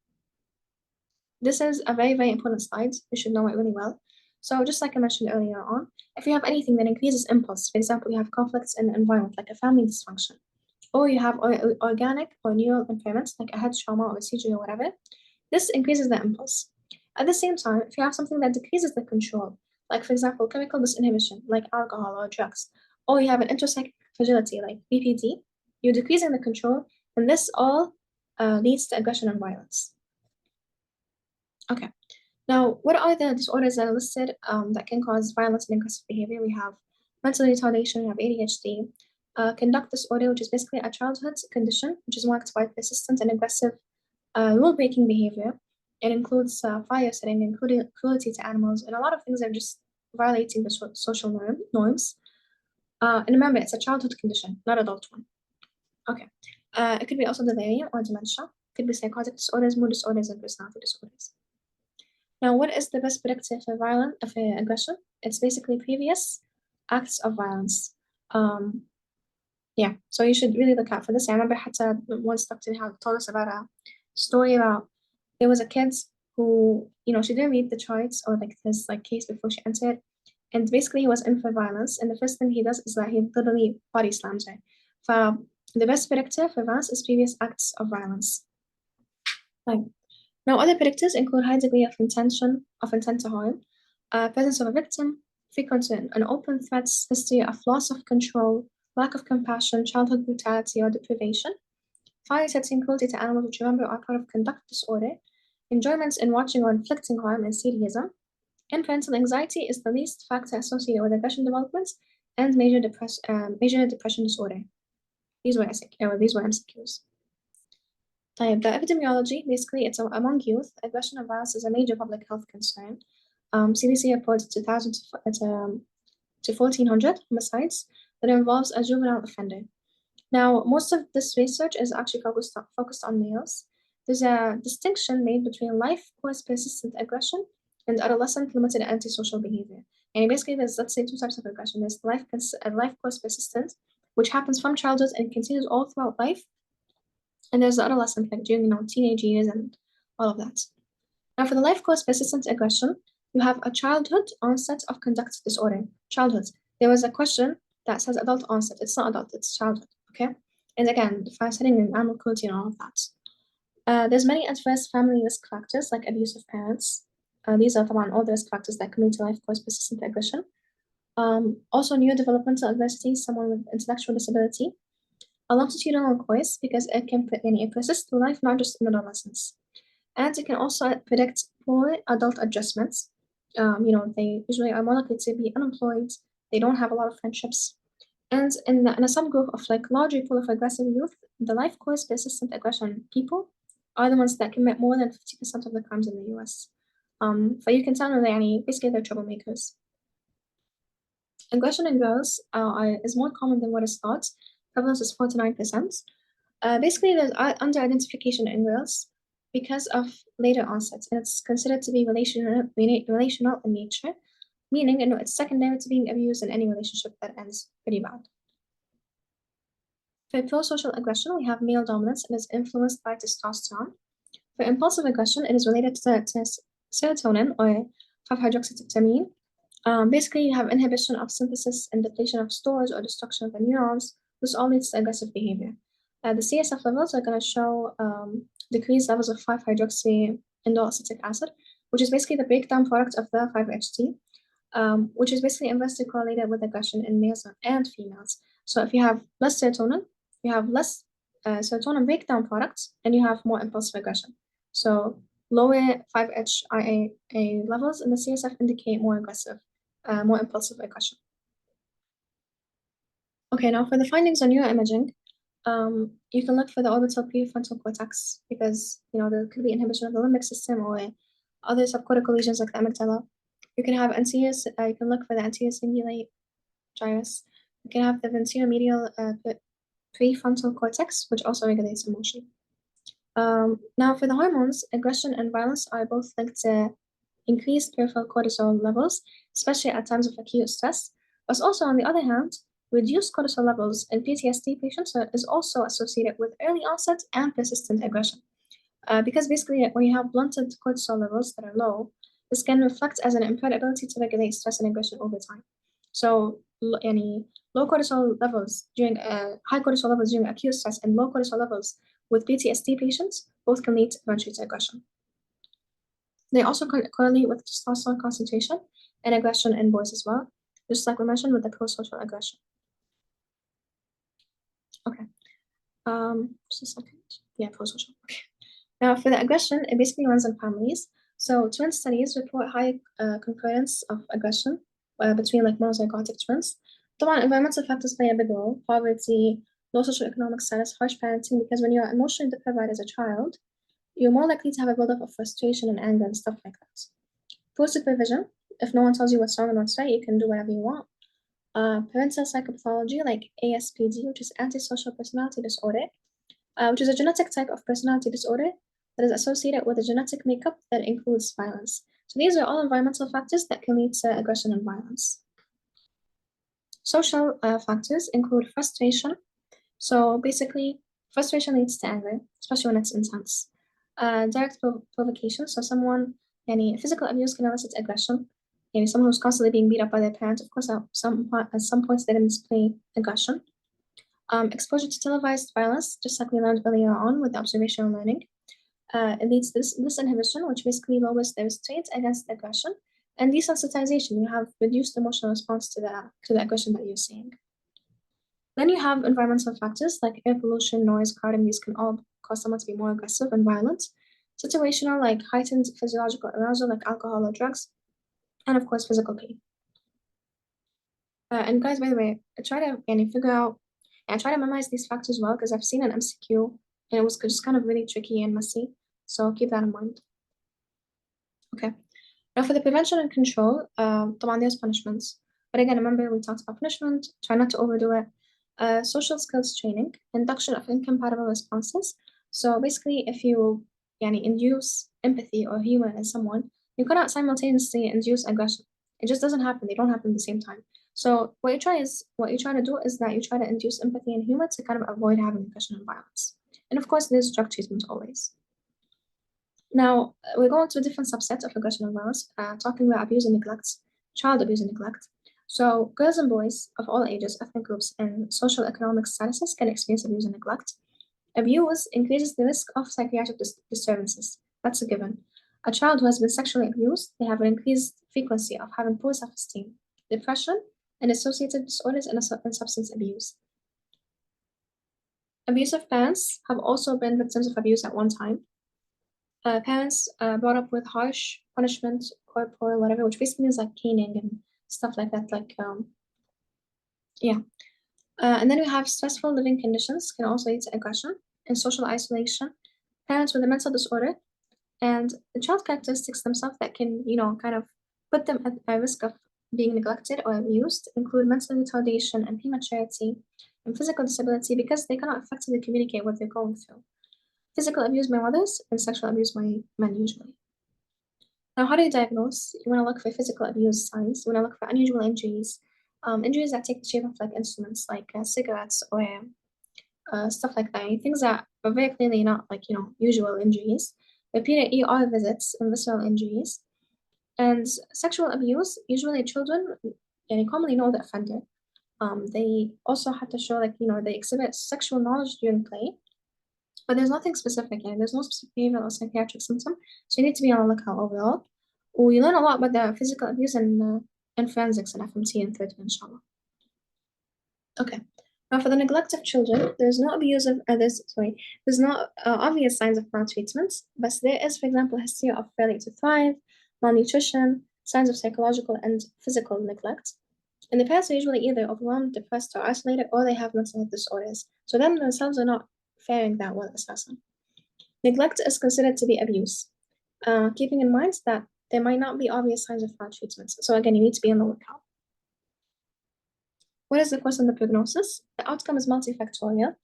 This is a very, very important slide. You should know it really well. So just like I mentioned earlier on, if you have anything that increases impulse, for example, you have conflicts in the environment, like a family dysfunction, or you have organic or neural impairments, like a head trauma or a seizure or whatever, this increases the impulse. At the same time, if you have something that decreases the control, like, for example, chemical disinhibition, like alcohol or drugs, or you have an intersectional fragility, like BPD, you're decreasing the control, and this all leads to aggression and violence. Okay, now what are the disorders that are listed that can cause violence and aggressive behavior? We have mental retardation, we have ADHD, conduct disorder, which is basically a childhood condition, which is marked by persistent and aggressive rule-breaking behavior. It includes fire setting, including cruelty to animals, and a lot of things are just violating the social norms. And remember, it's a childhood condition, not adult one. Okay. It could be also delirium or dementia. It could be psychotic disorders, mood disorders, and personality disorders. Now, what is the best predictor for aggression? It's basically previous acts of violence. Yeah, so you should really look out for this. I remember حتى once Dr. Nihal told us about a story about there was a kid who, she didn't read the charts or like this like case before she entered, and basically he was in for violence, and the first thing he does is that he literally body slams her. The best predictor for violence is previous acts of violence. Like, now other predictors include high degree of intent to harm, presence of a victim, frequent and open threats, history of loss of control, lack of compassion, childhood brutality or deprivation, fire setting, cruelty to animals, which remember are part of conduct disorder, enjoyments in watching or inflicting harm and sadism, and parental anxiety is the least factor associated with aggression development and major depression disorder. These were MCQs. The epidemiology, basically, it's among youth, aggression and violence is a major public health concern. CDC reported 2,000 to 1,400 homicides that involves a juvenile offender. Now, most of this research is actually focused on males. There's a distinction made between life course persistent aggression and adolescent limited antisocial behavior. And basically, there's, let's say, two types of aggression. There's life course persistent, which happens from childhood and continues all throughout life. And there's the adolescent, like during, teenage years and all of that. Now, for the life course persistent aggression, you have a childhood onset of conduct disorder. Childhood. There was a question that says adult onset. It's not adult, it's childhood, okay? And again, fire setting and animal cruelty and all of that. There's many adverse family risk factors like abusive parents. These are all the risk factors that can lead to life course persistent aggression. Also neurodevelopmental adversity, someone with intellectual disability. A longitudinal course because it can persist through life, not just in adolescence. And it can also predict poor adult adjustments. They usually are more likely to be unemployed. They don't have a lot of friendships. And in a subgroup of like largely full of aggressive youth, the life course persistent aggression people are the ones that commit more than 50% of the crimes in the US. So you can tell basically they're troublemakers. Aggression in girls is more common than what is thought. Prevalence is 49%. Basically, there's under-identification in girls because of later onset, and it's considered to be relational in nature, meaning it's secondary to being abused in any relationship that ends pretty bad. For pro-social aggression, we have male dominance and is influenced by testosterone. For impulsive aggression, it is related to serotonin or 5-hydroxytryptamine. Basically, you have inhibition of synthesis and depletion of stores or destruction of the neurons. This all leads to aggressive behavior. The CSF levels are going to show decreased levels of 5-hydroxyindoleacetic acid, which is basically the breakdown product of the 5-HT, which is basically inversely correlated with aggression in males and females. So if you have less serotonin, you have less serotonin breakdown products, and you have more impulsive aggression. So lower 5-HIAA levels in the CSF indicate more impulsive aggression. Okay, now for the findings on neuroimaging, you can look for the orbital prefrontal cortex because there could be inhibition of the limbic system or other subcortical lesions like the amygdala. You can have you can look for the anterior cingulate gyrus. You can have the ventromedial prefrontal cortex, which also regulates emotion. Now for the hormones, aggression and violence are both linked to increased peripheral cortisol levels, especially at times of acute stress. But also on the other hand, reduced cortisol levels in PTSD patients is also associated with early onset and persistent aggression. Because basically when you have blunted cortisol levels that are low, this can reflect as an impaired ability to regulate stress and aggression over time. So low cortisol levels during high cortisol levels during acute stress and low cortisol levels with PTSD patients both can lead eventually to aggression. They also correlate with testosterone concentration and aggression in boys as well, just like we mentioned with the pro-social aggression. Okay. Just a second. Yeah, pro-social. Okay. Now for the aggression, it basically runs in families. So twin studies report high concurrence of aggression between like monozygotic twins. The environmental factors play a big role: poverty, low socioeconomic status, harsh parenting. Because when you're emotionally deprived as a child, you're more likely to have a buildup of frustration and anger and stuff like that. Poor supervision, if no one tells you what's wrong and what's right, you can do whatever you want. Parental psychopathology like ASPD, which is antisocial personality disorder, which is a genetic type of personality disorder that is associated with a genetic makeup that includes violence. So these are all environmental factors that can lead to aggression and violence. Social factors include frustration. So basically, frustration leads to anger, especially when it's intense. Direct provocation. So physical abuse can elicit aggression. Someone who's constantly being beat up by their parents, of course, at some points they didn't display aggression. Exposure to televised violence, just like we learned earlier on with the observational learning. It leads to this inhibition, which basically lowers the restraint against aggression, and desensitization. You have reduced emotional response to the aggression that you're seeing. Then you have environmental factors like air pollution, noise, crowding. These can all cause someone to be more aggressive and violent. Situational, like heightened physiological arousal, like alcohol or drugs, and of course physical pain. And guys, by the way, I try to memorize these factors well because I've seen an MCQ and it was just kind of really tricky and messy. So keep that in mind. Okay. Now for the prevention and control, طبعا there's punishments. But again, remember we talked about punishment, try not to overdo it. Social skills training, induction of incompatible responses. So basically, if you induce empathy or humor in someone, you cannot simultaneously induce aggression. It just doesn't happen. They don't happen at the same time. So what you try to do is that you try to induce empathy and humor to kind of avoid having aggression and violence. And of course, there's drug treatment always. Now, we're going to a different subset of aggression and violence, talking about abuse and neglect, child abuse and neglect. So, girls and boys of all ages, ethnic groups, and social economic statuses can experience abuse and neglect. Abuse increases the risk of psychiatric disturbances. That's a given. A child who has been sexually abused, they have an increased frequency of having poor self-esteem, depression, and associated disorders and substance abuse. Abusive parents have also been victims of abuse at one time. Parents brought up with harsh punishment, corporal, whatever, which basically means like caning and stuff like that. And then we have stressful living conditions can also lead to aggression and social isolation. Parents with a mental disorder and the child characteristics themselves that can, kind of put them at risk of being neglected or abused include mental retardation and prematurity and physical disability because they cannot effectively communicate what they're going through. Physical abuse by mothers and sexual abuse by men usually. Now, how do you diagnose? You want to look for physical abuse signs. You want to look for unusual injuries, injuries that take the shape of like instruments, like cigarettes or stuff like that. Things that are very clearly not like usual injuries. Repeated ER visits and visceral injuries, and sexual abuse. Usually, children, commonly know the offender. They also have to show they exhibit sexual knowledge during play. But there's nothing specific, there's no specific behavioral or psychiatric symptom, so you need to be on the lookout overall. We learn a lot about the physical abuse and forensics and FMT in third, inshallah. Okay. Now for the neglect of children, there's no obvious signs of maltreatment, but there is, for example, history of failure to thrive, malnutrition, signs of psychological and physical neglect. And the parents are usually either overwhelmed, depressed, or isolated, or they have mental health disorders. So them themselves are not faring that well assassin. Neglect is considered to be abuse, keeping in mind that there might not be obvious signs of maltreatment. So again, you need to be on the lookout. What is the course and the prognosis? The outcome is multifactorial.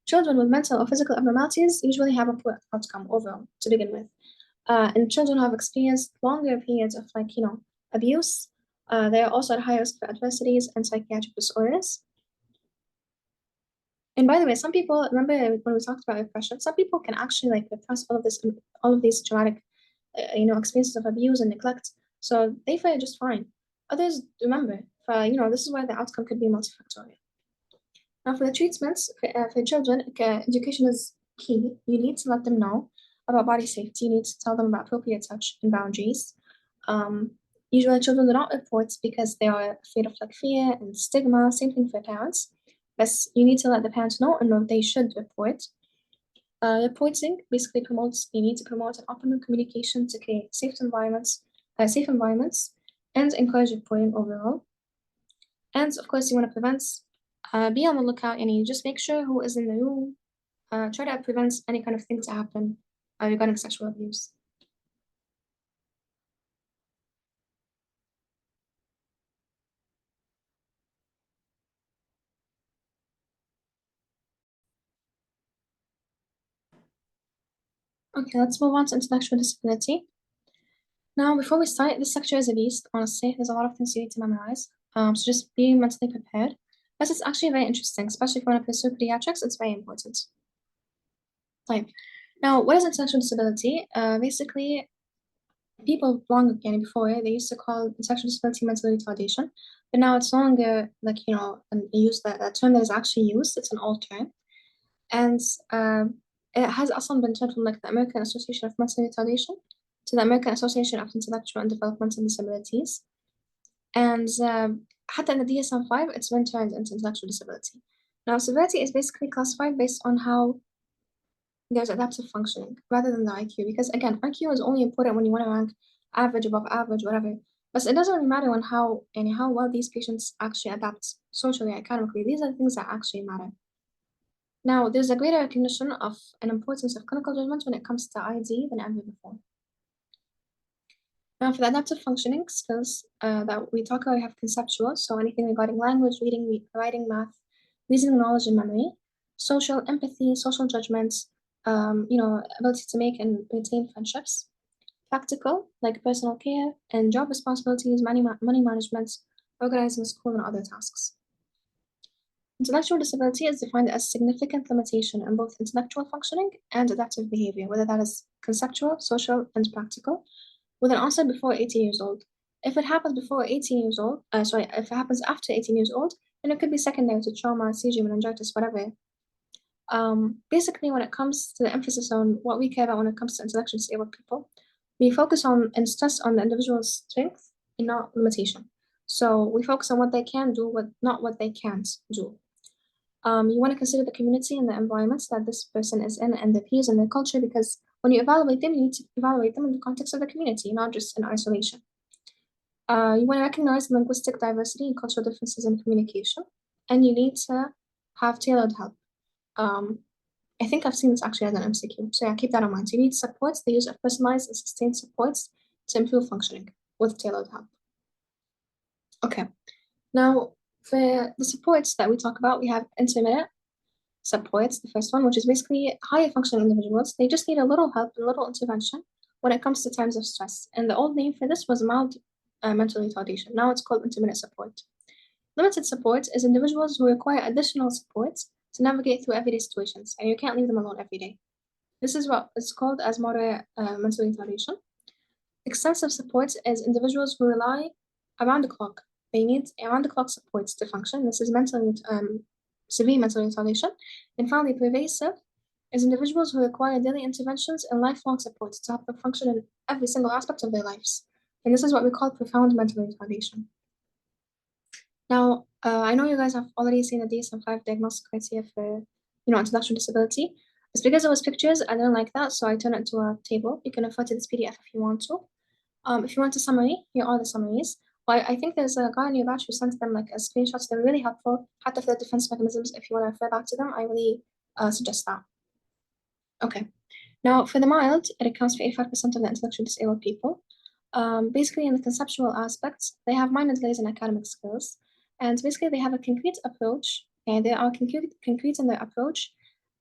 Children with mental or physical abnormalities usually have a poor outcome overall to begin with. And children who have experienced longer periods of abuse, they are also at higher risk for adversities and psychiatric disorders. And by the way, some people, remember when we talked about repression, some people can actually repress all of these traumatic, experiences of abuse and neglect. So they fare just fine. Others, remember, this is why the outcome could be multifactorial. Now for the treatments, for children, education is key. You need to let them know about body safety. You need to tell them about appropriate touch and boundaries. Usually children do not report because they are afraid of fear and stigma. Same thing for parents. But you need to let the parents know and know they should report. Reporting basically you need to promote an open communication to create safe environments, and encourage reporting overall. And of course, you want to prevent, be on the lookout, and you just make sure who is in the room. Try to prevent any kind of thing to happen regarding sexual abuse. Okay, let's move on to intellectual disability. Now, before we start, this sector is a beast, honestly. There's a lot of things you need to memorize. So just be mentally prepared. But it's actually very interesting, especially if you want to pursue pediatrics, it's very important. Like, now, what is intellectual disability? Basically, people long again before they used to call intellectual disability mental retardation, but now it's no longer like use that term that is actually used. It's an old term, and it has also been turned from like the American Association of Mental Retardation to the American Association of Intellectual and Developmental Disabilities, and حتى in the DSM-5 it's been turned into intellectual disability. Now, severity is basically classified based on how there's adaptive functioning rather than the IQ, because again, IQ is only important when you want to rank average, above average, whatever. But it doesn't really matter when how well these patients actually adapt socially, academically. These are the things that actually matter. Now, there's a greater recognition of an importance of clinical judgment when it comes to ID than ever before. Now, for the adaptive functioning skills that we talk about, we have conceptual, so anything regarding language, reading, writing, math, reasoning, knowledge, and memory. Social, empathy, social judgments, ability to make and maintain friendships. Practical, like personal care and job responsibilities, money management, organizing school, and other tasks. Intellectual disability is defined as significant limitation in both intellectual functioning and adaptive behavior, whether that is conceptual, social, and practical, with an onset before 18 years old. If it happens before 18 years old, if it happens after 18 years old, then it could be secondary to trauma, seizure, meningitis, whatever. Basically, when it comes to the emphasis on what we care about when it comes to intellectually disabled people, we focus on and stress on the individual's strength and not limitation. So we focus on what they can do, not what they can't do. You want to consider the community and the environments that this person is in and their peers and their culture, because when you evaluate them, you need to evaluate them in the context of the community, not just in isolation. You want to recognize linguistic diversity and cultural differences in communication, and you need to have tailored help. I think I've seen this actually as an MCQ, so yeah, keep that in mind. So you need supports, the use of personalized and sustained supports to improve functioning with tailored help. Okay, now for the supports that we talk about, we have intermittent supports, the first one, which is basically higher functioning individuals. They just need a little help, a little intervention when it comes to times of stress. And the old name for this was mild mental retardation. Now it's called intermittent support. Limited support is individuals who require additional support to navigate through everyday situations, and you can't leave them alone every day. This is what is called as moderate mental retardation. Extensive support is individuals who rely around the clock. They need around the clock support to function. This is severe mental retardation. And finally, pervasive is individuals who require daily interventions and lifelong support to help them function in every single aspect of their lives. And this is what we call profound mental retardation. Now, I know you guys have already seen the DSM-5 diagnostic criteria for, intellectual disability. It's because it was pictures, I didn't like that, so I turned it into a table. You can refer to this PDF if you want to. If you want a summary, here are the summaries. Well, I think there's a guy in your batch who sent them like a screenshots. They're really helpful. Hatta for the defense mechanisms, if you want to refer back to them, I really suggest that. Okay. Now, for the mild, it accounts for 85% of the intellectually disabled people. Basically, in the conceptual aspects, they have minor delays in academic skills. And basically, they have a concrete approach, and they are concrete in their approach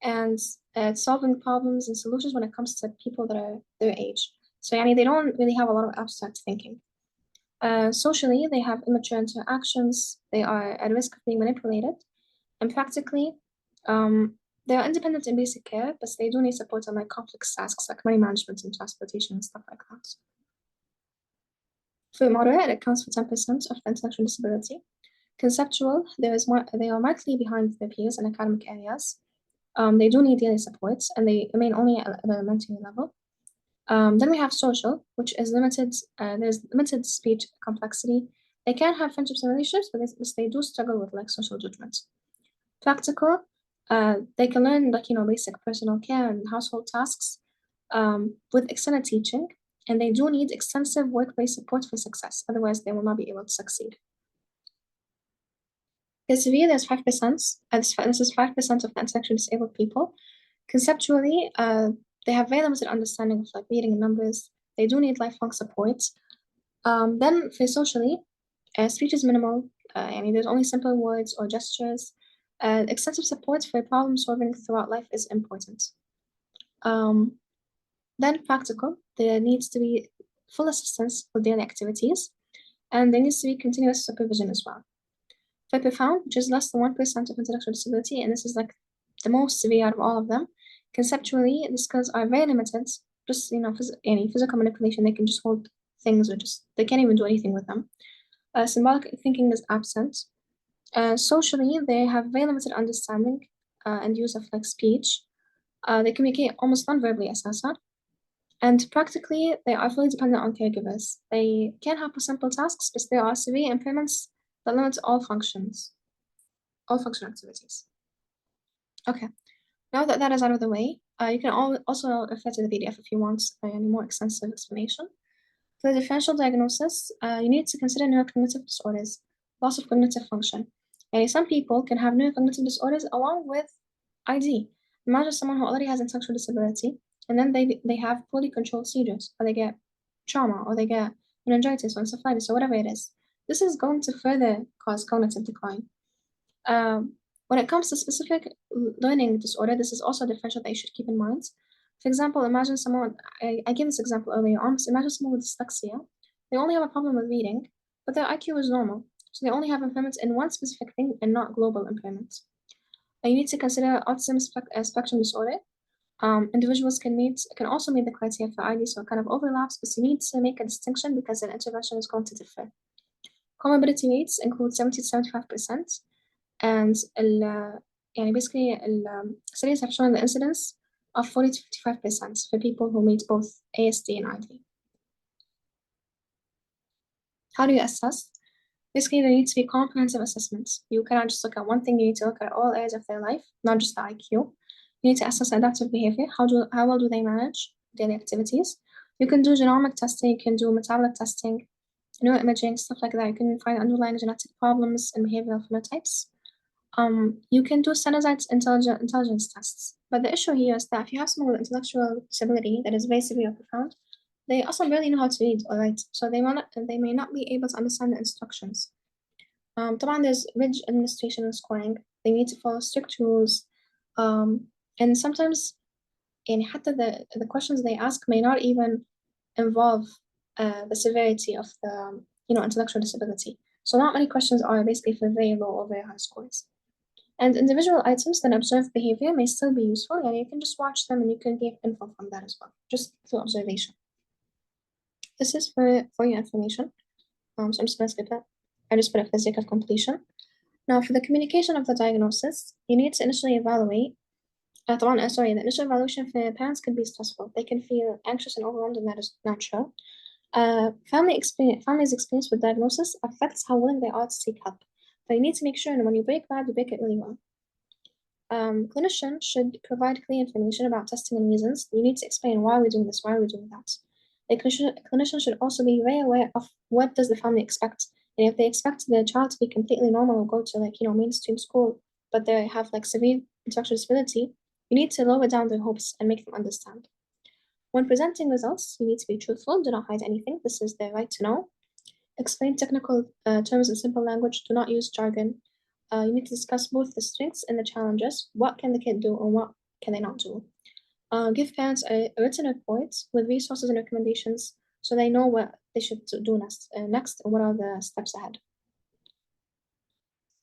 and solving problems and solutions when it comes to people that are their age. So, they don't really have a lot of abstract thinking. Socially, they have immature interactions, they are at risk of being manipulated, and practically, they are independent in basic care, but they do need support on like complex tasks like money management and transportation and stuff like that. For moderate, it accounts for 10% of the intellectual disability. Conceptual, they are markedly behind their peers in academic areas. They do need daily supports, and they remain only at an elementary level. Then we have social, which is limited. There's limited speech complexity. They can have friendships and relationships, but they do struggle with like social judgment. Practical, they can learn like basic personal care and household tasks with extended teaching, and they do need extensive workplace support for success. Otherwise, they will not be able to succeed. Severe, there's 5%. This is 5% of the intellectually disabled people. Conceptually, They have very limited understanding of like reading and numbers. They do need lifelong support. Then for socially, speech is minimal. There's only simple words or gestures. Extensive support for problem solving throughout life is important. Um, then practical, there needs to be full assistance with daily activities, and there needs to be continuous supervision as well. For profound, which is less than 1% of intellectual disability, and this is like the most severe out of all of them, conceptually, the skills are very limited. Just, any physical manipulation, they can just hold things or just, they can't even do anything with them. Symbolic thinking is absent. Socially, they have very limited understanding and use of like speech. They communicate almost non-verbally, asasa. And practically, they are fully dependent on caregivers. They can help with simple tasks, but there are severe impairments that limit all function activities. Okay, now that that is out of the way, you can also refer to the PDF if you want any more extensive explanation. For the differential diagnosis, you need to consider neurocognitive disorders, loss of cognitive function. And some people can have neurocognitive disorders along with ID. Imagine someone who already has intellectual disability, and then they have poorly controlled seizures, or they get trauma, or they get meningitis or encephalitis, or whatever it is. This is going to further cause cognitive decline. When it comes to specific learning disorder, this is also a differential that you should keep in mind. For example, imagine someone, I gave this example earlier on, so imagine someone with dyslexia. They only have a problem with reading, but their IQ is normal. So they only have impairments in one specific thing and not global impairments. You need to consider autism spectrum disorder. Individuals can also meet the criteria for ID, so it kind of overlaps, but you need to make a distinction because an intervention is going to differ. Comorbidity rates include 70 to 75%, and basically studies have shown the incidence of 40 to 55% for people who meet both ASD and ID. How do you assess? Basically, there needs to be comprehensive assessments. You cannot just look at one thing, you need to look at all areas of their life, not just the IQ. You need to assess adaptive behavior. How well do they manage daily activities? You can do genomic testing, you can do metabolic testing, neuroimaging, stuff like that. You can find underlying genetic problems and behavioral phenotypes. You can do standardized intelligence tests. But the issue here is that if you have someone with intellectual disability that is very severe or profound, they also barely know how to read or write, so they may not be able to understand the instructions. طبعا there's rigid administration and scoring. They need to follow strict rules. And sometimes حتى the questions they ask may not even involve the severity of the intellectual disability. So not many questions are basically for very low or very high scores. And individual items that observe behavior may still be useful, and you can just watch them and you can get info from that as well, just through observation. This is for your information. So I'm just gonna skip that. I just put it for the sake of completion. Now, for the communication of the diagnosis, you need to initially evaluate. The initial evaluation for parents can be stressful. They can feel anxious and overwhelmed, and that is natural. Family's experience with diagnosis affects how willing they are to seek help. But you need to make sure that when you break bad, you break it really well. Clinicians should provide clear information about testing and reasons. You need to explain why we're doing this, why we're doing that. The clinician should also be very aware of what does the family expect. And if they expect their child to be completely normal or go to mainstream school, but they have severe intellectual disability, you need to lower down their hopes and make them understand. When presenting results, you need to be truthful. Do not hide anything. This is their right to know. Explain technical terms in simple language. Do not use jargon. You need to discuss both the strengths and the challenges. What can the kid do and what can they not do? Give parents a written report with resources and recommendations so they know what they should do next and what are the steps ahead.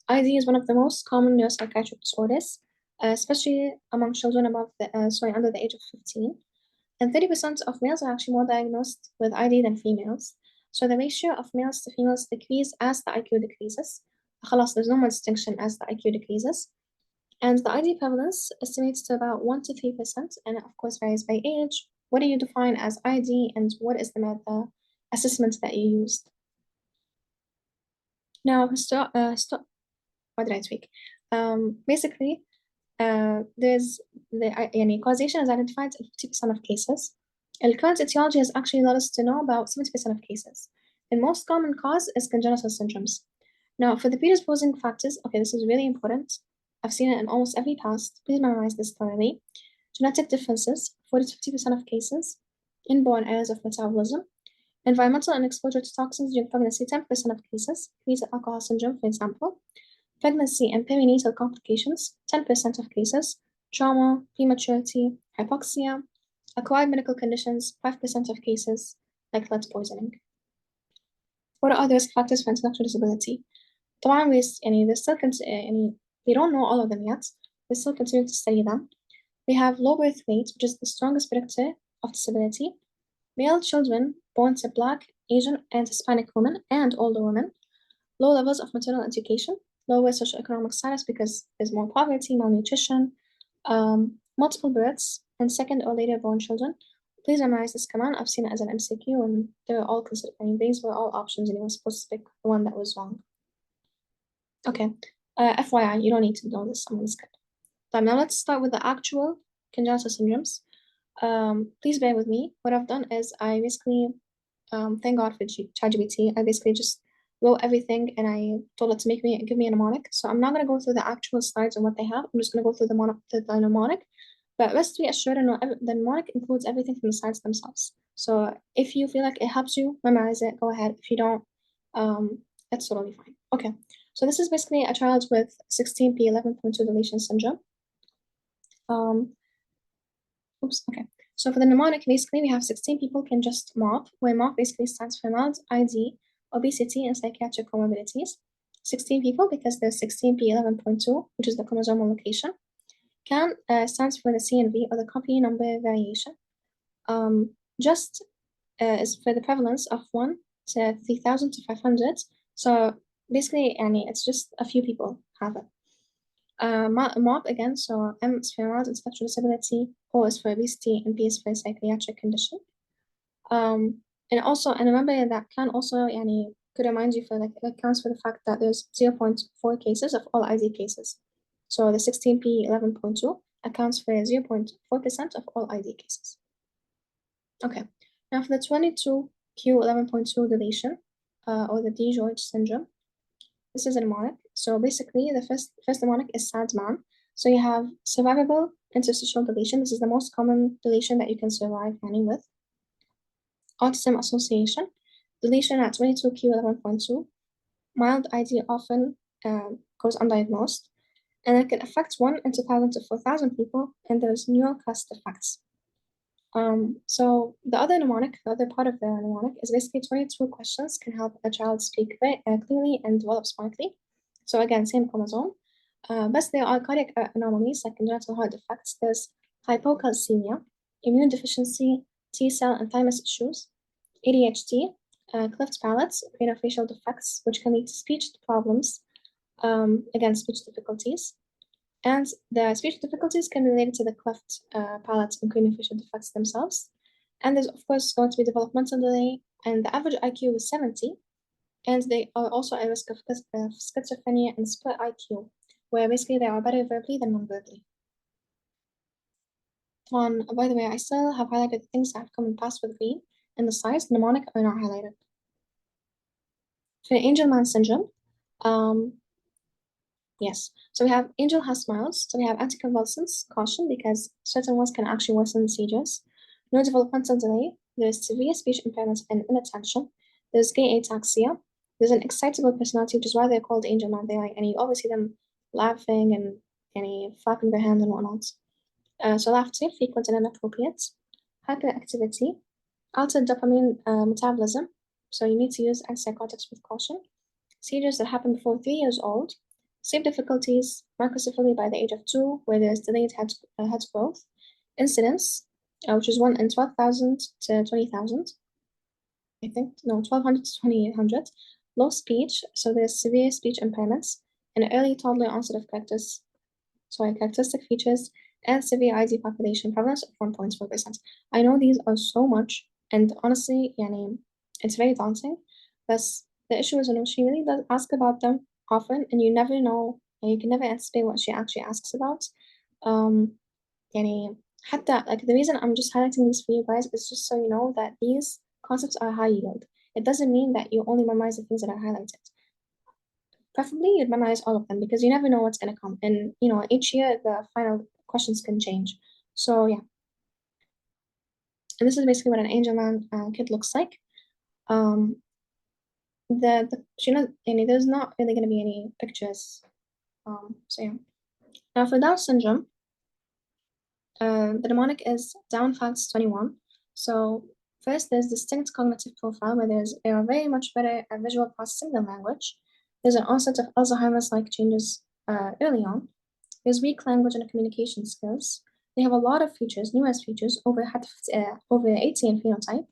ID is one of the most common neuropsychiatric disorders, especially among children under the age of 15. And 30% of males are actually more diagnosed with ID than females. So the ratio of males to females decreases as the IQ decreases. There's no more distinction as the IQ decreases. And the ID prevalence estimates to about 1 to 3%, and it of course varies by age. What do you define as ID, and what is the assessment that you used? Now, what did I tweak? Basically, there's causation is identified in 50% of cases. And current etiology has actually led us to know about 70% of cases. The most common cause is congenital syndromes. Now, for the predisposing factors, okay, this is really important. I've seen it in almost every test. Please memorize this thoroughly. genetic differences, 40 to 50% of cases, inborn errors of metabolism, environmental and exposure to toxins during pregnancy, 10% of cases, fetal alcohol syndrome, for example, pregnancy and perinatal complications, 10% of cases, trauma, prematurity, hypoxia, acquired medical conditions, 5% of cases, like lead poisoning. What are the risk factors for intellectual disability? طبعا they're still they don't know all of them yet. They still continue to study them. We have low birth weight, which is the strongest predictor of disability. Male children born to Black, Asian, and Hispanic women and older women. Low levels of maternal education, lower socioeconomic status because there's more poverty, malnutrition, multiple births, and second or later born children. Please memorize this command. I've seen it as an MCQ, and they're all considered. These were all options, and you were supposed to pick the one that was wrong. Okay. FYI, you don't need to know this. I'm gonna skip. Now let's start with the actual congenital syndromes. Please bear with me. What I've done is I basically, thank God for ChatGPT. I basically just wrote everything and I told it to give me a mnemonic. So I'm not gonna go through the actual slides and what they have. I'm just gonna go through the mnemonic. But rest be assured, the mnemonic includes everything from the slides themselves. So if you feel like it helps you memorize it, go ahead. If you don't, that's totally fine. Okay. So this is basically a child with 16p11.2 deletion syndrome. Okay. So for the mnemonic, basically we have 16 people can just MOP, where MOP basically stands for mild ID, obesity, and psychiatric comorbidities. 16 people because there's 16p11.2, which is the chromosomal location. CAN stands for the CNV, or the company number variation. Just is for the prevalence of 1 to 3,000 to 500. So basically, it's just a few people have it. MOP again, so M is for mild intellectual disability, O is for obesity, and P is for psychiatric condition. And remember that CAN also could remind you it accounts for the fact that there's 0.4 cases of all ID cases. So the 16p11.2 accounts for 0.4% of all ID cases. Okay, now for the 22q11.2 deletion, or the DiGeorge syndrome, this is a mnemonic. So basically, the first mnemonic is SAD man. So you have survivable interstitial deletion. This is the most common deletion that you can survive with. Autism association, deletion at 22q11.2. Mild ID often goes undiagnosed, and it can affect 1 in 2,000 to 4,000 people, and there's neural cluster effects. So the other part of the mnemonic is basically 22 questions can help a child speak clearly and develop smartly. So again, same chromosome. But there are cardiac anomalies like congenital heart defects. There's hypocalcemia, immune deficiency, T-cell and thymus issues, ADHD, cleft palates, craniofacial defects, which can lead to speech problems, again, speech difficulties. And the speech difficulties can be related to the cleft palate and craniofacial defects themselves. And there's, of course, going to be developmental delay, and the average IQ is 70. And they are also at risk of schizophrenia and split IQ, where basically they are better verbally than non-verbally. By the way, I still have highlighted things that have come and passed with green, and the slides, mnemonic, are not highlighted. For Angelman syndrome, yes, so we have Angel has smiles, so we have anticonvulsants, caution, because certain ones can actually worsen the seizures. No developmental delay, there's severe speech impairment and inattention, there's gay ataxia, there's an excitable personality, which is why they're called Angelman. And you always see them laughing and flapping their hands and whatnot. So laughter, frequent and inappropriate, hyperactivity, altered dopamine metabolism, so you need to use antipsychotics with caution, seizures that happen before 3 years old, sleep difficulties, microcephaly by the age of 2, where there's delayed head growth, incidence, which is 1 in 12,000 to 20,000, I think, no, 1,200 to 2,800, low speech, so there's severe speech impairments, and early toddler onset of characteristic features, and severe ID population prevalence of 1.4%. I know these are so much, and honestly, it's very daunting, but the issue is when she really does ask about them often, and you never know, and you can never anticipate what she actually asks about. حتى the reason I'm just highlighting these for you guys is just so you know that these concepts are high yield. It doesn't mean that you only memorize the things that are highlighted. Preferably you'd memorize all of them because you never know what's gonna come, and each year the final questions can change. So yeah, and this is basically what an angel man kid looks like. Um, there's not really going to be any pictures. So yeah. Now for Down syndrome, the mnemonic is Down Facts 21. So first, there's distinct cognitive profile where they are very much better at visual processing than language. There's an onset of Alzheimer's-like changes early on. There's weak language and communication skills. They have a lot of features, numerous features, over 18 phenotype,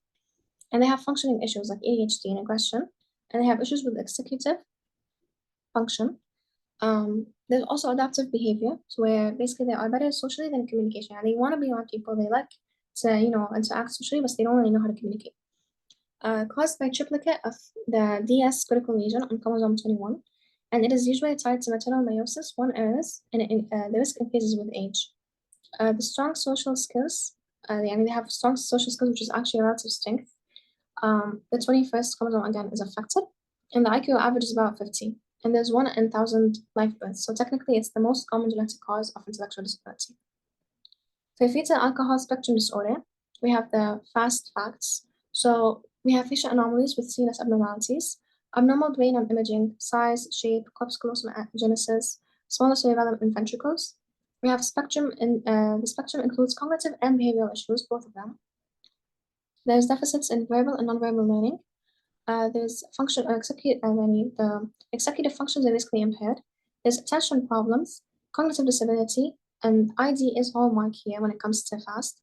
and they have functioning issues like ADHD and aggression, and they have issues with executive function. There's also adaptive behavior, so where basically they are better socially than communication, and they want to be around people. They like to, interact socially, but they don't really know how to communicate. Caused by triplicate of the DS critical lesion on chromosome 21, and it is usually tied to maternal meiosis 1 errors, and the risk increases with age. The strong social skills, they have strong social skills, which is actually a relative strength. The 21st chromosome again is affected, and the IQ average is about 50. And there's 1 in 1,000 live births, so technically it's the most common genetic cause of intellectual disability. For fetal alcohol spectrum disorder, we have the fast facts. So we have facial anomalies with CNS abnormalities, abnormal brain on imaging, size, shape, corpus callosum agenesis, smaller cerebellum and ventricles. We have spectrum, and the spectrum includes cognitive and behavioral issues, both of them. There's deficits in verbal and nonverbal learning. There's the executive functions are basically impaired. There's attention problems, cognitive disability, and ID is hallmark here when it comes to FAST.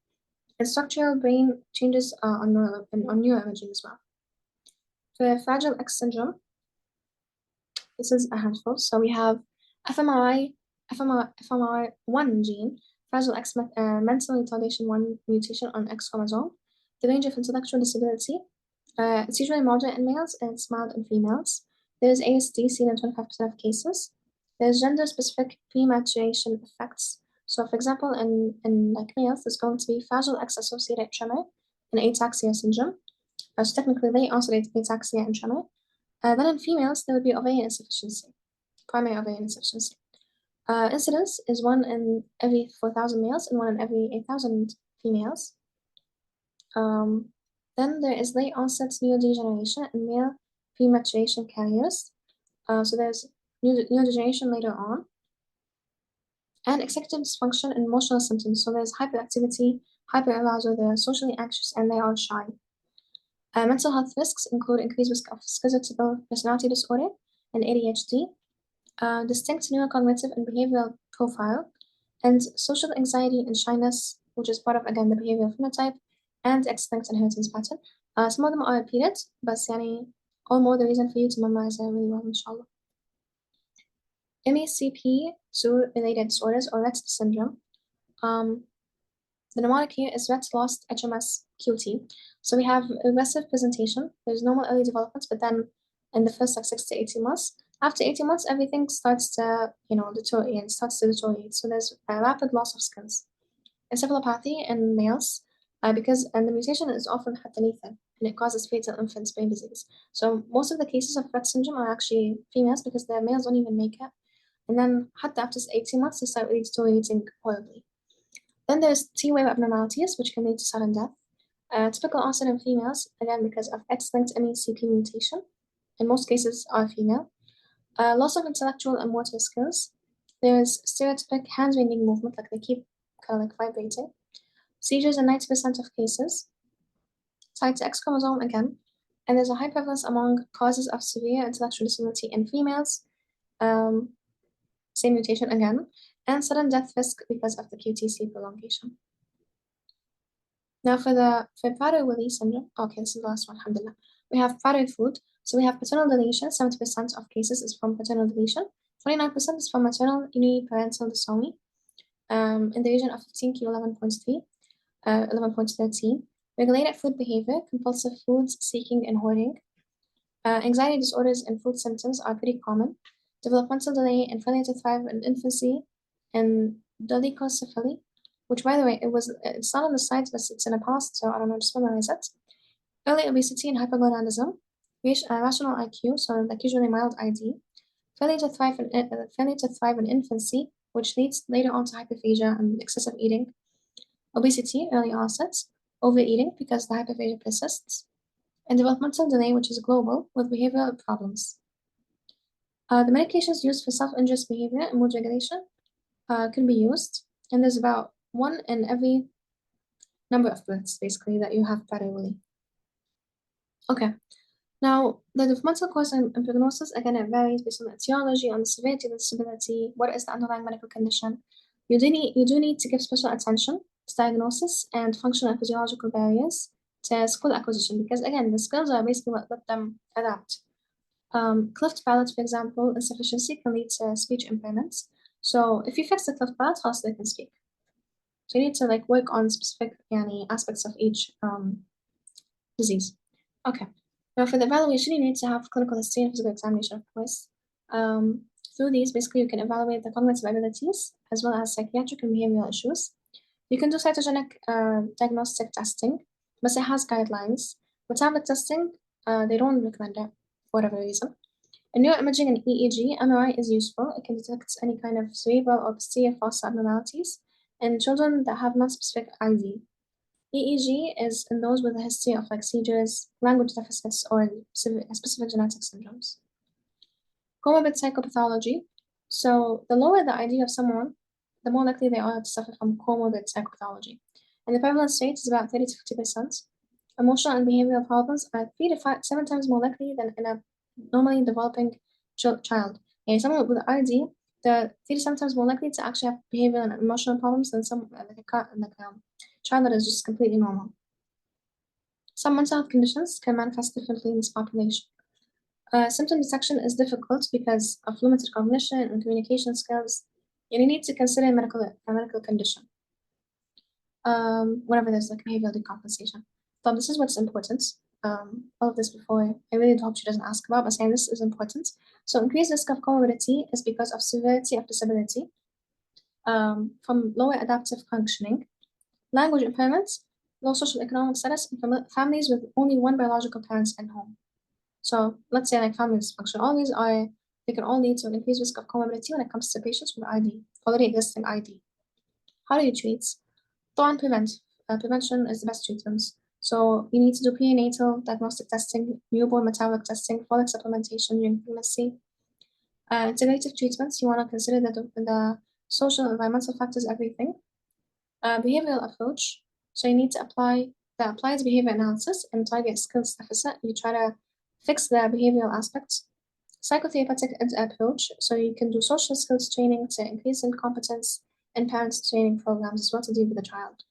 And structural brain changes on neuroimaging as well. For Fragile X syndrome, this is a handful. So we have FMR1 gene, Fragile X mental retardation 1 mutation on X chromosome. The range of intellectual disability, it's usually moderate in males and it's mild in females. There's ASD seen in 25% of cases. There's gender-specific prematuration effects. So, for example, in like males, there's going to be Fragile X-associated tremor and ataxia syndrome. So technically, they oscillate ataxia and tremor. Then in females, there would be ovarian insufficiency, primary ovarian insufficiency. Incidence is 1 in every 4,000 males and 1 in every 8,000 females. Then there is late onset neurodegeneration in male prematuration carriers. So there's neurodegeneration later on. And executive dysfunction and emotional symptoms. So there's hyperactivity, hyperarousal, they're socially anxious, and they are shy. Mental health risks include increased risk of schizotypal personality disorder and ADHD, distinct neurocognitive and behavioral profile, and social anxiety and shyness, which is part of, again, the behavioral phenotype, and X-linked inheritance pattern. Some of them are repeated, but all more the reason for you to memorize it really well, inshallah. MECP2 related disorders or Rett syndrome. The mnemonic here is Rett lost HMS QT. So we have aggressive presentation. There's normal early development, but then in the first like 6 to 18 months, after 18 months, everything starts to, deteriorate. So there's a rapid loss of skills. Encephalopathy in males, and the mutation is often heterolytic, and it causes fatal infant brain disease. So most of the cases of Rett syndrome are actually females because their males don't even make it. And then after 18 months, they start really deteriorating horribly. Then there's T-wave abnormalities, which can lead to sudden death. Typical onset in females, again, because of X-linked MECP mutation. In most cases are female. Loss of intellectual and motor skills. There's stereotypic hand-wringing movement, like they keep kind of like vibrating. Seizures in 90% of cases. Tied to X chromosome again. And there's a high prevalence among causes of severe intellectual disability in females. Same mutation again. And sudden death risk because of the QTC prolongation. Now for Prader-Willi syndrome, okay, this is the last one, alhamdulillah. We have Prader-Food. So we have paternal deletion, 70% of cases is from paternal deletion, 29% is from maternal uniparental disomy, in the region of 15q11.3, 11.13. Regulated food behavior, compulsive food seeking and hoarding. Anxiety disorders and food symptoms are pretty common. Developmental delay and failure to thrive in infancy, and dolichocephaly, which, by the way, it's not on the slides, but it's in a past, so I don't know, just memorize it. Early obesity and hypogonadism, rational IQ, so like usually mild ID, failure to thrive in infancy, which leads later on to hyperphagia and excessive eating. obesity, early onset, overeating because the hyperphagia persists, and developmental delay, which is global, with behavioral problems. The medications used for self-injurious behavior and mood regulation can be used, and there's about 1 in every number of births, basically, that you have Prader-Willi. Okay, now the developmental course and prognosis, again, it varies based on the etiology, on the severity of the disability, what is the underlying medical condition. You do need to give special attention to diagnosis and functional and physiological barriers to skill acquisition, because again, the skills are basically what let them adapt. Cleft palate, for example, insufficiency can lead to speech impairments. So if you fix the cleft palate, they can speak. So you need to like work on specific aspects of each disease. Okay. Now for the evaluation, you need to have clinical history and physical examination, of course. Through these, basically, you can evaluate the cognitive abilities as well as psychiatric and behavioral issues. You can do cytogenic diagnostic testing, but it has guidelines. Metabolic testing, they don't recommend it for whatever reason. In neuroimaging and EEG, MRI is useful. It can detect any kind of cerebral or posterior fossa abnormalities in children that have non-specific ID. EEG is in those with a history of like seizures, language deficits, or specific genetic syndromes. Comorbid psychopathology. So the lower the ID of someone, the more likely they are to suffer from comorbid psychopathology. And the prevalence rate is about 30 to 50%. Emotional and behavioral problems are 7 times more likely than in a normally developing child. And someone with ID, they're 37 times more likely to actually have behavioral and emotional problems than some like a child that is just completely normal. Some mental health conditions can manifest differently in this population. Symptom detection is difficult because of limited cognition and communication skills, and you need to consider a medical condition whenever there's like behavioral decompensation. So this is what's important. All of this before, I really hope she doesn't ask about, but saying this is important. So increased risk of comorbidity is because of severity of disability, from lower adaptive functioning, language impairments, low social economic status, and families with only one biological parent in home. So let's say like family dysfunction, they can all lead to an increased risk of comorbidity when it comes to patients with already existing ID. How do you treat? Prevention is the best treatment. So you need to do prenatal diagnostic testing, newborn metabolic testing, folic supplementation during pregnancy. Integrative treatments, you want to consider the social and environmental factors, everything. Behavioral approach, so you need to apply the applied behavior analysis and target skills deficit. You try to fix the behavioral aspects. Psychotherapeutic approach, so you can do social skills training to increase in competence and parents training programs as well to deal with the child.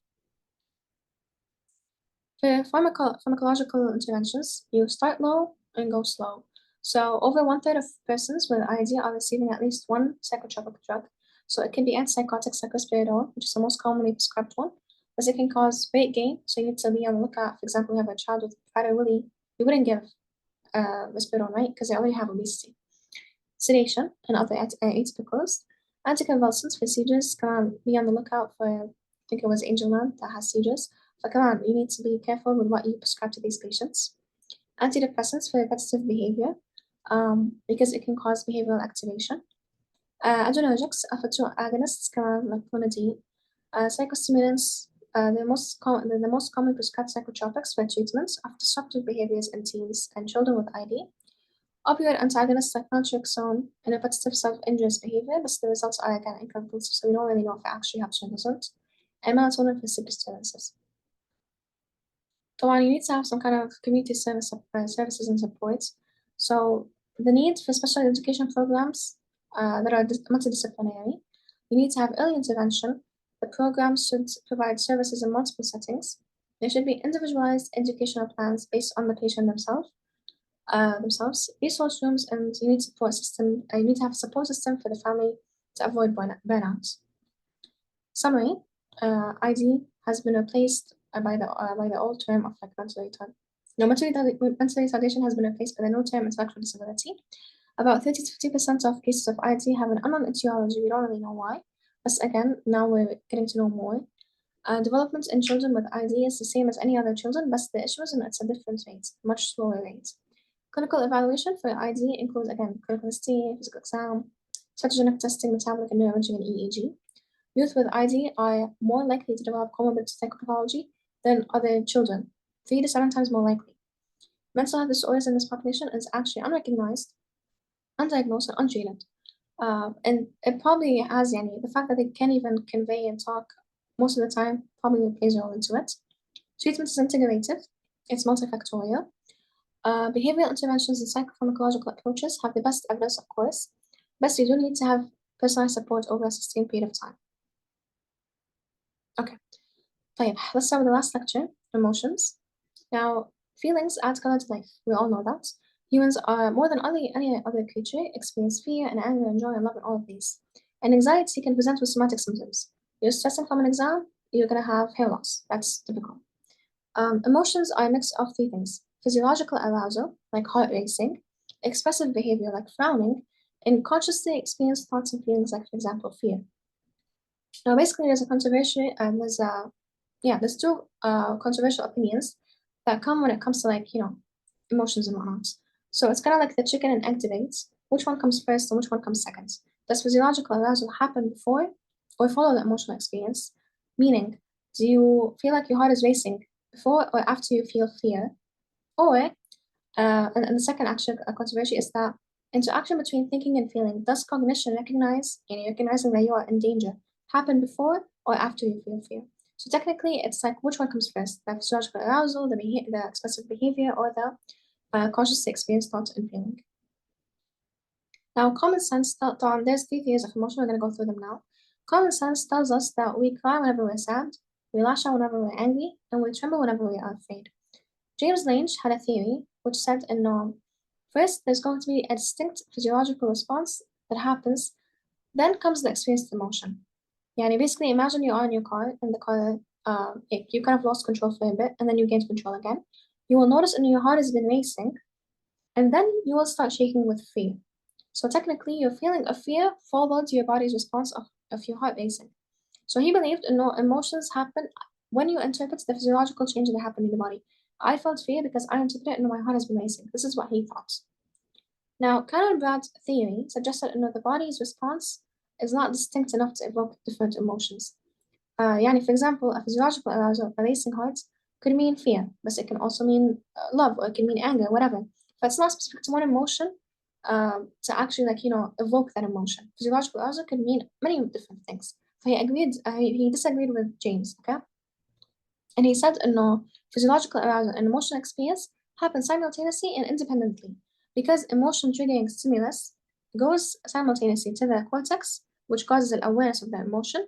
For pharmacological interventions, you start low and go slow. So over 1/3 of persons with ID are receiving at least one psychotropic drug. So it can be antipsychotic cyclospiridone, which is the most commonly prescribed one, as it can cause weight gain. So you need to be on the lookout. For example, you have a child with Prader-Willi, you wouldn't give risperidone, right? Because they already have obesity. Sedation and other atypicals. Anticonvulsants for seizures, come on, be on the lookout for, I think it was Angelman that has seizures. But come on, you need to be careful with what you prescribe to these patients. Antidepressants for repetitive behavior, because it can cause behavioral activation. Adrenergics, alpha-2 agonists, come on, like clonidine. Psychostimulants, the most common prescribed psychotropics for treatments of disruptive behaviors in teens and children with ID. Opioid antagonists like naltrexone and repetitive self-injurious behavior, but the results are again inconclusive, so we don't really know if it actually helps in results. And melatonin for sleep disturbances. So you need to have some kind of community services and supports. So the need for special education programs that are multidisciplinary. You need to have early intervention. The programs should provide services in multiple settings. There should be individualized educational plans based on the patient themselves. Resource rooms, and you need support system. You need to have a support system for the family to avoid burnout. Summary: ID has been replaced by the old term of like mental retardation. No, mental retardation has been replaced by the new term intellectual disability. About 30 to 50% of cases of ID have an unknown etiology. We don't really know why. But again, now we're getting to know more. Development in children with ID is the same as any other children, but the issue is it's a different rate, much slower rate. Clinical evaluation for ID includes, again, clinical history, physical exam, cytogenic testing, metabolic and neuroimaging, and EEG. youth with ID are more likely to develop comorbid psychopathology than other children, 3 to 7 times more likely. Mental health disorders in this population is actually unrecognized, undiagnosed, and untreated. And it probably has the fact that they can't even convey and talk most of the time probably plays a role into it. Treatment is integrative, it's multifactorial. Behavioral interventions and psychopharmacological approaches have the best evidence, of course, but you do need to have personalized support over a sustained period of time. Okay, طيب, let's start with the last lecture, emotions. Now, feelings add color to life. We all know that. Humans are more than any other creature experience fear and anger and joy and love and all of these. And anxiety can present with somatic symptoms. You're stressing from an exam, you're gonna have hair loss. That's typical. Emotions are a mix of 3 things: physiological arousal, like heart racing, expressive behavior, like frowning, and consciously experienced thoughts and feelings, like, for example, fear. Now, basically, there's a controversy, and there's two controversial opinions that come when it comes to, like, emotions and whatnot. So it's kind of like the chicken and egg debate. Which one comes first and which one comes second? Does physiological arousal happen before or follow the emotional experience? Meaning, do you feel like your heart is racing before or after you feel fear? Or, and the second actual controversy is that interaction between thinking and feeling. Does cognition recognizing that you are in danger happen before or after you feel fear? So technically, it's like which one comes first: the physiological arousal, the expressive behavior, or the consciously experienced thought and feeling. Now, common sense, there's 3 theories of emotion. We're going to go through them now. Common sense tells us that we cry whenever we're sad, we lash out whenever we're angry, and we tremble whenever we are afraid. James Lange had a theory which said first, there's going to be a distinct physiological response that happens, then comes the experienced emotion. Basically, imagine you are in your car, and the car, you kind of lost control for a bit, and then you gained control again. You will notice your heart has been racing, and then you will start shaking with fear. So technically, your feeling of fear followed your body's response of your heart racing. So he believed emotions happen when you interpret the physiological change that happened in the body. I felt fear because I interpreted my heart has been racing. This is what he thought. Now, Conrad's theory suggested the body's response is not distinct enough to evoke different emotions. For example, a physiological arousal, a racing heart, could mean fear, but it can also mean love, or it can mean anger, whatever. But it's not specific to one emotion to actually, evoke that emotion. Physiological arousal could mean many different things. So he disagreed with James, okay? And he said, physiological arousal and emotional experience happen simultaneously and independently because emotion triggering stimulus goes simultaneously to the cortex, which causes an awareness of the emotion.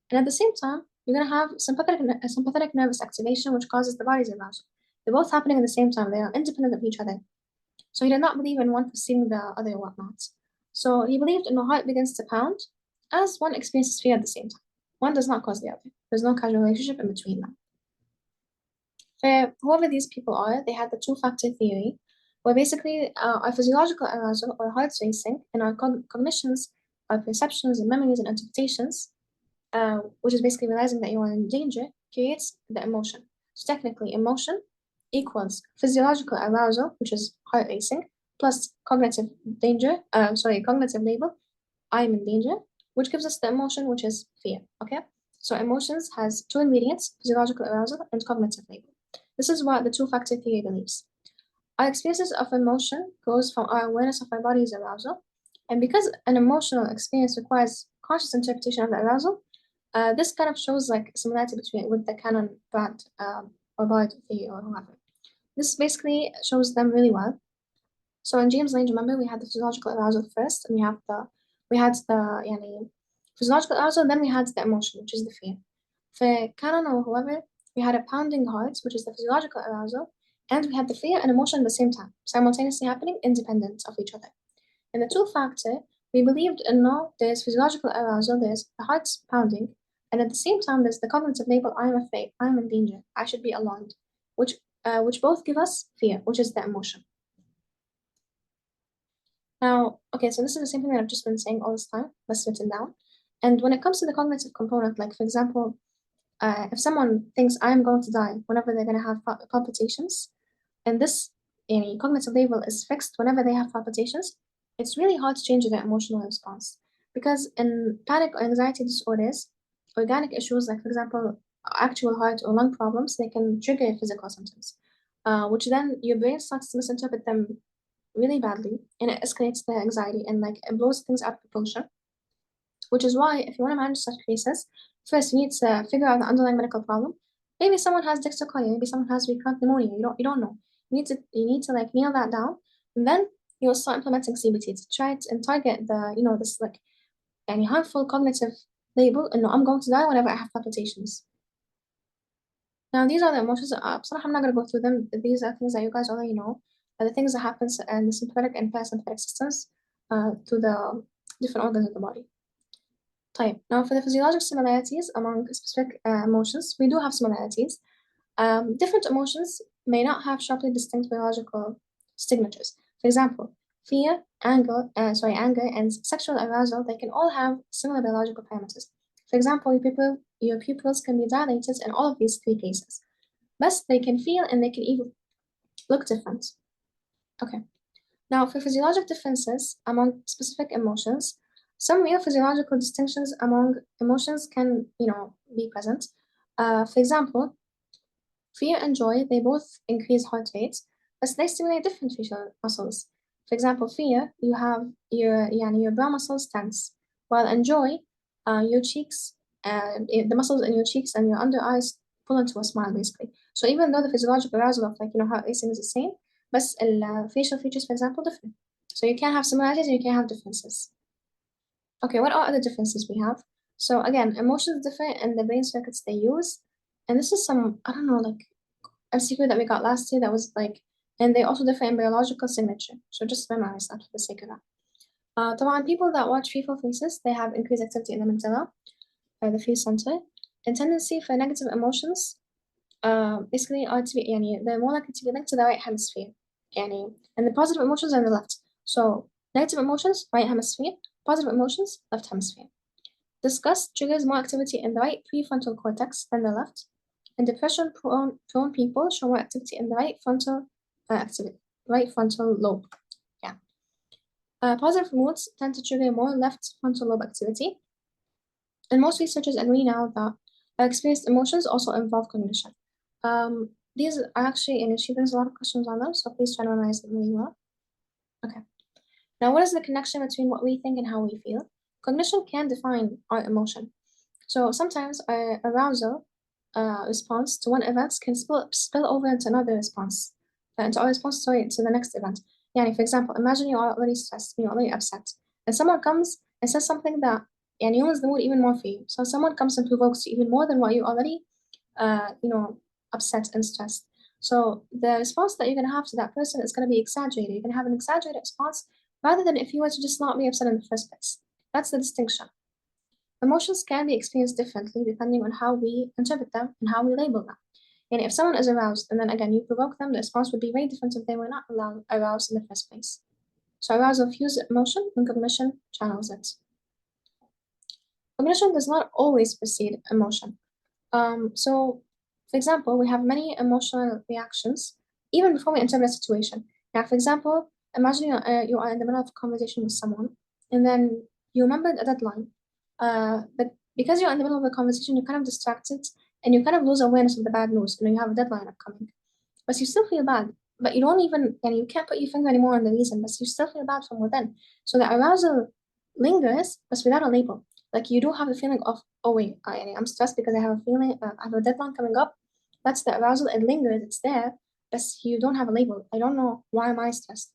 And at the same time, you're going to have sympathetic nervous activation, which causes the body's arousal. They're both happening at the same time. They are independent of each other. So he did not believe in one preceding the other and whatnot. So he believed the heart begins to pound as one experiences fear at the same time. One does not cause the other. There's no causal relationship in between them. For whoever these people are, they had the two-factor theory, where basically our physiological arousal or heart racing and our cognitions, our perceptions and memories and interpretations, which is basically realizing that you are in danger, creates the emotion. So technically, emotion equals physiological arousal, which is heart racing, plus cognitive label, I'm in danger, which gives us the emotion, which is fear. Okay, so emotions has 2 ingredients: physiological arousal and cognitive label. This is what the two-factor theory believes. Our experiences of emotion goes from our awareness of our body's arousal, and because an emotional experience requires conscious interpretation of the arousal, this kind of shows like similarity with the canon Brad or Bard theory or whoever. This basically shows them really well. So in James Lange, remember, we had the physiological arousal first, and we had the physiological arousal, and then we had the emotion, which is the fear. For canon or whoever, we had a pounding heart, which is the physiological arousal, and we had the fear and emotion at the same time, simultaneously happening independent of each other. In the two-factor, we believed there's physiological arousal, there's the heart's pounding, and at the same time there's the cognitive label, I'm afraid, I'm in danger, I should be alarmed, which both give us fear, which is the emotion. Now, okay, so this is the same thing that I've just been saying all this time, let's written down. And when it comes to the cognitive component, like for example, if someone thinks I'm going to die whenever they're going to have palpitations, and this cognitive label is fixed whenever they have palpitations, it's really hard to change their emotional response. Because in panic or anxiety disorders, organic issues, like for example, actual heart or lung problems, they can trigger physical symptoms, which then your brain starts to misinterpret them really badly, and it escalates the anxiety and like it blows things out of proportion. Which is why if you want to manage such cases, first you need to figure out the underlying medical problem. Maybe someone has dextrocardia, maybe someone has recurrent pneumonia. You don't know. You need to like nail that down, and then you'll start implementing CBT to try it and target the this like any harmful cognitive label. And no, I'm going to die whenever I have palpitations. Now these are the emotions. بصراحة I'm not gonna go through them. These are things that you guys already know. The things that happens in the sympathetic and parasympathetic systems to the different organs of the body. طيب, now for the physiologic similarities among specific emotions, we do have similarities. Different emotions may not have sharply distinct biological signatures. For example, fear, anger, and sexual arousal, they can all have similar biological parameters. For example, your pupils can be dilated in all of these three cases. But they can feel and they can even look different. Okay. Now, for physiologic differences among specific emotions, some real physiological distinctions among emotions can, be present. For example, fear and joy, they both increase heart rate, but they stimulate different facial muscles. For example, fear, you have your brow muscles tense, while in joy, your cheeks, the muscles in your cheeks and your under eyes pull into a smile, basically. So even though the physiological arousal of heart racing is the same, but facial features, for example, different. So you can have similarities and you can have differences. Okay, what are other differences we have? So again, emotions differ in the brain circuits they use. And this is some, I don't know, like a secret that we got last year that was like, and they also differ in biological signature. So just memorize that for the sake of that. طبعا people that watch fearful faces, they have increased activity in the amygdala, the fear center, and tendency for negative emotions, basically are to be, they're more likely to be linked to the right hemisphere. And the positive emotions are on the left. So negative emotions, right hemisphere, positive emotions, left hemisphere. Disgust triggers more activity in the right prefrontal cortex than the left, and depression-prone people show more activity in the right frontal lobe. Yeah. Positive moods tend to trigger more left frontal lobe activity, and most researchers agree now that experienced emotions also involve cognition. These are actually, and she brings a lot of questions on them, so please try to memorize them really well. Okay. Now, what is the connection between what we think and how we feel? Cognition can define our emotion. So sometimes our arousal response to one event can spill over into another response, to the next event. For example, imagine you are already stressed, you're already upset, and someone comes and says something that ruins the mood even more for you. So someone comes and provokes you even more than what you already, upset and stressed. So the response that you're gonna have to that person is gonna be exaggerated. You're gonna have an exaggerated response rather than if you were to just not be upset in the first place. That's the distinction. Emotions can be experienced differently depending on how we interpret them and how we label them. And if someone is aroused and then again you provoke them, the response would be very different if they were not aroused in the first place. So arousal fuels emotion and cognition channels it. Cognition does not always precede emotion. So, for example, we have many emotional reactions even before we interpret a situation. Now, for example, imagine you are in the middle of a conversation with someone and then you remembered a deadline. But because you're in the middle of the conversation, you're kind of distracted and you kind of lose awareness of the bad news. You have a deadline upcoming, but you still feel bad. But you don't even, and you can't put your finger anymore on the reason, but you still feel bad from within. So the arousal lingers, but without a label. Like you do have the feeling of, oh wait, I'm stressed because I have a feeling, I have a deadline coming up. That's the arousal. It lingers, it's there, but you don't have a label. I don't know why am I stressed,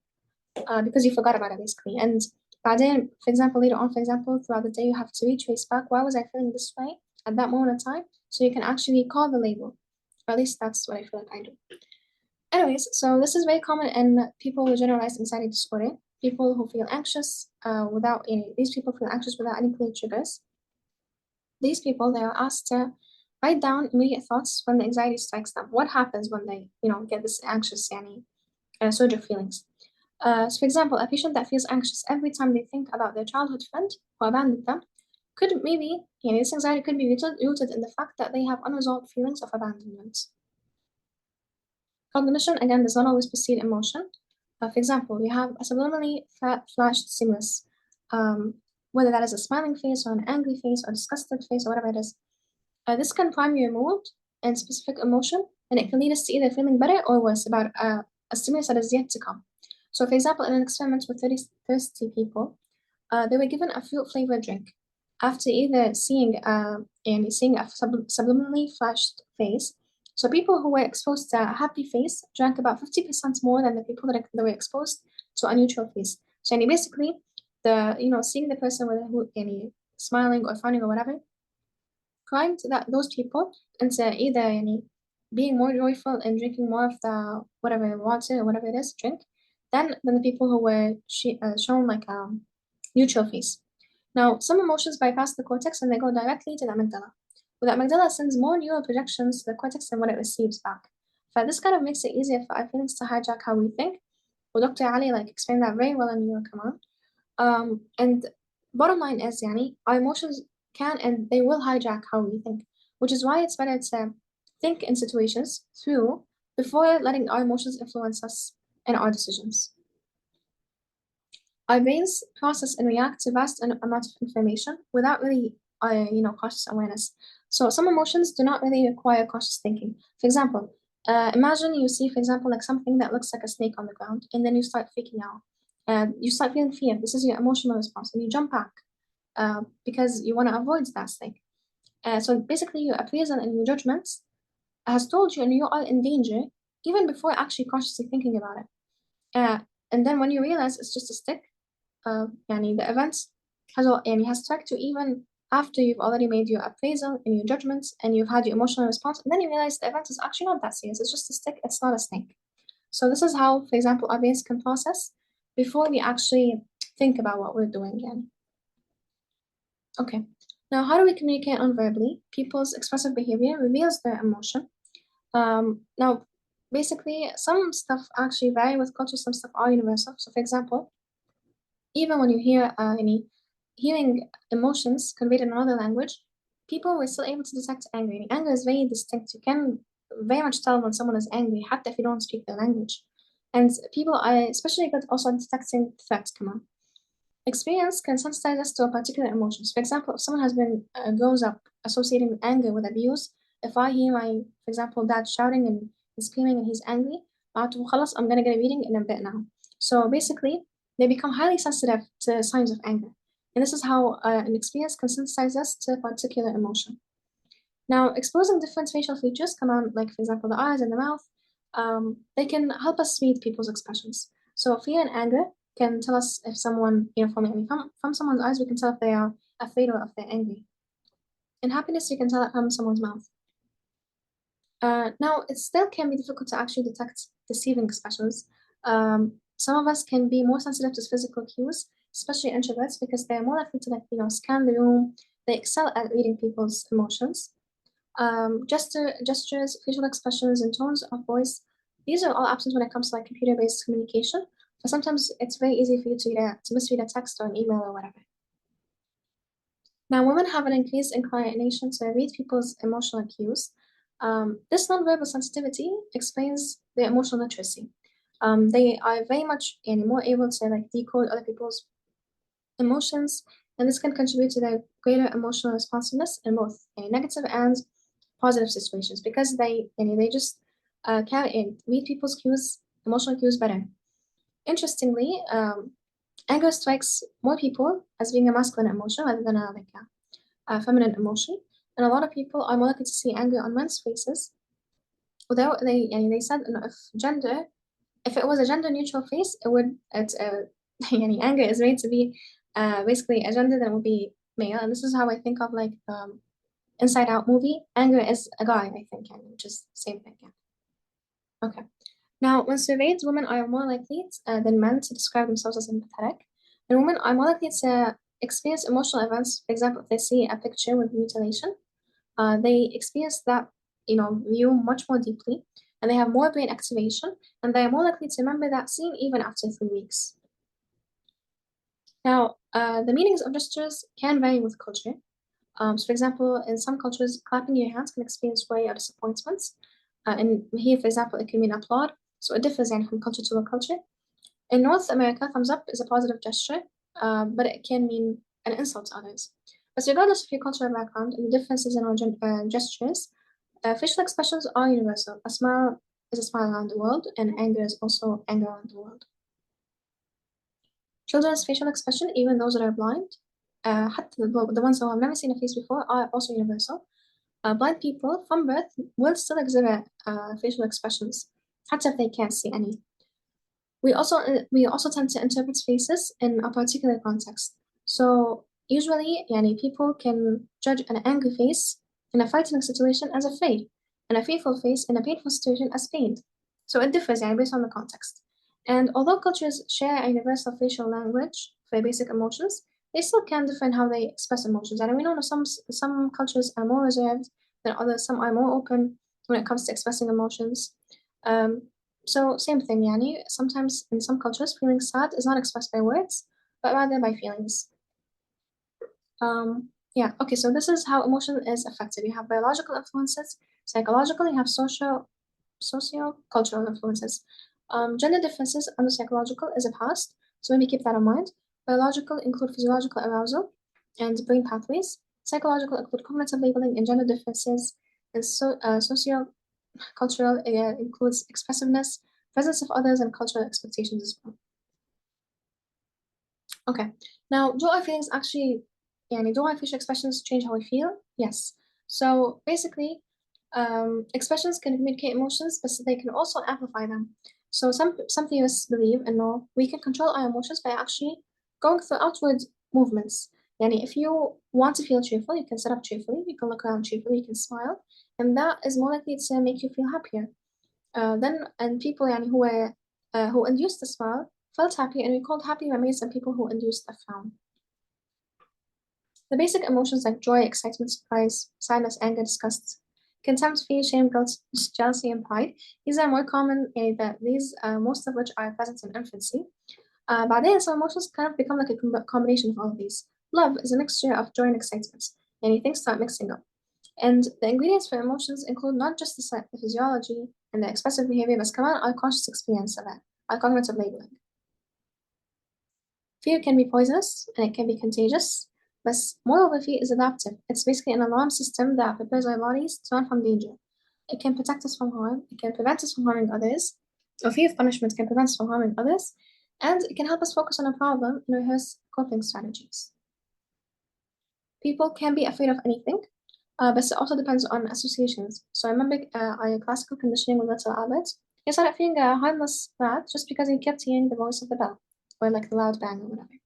because you forgot about it basically. And بعدين, for example, later on, throughout the day, you have to retrace back, why was I feeling this way at that moment in time? So you can actually recall the label. Or at least that's what I feel like I do. Anyways, so this is very common in people with generalized anxiety disorder. People who feel anxious these people feel anxious without any clear triggers. These people, they are asked to write down immediate thoughts when the anxiety strikes them. What happens when they, get this anxious, surge of feelings? So for example, a patient that feels anxious every time they think about their childhood friend who abandoned them could maybe, this anxiety could be rooted in the fact that they have unresolved feelings of abandonment. Cognition, again, does not always precede emotion. For example, we have a subliminally flashed stimulus, whether that is a smiling face or an angry face or disgusted face or whatever it is. This can prime your mood and specific emotion, and it can lead us to either feeling better or worse about a stimulus that is yet to come. So, for example, in an experiment with 30 thirsty people, they were given a fruit flavored drink. After either seeing a subliminally flashed face, so people who were exposed to a happy face drank about 50% more than the people that were exposed to a neutral face. So basically, seeing the person with who smiling or frowning or whatever primed those people into either being more joyful and drinking more of the whatever water or whatever it is drink than the people who were shown like neutral face. Now, some emotions bypass the cortex and they go directly to the amygdala. But the amygdala sends more neural projections to the cortex than what it receives back. So this kind of makes it easier for our feelings to hijack how we think. Well, Dr. Ali explained that very well in your command. And bottom line is, our emotions can and they will hijack how we think, which is why it's better to think in situations through before letting our emotions influence us and our decisions. Our brains process and react to vast amounts of information without really, conscious awareness. So some emotions do not really require conscious thinking. For example, imagine you see, for example, like something that looks like a snake on the ground, and then you start freaking out. You start feeling fear. This is your emotional response, and you jump back because you want to avoid that snake. So basically, your appraisal and your judgment has told you and you are in danger even before actually consciously thinking about it. And then when you realize it's just a stick, the events has tracked you even after you've already made your appraisal and your judgments and you've had your emotional response, and then you realize the event is actually not that serious. It's just a stick. It's not a snake. So this is how, for example, our brains can process before we actually think about what we're doing again. Okay. Now, how do we communicate non-verbally? People's expressive behavior reveals their emotion. Now, basically, some stuff actually vary with culture, some stuff are universal. So, for example, even when you hear hearing emotions conveyed in another language, people were still able to detect anger. Anger is very distinct. You can very much tell when someone is angry, حتى if you don't speak their language. And people are especially good also at detecting threats, come on. Experience can sensitize us to a particular emotions. For example, if someone has been grows up associating anger with abuse, if I hear for example, dad shouting and screaming and he's angry, خلاص, I'm gonna get a reading in a bit now. So basically, they become highly sensitive to signs of anger. And this is how an experience can sensitize us to a particular emotion. Now, exposing different facial features, come on, like for example, the eyes and the mouth, they can help us read people's expressions. So fear and anger can tell us if someone, from someone's eyes, we can tell if they are afraid or if they're angry. In happiness, you can tell it from someone's mouth. Now, it still can be difficult to actually detect deceiving expressions. Some of us can be more sensitive to physical cues, especially introverts, because they're more likely to scan the room. They excel at reading people's emotions. Gestures, facial expressions, and tones of voice. These are all options when it comes to computer-based communication. But sometimes it's very easy for you to misread a text or an email or whatever. Now, women have an increased inclination to read people's emotional cues. This nonverbal sensitivity explains their emotional literacy. They are very much more able to decode other people's emotions, and this can contribute to their greater emotional responsiveness in both negative and positive situations because they just can read people's cues, emotional cues better. Interestingly, anger strikes more people as being a masculine emotion rather than a feminine emotion, and a lot of people are more likely to see anger on men's faces. Although they said if it was a gender neutral face, anger is made to be basically a gender that would be male, and this is how I think of Inside Out movie. Anger is a guy, I think, which is the same thing. Yeah. Okay. Now, when surveyed, women are more likely than men to describe themselves as empathetic, and women are more likely to experience emotional events. For example, if they see a picture with mutilation, they experience that view much more deeply, and they have more brain activation, and they are more likely to remember that scene even after 3 weeks. Now, the meanings of gestures can vary with culture. So, for example, in some cultures, clapping your hands can experience joy or disappointment. And here, for example, it can mean applaud. So it differs from culture to culture. In North America, thumbs up is a positive gesture, but it can mean an insult to others. But regardless of your cultural background and the differences in our gestures, facial expressions are universal. A smile is a smile around the world, and anger is also anger around the world. Children's facial expression, even those that are blind, حتى the ones who have never seen a face before, are also universal. Blind people from birth will still exhibit facial expressions, حتى if they can't see any. We also tend to interpret faces in a particular context. So usually, people can judge an angry face in a frightening situation as afraid, and a fearful face in a painful situation as pained. So it differs based on the context. And although cultures share a universal facial language for basic emotions, they still can differ in how they express emotions. And we know that some cultures are more reserved than others. Some are more open when it comes to expressing emotions. So same thing, sometimes in some cultures, feeling sad is not expressed by words, but rather by feelings. Yeah, okay, so this is how emotion is affected. You have biological influences, psychological, you have socio-cultural influences. Gender differences under psychological is a past, so maybe keep that in mind. Biological include physiological arousal and brain pathways. Psychological include cognitive labeling and gender differences. And socio-cultural includes expressiveness, presence of others, and cultural expectations as well. Okay, now do our feelings actually, do our facial expressions change how we feel? Yes. So basically, expressions can communicate emotions, but they can also amplify them. So some theorists believe and know we can control our emotions by actually going through outward movements. If you want to feel cheerful, you can sit up cheerfully, you can look around cheerfully, you can smile, and that is more likely to make you feel happier. And people who induced the smile felt happy, and we called happy memories and people who induced a frown. The basic emotions like joy, excitement, surprise, sadness, anger, disgust, contempt, fear, shame, guilt, jealousy, and pride. These are more common, most of which are present in infancy. بعدين some emotions kind of become like a combination of all of these. Love is a mixture of joy and excitement, and things start mixing up. And the ingredients for emotions include not just the physiology and the expressive behavior, but كمان our conscious experience of it, our cognitive labeling. Fear can be poisonous and it can be contagious, but moreover, fear is adaptive. It's basically an alarm system that prepares our bodies to run from danger. It can protect us from harm, it can prevent us from harming others, or fear of punishment can prevent us from harming others, and it can help us focus on a problem and rehearse coping strategies. People can be afraid of anything, but it also depends on associations. So I remember our classical conditioning with little Albert. He started feeling a harmless rat just because he kept hearing the voice of the bell, or like the loud bang or whatever.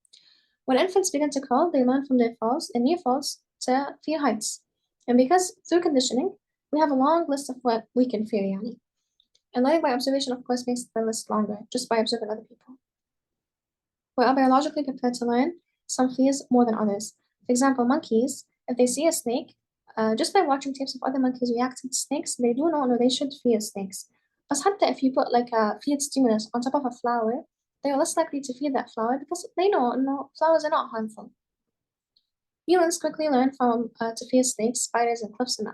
When infants begin to crawl, they learn from their falls and near falls to fear heights. And because through conditioning, we have a long list of what we can fear, And learning by observation, of course, makes the list longer, just by observing other people. We are biologically prepared to learn some fears more than others. For example, monkeys, if they see a snake, just by watching tapes of other monkeys reacting to snakes, they do know they should fear snakes. But حتى if you put like a feared stimulus on top of a flower, they are less likely to fear that flower because they know flowers are not harmful. Humans quickly learn to fear snakes, spiders, and cliffs and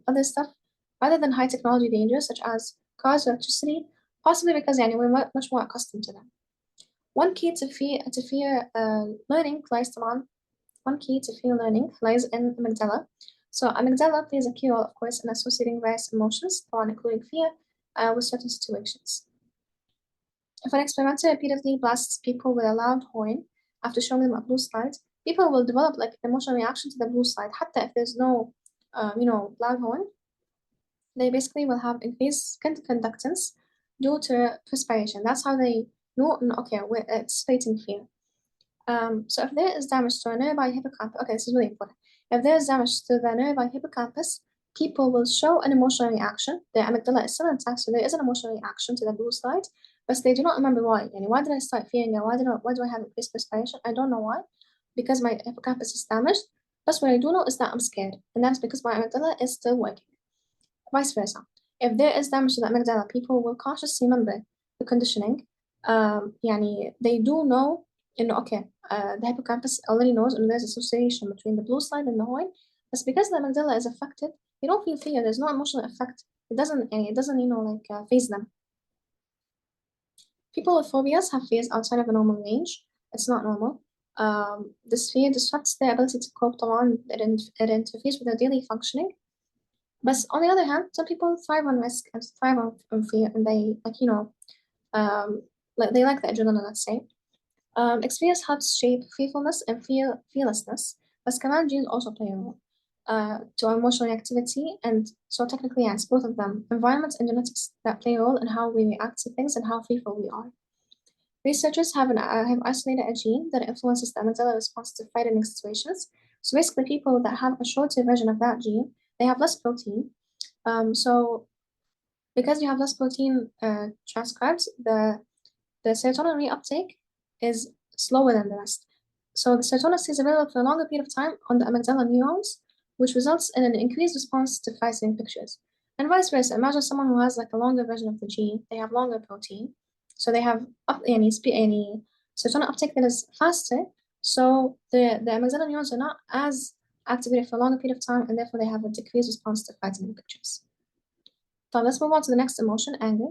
other stuff rather than high technology dangers such as cars or electricity, possibly because we're much more accustomed to them. One key to fear learning lies one key to fear learning lies in amygdala. So amygdala plays a key role, of course, in associating various emotions, including fear, with certain situations. If an experimenter repeatedly blasts people with a loud horn after showing them a blue slide, people will develop like emotional reaction to the blue slide. Hatta if there's no, loud horn, they basically will have increased skin conductance due to perspiration. That's how they know, okay, we're anticipating fear. So if there is damage to a nearby hippocampus, okay, this is really important. If there is damage to the nearby hippocampus, people will show an emotional reaction. Their amygdala is still intact, so there is an emotional reaction to the blue slide, but they do not remember why. Why did I start fearing it? Why do I have increased perspiration? I don't know why, because my hippocampus is damaged. That's what I do know is that I'm scared, and that's because my amygdala is still working. Vice versa. If there is damage to the amygdala, people will consciously remember the conditioning. They do know, okay, the hippocampus already knows, and there's association between the blue slide and the horn. But because the amygdala is affected, you don't feel fear. There's no emotional effect. It doesn't phase them. People with phobias have fears outside of a normal range. It's not normal. This fear disrupts their ability to cope طبعا. It interferes with their daily functioning. But on the other hand, some people thrive on risk and thrive on fear, and they um, they like the adrenaline, let's say. Experience helps shape fearfulness and fearlessness, but command genes also play a role to our emotional activity, and so technically, yes, both of them, environment and genetics, that play a role in how we react to things and how fearful we are. Researchers have isolated a gene that influences the amygdala response to frightening situations. So basically, people that have a shorter version of that gene, they have less protein. So because you have less protein transcribed, the serotonin reuptake is slower than the rest. So the serotonin stays available for a longer period of time on the amygdala neurons, which results in an increased response to frightening pictures. And vice versa. Imagine someone who has like a longer version of the gene, they have longer protein. So they have any serotonin uptake that is faster. So the amygdala neurons are not as activated for a longer period of time, and therefore they have a decreased response to frightening pictures. So let's move on to the next emotion, anger.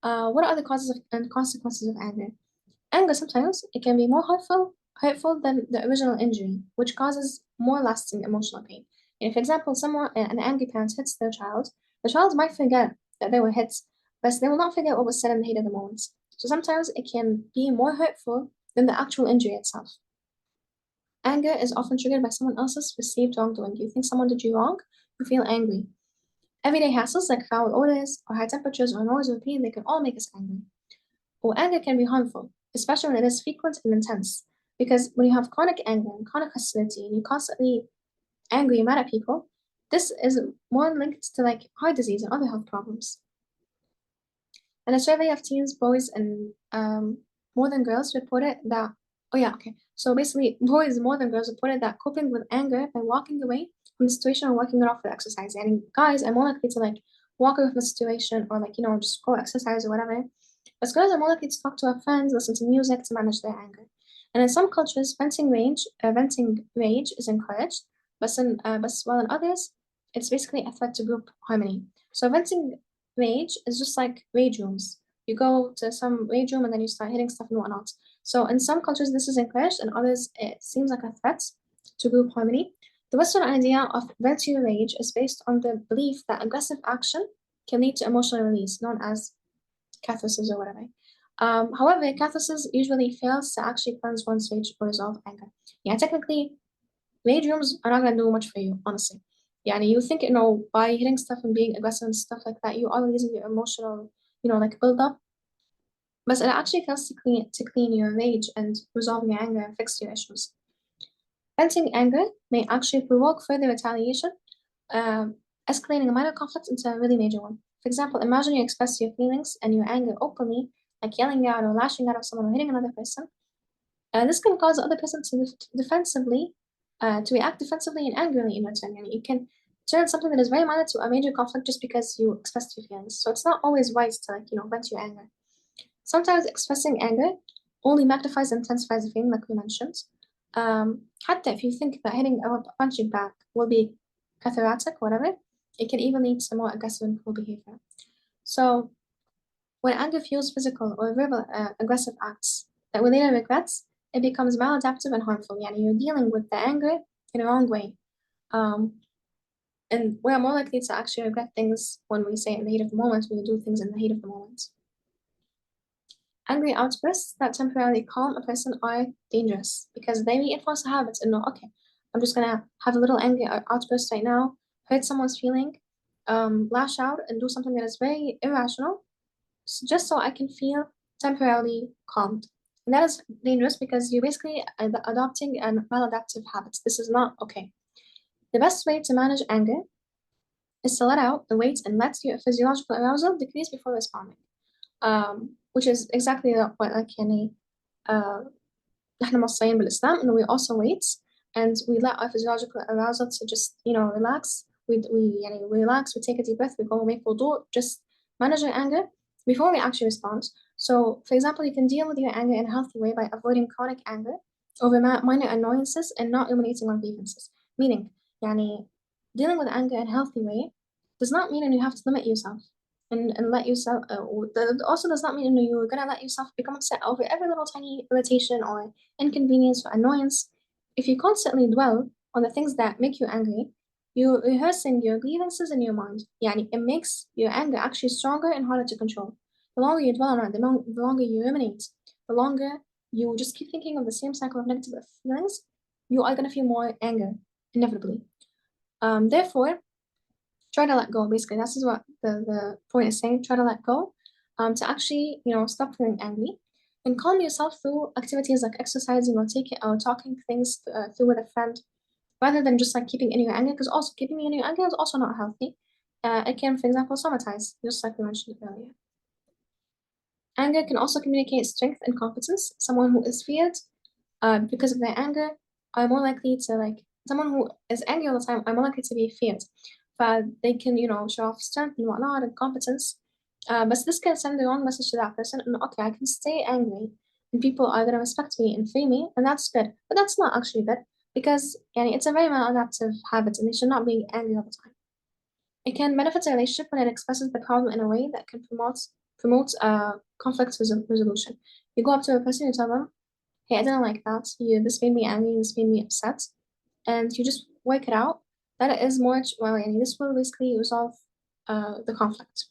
What are the causes and consequences of anger? Anger sometimes it can be more hurtful than the original injury, which causes more lasting emotional pain. And for example, an angry parent hits their child, the child might forget that they were hit, but they will not forget what was said in the heat of the moment. So sometimes it can be more hurtful than the actual injury itself. Anger is often triggered by someone else's perceived wrongdoing. You think someone did you wrong, you feel angry. Everyday hassles like foul odors or high temperatures or noise or pain, they can all make us angry. Or anger can be harmful, especially when it is frequent and intense. Because when you have chronic anger and chronic hostility and you're constantly angry and mad at people, this is more linked to like heart disease and other health problems. And a survey of teens, boys, and more than girls reported that, oh yeah, okay. So basically, boys more than girls reported that coping with anger by walking away from the situation or working it off with exercise. And guys are more likely to like walk away from the situation or like, just go exercise or whatever. But girls are more likely to talk to our friends, listen to music to manage their anger. And in some cultures, venting rage is encouraged, but while in others, it's basically a threat to group harmony. So venting rage is just like rage rooms. You go to some rage room and then you start hitting stuff and whatnot. So in some cultures, this is encouraged, and others, it seems like a threat to group harmony. The Western idea of vent your rage is based on the belief that aggressive action can lead to emotional release, known as catharsis or whatever. However, catharsis usually fails to actually cleanse one's rage or resolve anger. Yeah, technically, rage rooms are not gonna do much for you, honestly. Yeah, and you think, by hitting stuff and being aggressive and stuff like that, you are releasing your emotional, like build up. But it actually fails to clean your rage and resolve your anger and fix your issues. Venting anger may actually provoke further retaliation, escalating a minor conflict into a really major one. For example, imagine you express your feelings and your anger openly, like yelling out or lashing out at someone or hitting another person. This can cause the other person to react defensively and angrily in return. And you can turn something that is very minor to a major conflict just because you expressed your feelings. So it's not always wise to vent your anger. Sometimes expressing anger only magnifies and intensifies the feeling, like we mentioned. Hatta if you think that hitting a punching bag will be cathartic, whatever, it can even lead to more aggressive and cruel behavior. So when anger fuels physical or verbal aggressive acts that we later regret, it becomes maladaptive and harmful. Yani you're dealing with the anger in a wrong way. And we are more likely to actually regret things when we say in the heat of the moment, when we do things in the heat of the moment. Angry outbursts that temporarily calm a person are dangerous because they reinforce a habit and know, okay, I'm just gonna have a little angry outburst right now, hurt someone's feeling, lash out and do something that is very irrational, just so I can feel temporarily calmed. And that is dangerous because you're basically adopting a maladaptive habit. This is not okay. The best way to manage anger is to let out the weight and let your physiological arousal decrease before responding. Which is exactly what like يعني احنا موصيين بالإسلام إنه we also wait and we let our physiological arousal to just relax. We relax, we take a deep breath, we go make wudu, just manage your anger before we actually respond. So, for example, you can deal with your anger in a healthy way by avoiding chronic anger over minor annoyances and not ruminating on grievances. Meaning, dealing with anger in a healthy way does not mean you have to limit yourself. and let yourself that also does not mean, you're gonna let yourself become upset over every little tiny irritation or inconvenience or annoyance. If you constantly dwell on the things that make you angry, you're rehearsing your grievances in your mind. Yani it makes your anger actually stronger and harder to control. The longer you dwell on it, the longer you ruminate, the longer you just keep thinking of the same cycle of negative feelings, you are gonna feel more anger inevitably. Therefore, try to let go. Basically, this is what the point is saying. Try to let go, to actually, stop feeling angry and calm yourself through activities like exercising or taking or talking things through with a friend, rather than just like keeping in your anger. Because also keeping in your anger is also not healthy. It can, for example, somatize, just like we mentioned earlier. Anger can also communicate strength and competence. Someone who is feared because of their anger are more likely to like someone who is angry all the time are more likely to be feared. But they can, show off strength and whatnot and competence. But this can send the wrong message to that person. And okay, I can stay angry and people are gonna respect me and free me, and that's good. But that's not actually good because it's a very maladaptive habit and they should not be angry all the time. It can benefit a relationship when it expresses the problem in a way that can promote conflict resolution. You go up to a person and tell them, hey, I didn't like that. This made me angry, this made me upset. And you just work it out. That is more, well, and this will basically resolve the conflict.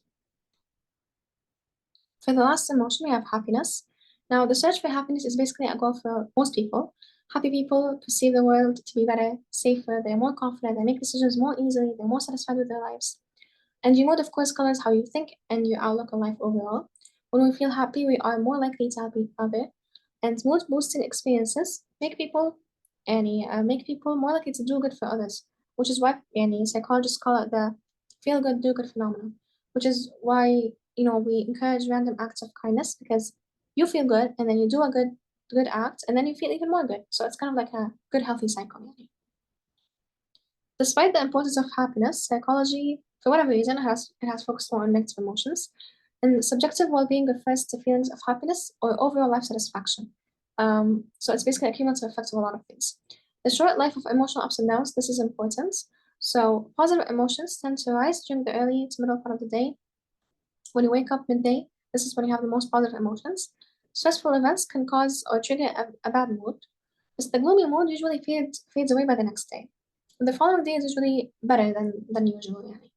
For the last emotion, we have happiness. Now, the search for happiness is basically a goal for most people. Happy people perceive the world to be better, safer, they're more confident, they make decisions more easily, they're more satisfied with their lives. And your mood, of course, colors how you think and your outlook on life overall. When we feel happy, we are more likely to help each other, and mood boosting experiences make people more likely to do good for others, which is why psychologists call it the feel good, do good phenomenon, which is why we encourage random acts of kindness because you feel good and then you do a good act and then you feel even more good. So it's kind of like a good healthy cycle. Despite the importance of happiness, psychology, for whatever reason, it has focused more on negative emotions. And subjective well-being refers to feelings of happiness or overall life satisfaction. So it's basically a cumulative effect of a lot of things. The short life of emotional ups and downs, this is important. So positive emotions tend to rise during the early to middle part of the day. When you wake up midday, this is when you have the most positive emotions. Stressful events can cause or trigger a bad mood. But the gloomy mood usually fades away by the next day. The following day is usually better than usual. Yani.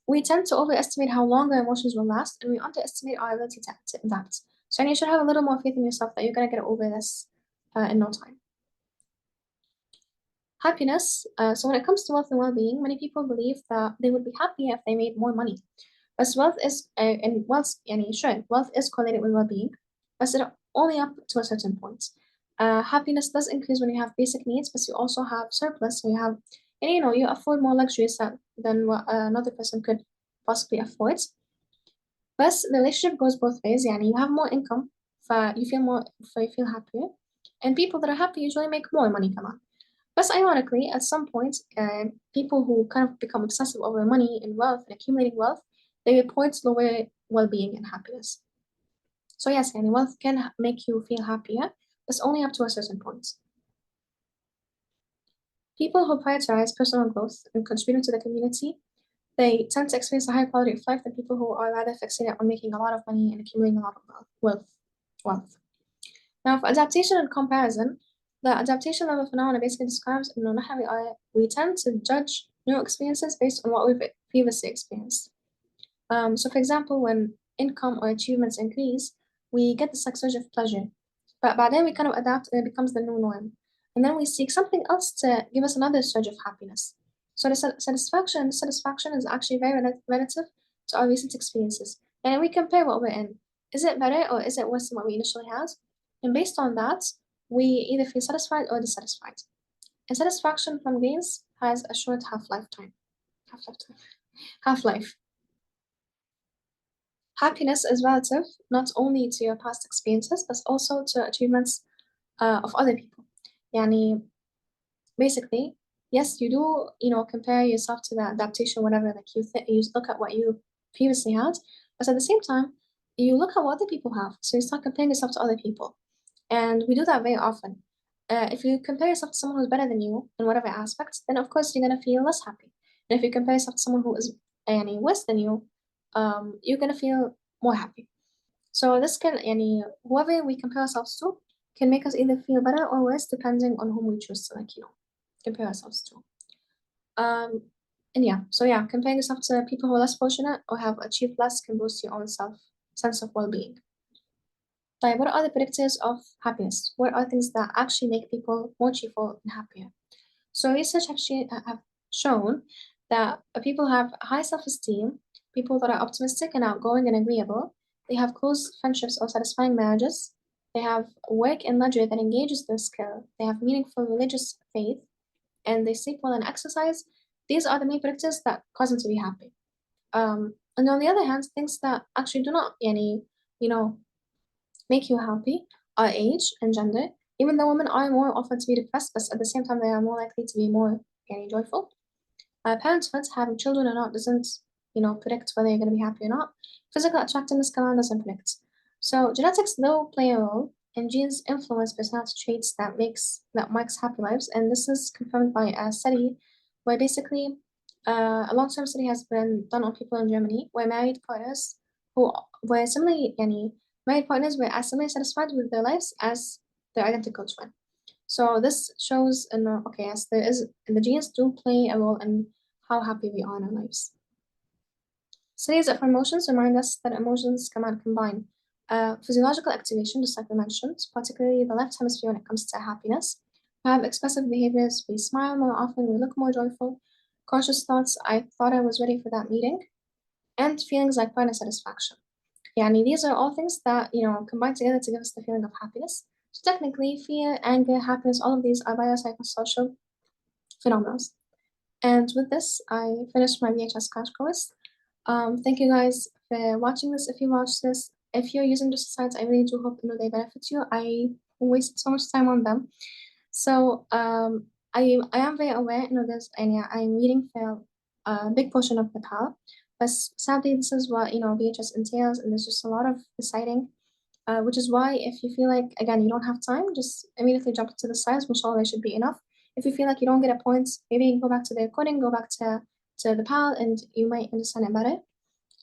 We tend to overestimate how long our emotions will last, and we underestimate our ability to adapt. So you should have a little more faith in yourself that you're gonna get over this in no time. Happiness. So when it comes to wealth and well-being, many people believe that they would be happy if they made more money. But wealth is correlated with well-being, but it only up to a certain point. Happiness does increase when you have basic needs, but you also have surplus. So you have, and you afford more luxuries than what another person could possibly afford. But the relationship goes both ways. Yani you have more income, you feel happier, and people that are happy usually make more money. Come on. But ironically, at some point, people who kind of become obsessive over money and wealth and accumulating wealth, they report lower well-being and happiness. So yes, yani wealth can make you feel happier, but only up to a certain point. People who prioritize personal growth and contributing to the community, they tend to experience a higher quality of life than people who are rather fixated on making a lot of money and accumulating a lot of wealth. Now, for adaptation and comparison, the adaptation level phenomena basically describes how we tend to judge new experiences based on what we've previously experienced. So, for example, when income or achievements increase, we get this like surge of pleasure. But by then we kind of adapt and it becomes the new norm. And then we seek something else to give us another surge of happiness. So the satisfaction is actually very relative to our recent experiences. And we compare what we're in. Is it better or is it worse than what we initially had? And based on that, we either feel satisfied or dissatisfied. And satisfaction from gains has a short half life. Happiness is relative not only to your past experiences, but also to achievements of other people. Yani, basically, yes, you do, compare yourself to the adaptation, whatever, like you look at what you previously had, but at the same time, you look at what other people have. So you start comparing yourself to other people. And we do that very often. If you compare yourself to someone who's better than you in whatever aspect, then of course you're gonna feel less happy. And if you compare yourself to someone who is any worse than you, you're gonna feel more happy. So this can, whoever we compare ourselves to can make us either feel better or worse depending on whom we choose to, compare ourselves to. Um, and yeah, so yeah, comparing yourself to people who are less fortunate or have achieved less can boost your own sense of well-being. Like, what are the predictors of happiness? What are things that actually make people more cheerful and happier? So research have shown that people have high self-esteem, people that are optimistic and outgoing and agreeable, they have close friendships or satisfying marriages, they have work and leisure that engages their skill, they have meaningful religious faith, and they sleep well and exercise. These are the main predictors that cause them to be happy. And on the other hand, things that actually do not you know, make you happy are age and gender. Even though women are more often to be depressed, but at the same time they are more likely to be more joyful. Parenthood, having children or not, doesn't predict whether you're going to be happy or not. Physical attractiveness command doesn't predict. So genetics though play a role, and genes influence personality traits that marks happy lives, and this is confirmed by a study where basically a long-term study has been done on people in Germany where married partners who were similarly married partners were as similarly satisfied with their lives as their identical twin. So this shows, okay, yes, the genes do play a role in how happy we are in our lives. Studies of emotions remind us that emotions cannot combine physiological activation, just like we mentioned, particularly the left hemisphere when it comes to happiness. We have expressive behaviors, we smile more often, we look more joyful, conscious thoughts, I thought I was ready for that meeting, and feelings like pride and satisfaction. Yeah, I mean, these are all things that, combine together to give us the feeling of happiness. So technically, fear, anger, happiness, all of these are biopsychosocial phenomena. And with this, I finished my BHS crash course. Thank you guys for watching this. If you watched this, if you're using just sites, I really do hope they benefit you. I wasted so much time on them. So I am very aware, there's and yeah, I'm reading for a big portion of the PAL, but sadly this is what VHS entails, and there's just a lot of deciding. Which is why if you feel like again you don't have time, just immediately jump to the sides, which always should be enough. If you feel like you don't get a point, maybe go back to the recording, go back to the PAL, and you might understand it better.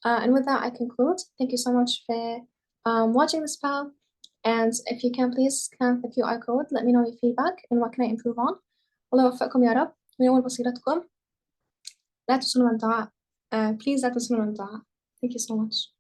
And with that, I conclude. Thank you so much for watching this PAL. And if you can, please scan the QR code. Let me know your feedback and what can I improve on. الله يوفقكم يا رب وينور بصيرتكم. لا تنسوا الدعاء. Please لا تنسوا الدعاء. Thank you so much.